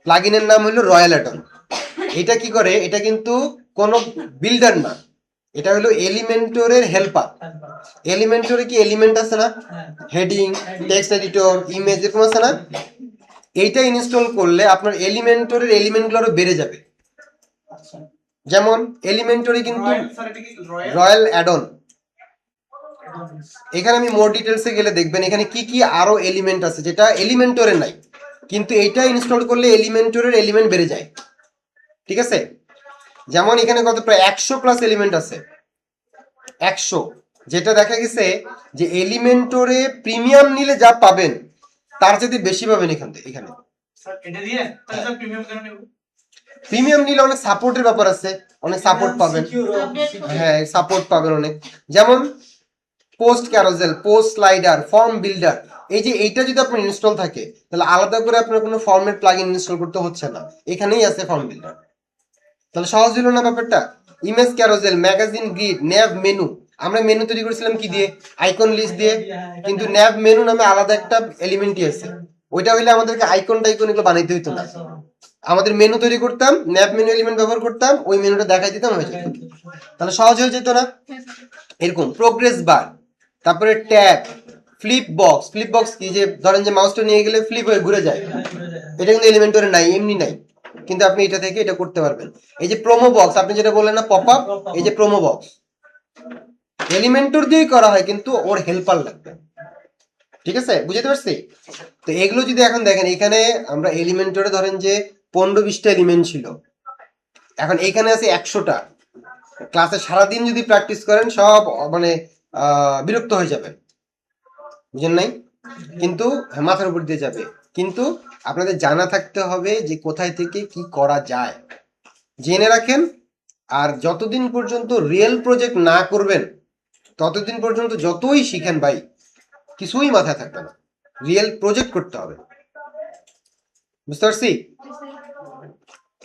প্লাগইনের নাম হলো রয়্যাল অ্যাডন। এটা কি করে, এটা কিন্তু কোনো বিল্ডার না, এটা হলো এলিমেন্টরের হেল্পার। এলিমেন্টরে কি এলিমেন্ট আছে না, হেডিং, টেক্সট এডিটর, ইমেজ, এরকম আছে না। এইটা ইনস্টল করলে আপনার এলিমেন্টরের এলিমেন্টগুলো আরো বেড়ে যাবে। যেমন এলিমেন্টরে কিন্তু রয়্যাল অ্যাডন, এখানে আমি মোর ডিটেলসে গেলে দেখবেন এখানে কি কি আরো এলিমেন্ট আছে যেটা এলিমেন্টরে নাই, কিন্তু এটা ইনস্টল করলে এলিমেন্টরের এলিমেন্ট বেড়ে যায়। ঠিক আছে, যেমন এখানে কত প্রায় 100 প্লাস এলিমেন্ট আছে, 100, যেটা দেখা গেছে যে এলিমেন্টরে প্রিমিয়াম নিলে যা পাবেন তার যদি বেশি পাবেন এখানে। স্যার এটা দিয়ে তাহলে স্যার প্রিমিয়াম কেন নেব? প্রিমিয়াম নিলে অনেক সাপোর্টের ব্যাপার আছে, অনেক সাপোর্ট পাবেন। হ্যাঁ, সাপোর্ট পাবেন অনেক, যেমন post carousel, post slider, form builder. এই যে এইটা যদি আপনার ইনস্টল থাকে তাহলে আলাদা করে আপনার কোনো ফর্মের প্লাগইন ইনস্টল করতে হচ্ছে না, এখানেই আছে ফর্ম বিল্ডার। তাহলে সহজ হলো না ব্যাপারটা। Image carousel, magazine grid, nav menu, আমরা মেনু তৈরি করেছিলাম কি দিয়ে? আইকন লিস্ট দিয়ে। কিন্তু ন্যাব মেনু নামে আলাদা একটা এলিমেন্টই আছে, ওইটা হইলে আমাদেরকে আইকন টাইকন এগুলো বানাইতে হইতো না। আমাদের মেনু তৈরি করতাম, ন্যাব মেনু এলিমেন্ট ব্যবহার করতাম, ওই মেনুটা দেখাই দিতাম, হয়ে যেত। তাহলে সহজ হয়ে যেত না? এরকম প্রোগ্রেস বার, তারপরে tab, flip box. Flip box কি, যে ধরেন যে মাউসটা নিয়ে গেলে ফ্লিপ হয়ে ঘুরে যায়, এটা কিন্তু এলিমেন্টরে নাই, এমনি নাই, কিন্তু আপনি এটা থেকে এটা করতে পারবেন। এই যে প্রোমো বক্স, আপনি যেটা বললেন না পপ আপ, এই যে প্রোমো বক্স এলিমেন্টর দিয়েই করা হয়, কিন্তু ওর হেল্পার লাগবে। ঠিক আছে, বুঝতে পারছি? তো এগুলো যদি এখন দেখেন, এখানে আমরা এলিমেন্টরে ধরেন যে 15-20টা এলিমেন্ট ছিল, এখন এখানে আছে 100টা। ক্লাসে সারাদিন যদি প্র্যাকটিস করেন সব মানে বিরক্ত হয়ে যাবেন, বুঝেন নাই? কিন্তু মাথার উপর দিয়ে যাবে, কিন্তু আপনাদের জানা থাকতে হবে যে কোথায় থেকে কি করা যায়, জেনে রাখেন। আর যতদিন পর্যন্ত রিয়েল প্রজেক্ট না করবেন ততদিন পর্যন্ত যতই শিখেন ভাই কিছুই মাথায় থাকবে না। রিয়েল প্রজেক্ট করতে হবে, বুঝতে পারছি?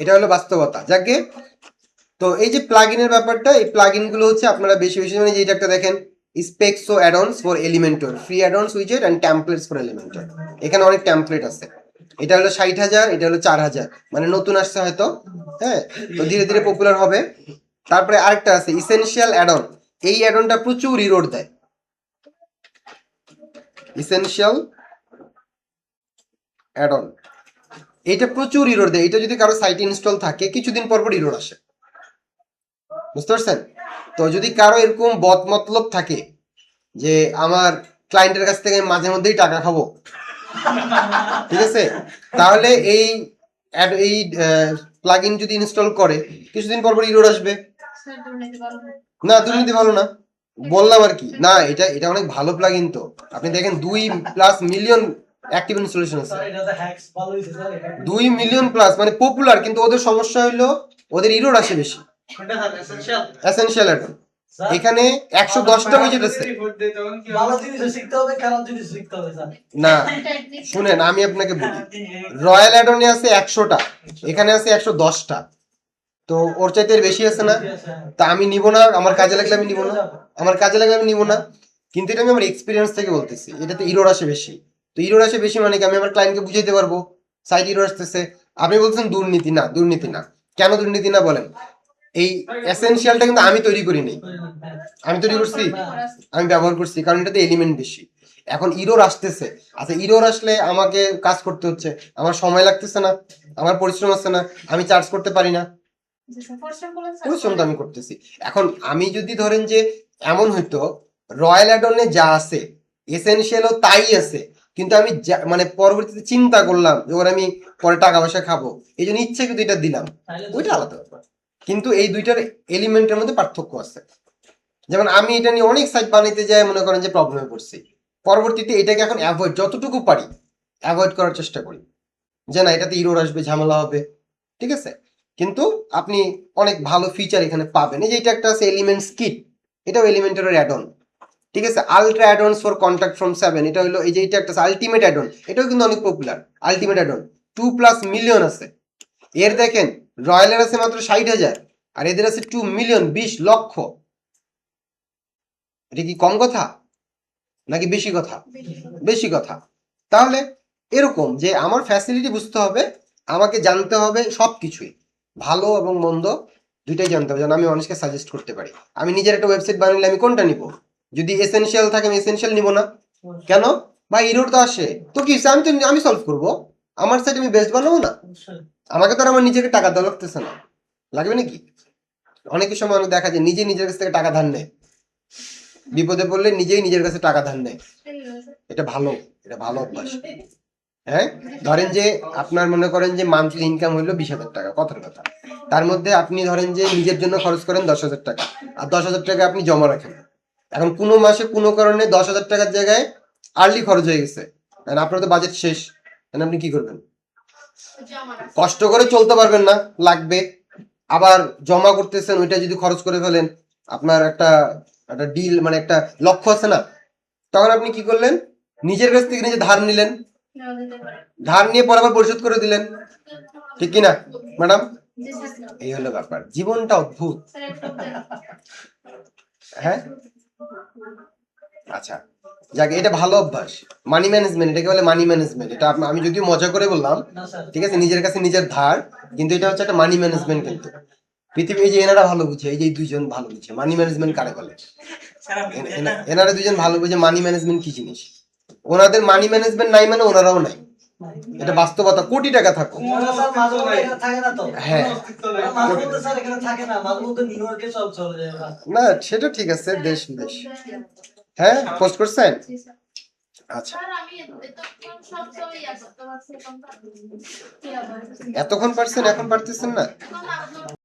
এটা হলো বাস্তবতা। যাকে তো এই যে প্লাগইনের ব্যাপারটা, এই প্লাগইন গুলো হচ্ছে আপনারা বেশি বেশি মানে যেটা একটা দেখেন Spexo addons for Elementor, free addons উইজেট এন্ড টেমপ্লেটস ফর এলিমেন্টর। এখানে অনেক টেমপ্লেট আছে। এটা হলো 60,000, এটা হলো 4,000, মানে নতুন আসছে হয়তো, হ্যাঁ, তো ধীরে ধীরে পপুলার হবে। তারপরে আরেকটা আছে ইসেনশিয়াল অ্যাডন, এই অ্যাডনটা প্রচুর রিরোড দেয়। ইসেনশিয়াল অ্যাডন, এটা প্রচুর ইরোর দেয়। এটা যদি কারো সাইটে ইনস্টল থাকে কিছুদিন পর পর ইরোর আসে, বুঝতে পারছেন? তো যদি কারো এরকম বদ মতলব থাকে যে আমার ক্লায়েন্টের কাছ থেকে মাঝে মধ্যেই টাকা খাবো, ঠিক আছে, তাহলে এই প্লাগইন যদি ইনস্টল করে কিছুদিন পর পর ইরোর আসবে। না, দুর্নীতি ভালো না, বললাম আর কি। না, এটা এটা অনেক ভালো প্লাগইন। তো আপনি দেখেন 2+ মিলিয়ন অ্যাক্টিভ ইনস্টলেশন আছে, 2 মিলিয়ন প্লাস, মানে পপুলার। কিন্তু ওদের সমস্যা হইলো ওদের ইরোর আসে বেশি। এসেনশিয়াল অ্যাডন এখানে 110টা উইজেট আছে। ভালো জিনিস শিখতে হবে, খারাপ জিনিস শিখতে হবে স্যার। না শুনেন, আমি আপনাকে বলি, রয়্যাল অ্যাডনে আছে 100টা, এখানে আছে 110টা, তো ওর চাইতে বেশি আছে না? তা আমি নিব না, আমার কাজে লাগলে আমি নিব না, আমার কাজে লাগলে আমি নিব না। কিন্তু এটা আমি আমার এক্সপিরিয়েন্স থেকে বলতেছি, এটাতে ইরোর আসে বেশি। তো ইরোর আসে বেশি মানে কি, আমি আমার ক্লায়েন্টকে বুঝাইতে পারবো সাইট ইরোর আসতেছে। আপনি বলছেন দুর্নীতি না, দুর্নীতি না। কেন দুর্নীতি না বলেন? এই এসেনশিয়ালটা কিন্তু আমি তৈরি করিনি, আমি তৈরি করছি, আমি ব্যবহার করছি, কারণ এটাতে এলিমেন্ট বেশি। এখন ইরোর আসতেছে, আচ্ছা ইরোর আসলে আমাকে কাজ করতে হচ্ছে, আমার সময় লাগতেছে না, আমার পরিশ্রম আছে না, আমি চার্জ করতে পারি না, পরিশ্রম তো আমি করতেছি। এখন আমি যদি ধরেন যে এমন হইতো রয়্যাল অ্যাডনে যা আছে এসেনশিয়ালও তাই আছে, কিন্তু আমি মানে পরবর্তীতে চিন্তা করলাম যে ওর আমি পরে টাকা পয়সা খাবো, এই জন্য ইচ্ছে কিন্তু এটা দিলাম, ওইটা আলাদা ব্যাপার। কিন্তু এই দুইটার এলিমেন্টের মধ্যে পার্থক্য আছে। যেমন আমি এটা নিয়ে অনেক সাইট বানাইতে যাই, মনে করেন যে প্রবলেমে পড়ছি, পরবর্তীতে এটাকে এখন অ্যাভয়েড যতটুকু পারি অ্যাভয়েড করার চেষ্টা করি, যে না এটাতে ইরোর আসবে, ঝামেলা হবে, ঠিক আছে। কিন্তু আপনি অনেক ভালো ফিচার এখানে পাবেন। এই যে এটা একটা আছে এলিমেন্টস কিট, এটাও এলিমেন্টের অ্যাডন, ঠিক আছে। আলট্রা অ্যাডনস ফর কন্ট্যাক্ট ফ্রম 7, এটা হলো এই যে এটা একটা আলটিমেট অ্যাডন, এটাও কিন্তু অনেক পপুলার। আলটিমেট অ্যাডন 2+ মিলিয়ন আছে। এর দেখেন রয়্যালের আছে মাত্র 60,000, আর এদের আছে 2 মিলিয়ন, 20 লক্ষ। এটা কি কম কথা নাকি বেশি কথা? বেশি কথা। তাহলে এরকম যে আমার ফ্যাসিলিটি বুঝতে হবে, আমাকে জানতে হবে সবকিছুই, ভালো এবং মন্দ দুইটাই জানতে হবে, যেন আমি মানুষকে সাজেস্ট করতে পারি। আমি নিজের একটা ওয়েবসাইট বানালে আমি কোনটা নিব? যদি এসেনশিয়াল থাকে আমি এসেনশিয়াল নিব না। কেন? ভাই ইরোর তো আসে, তো কি আমি সলভ করব, আমার সাইট আমি বেস্ট বানাবো না? আমাকে তো আর আমার নিজেকে টাকা দেওয়া লাগতেছে না, লাগবে নাকি? অনেক সময় আমি দেখা যায় নিজে নিজের কাছ থেকে টাকা ধার নেয়, বিপদে পড়লে নিজেই নিজের কাছে টাকা ধার নেয়। এটা ভালো, এটা ভালো অভ্যাস। হ্যাঁ, ধরেন যে আপনার মনে করেন যে মান্থলি ইনকাম হইলো 20,000 টাকা, কথার কথা, তার মধ্যে আপনি ধরেন যে নিজের জন্য খরচ করেন 10,000 টাকা, আর 10,000 টাকা আপনি জমা রাখেন। এখন কোনো মাসে কোনো কারণে 10,000 টাকার জায়গায় আর্লি খরচ হয়ে গেছে, কারণ আপনার তো বাজেট শেষ, তাহলে আপনি কি করবেন? কষ্ট করে চলতে পারবেন না, লাগবে। আবার জমা করতেছেন, ওইটা যদি খরচ করে ফেলেন, আপনার একটা একটা ডিল মানে একটা লক্ষ্য আছে না, তখন আপনি কি করলেন? নিজের কাছ থেকে নিজে ধার নিলেন, ধার নিয়ে পরে আবার পরিশোধ করে দিলেন, ঠিক কিনা ম্যাডাম? এই হলো ব্যাপার, জীবনটা অদ্ভুত। হ্যাঁ, আচ্ছা, যাক, এটা ভালো অভ্যাস। মানি ম্যানেজমেন্ট, এটাকে বলে মানি ম্যানেজমেন্ট। এটা আমি যদিও মজা করে বললাম, না স্যার, ঠিক আছে, নিজের কাছে নিজের ধার, কিন্তু এটা হচ্ছে একটা মানি ম্যানেজমেন্ট। কিন্তু পৃথিবী, এই যে এনারা ভালো বুঝে, এই যে এই দুইজন ভালো বুঝে মানি ম্যানেজমেন্ট কারে বলে। স্যার আপনি বুঝেন না? এনারা দুইজন ভালো বুঝে মানি ম্যানেজমেন্ট কি জিনিস। ওনাদের মানি ম্যানেজমেন্ট নাই মানে ওনারাও নাই, এটা বাস্তবতা। কোটি টাকা থাকুক, ওরা স্যার মাঝে মধ্যে এখানে থাকে না তো। হ্যাঁ, ওরা মাঝে মধ্যে স্যার এখানে থাকে না, মাঝে মধ্যে নিউ ইয়র্কে চলে যায় ওরা। না সেটা ঠিক আছে, দেশ বিদেশ। হ্যাঁ, পোস্ট করছেন? আচ্ছা, স্যার আমি এতক্ষণ সব সময় আসতে পারছি এখন এতক্ষণ পারছেন, এখন পারতেছেন না? এখন আপলোড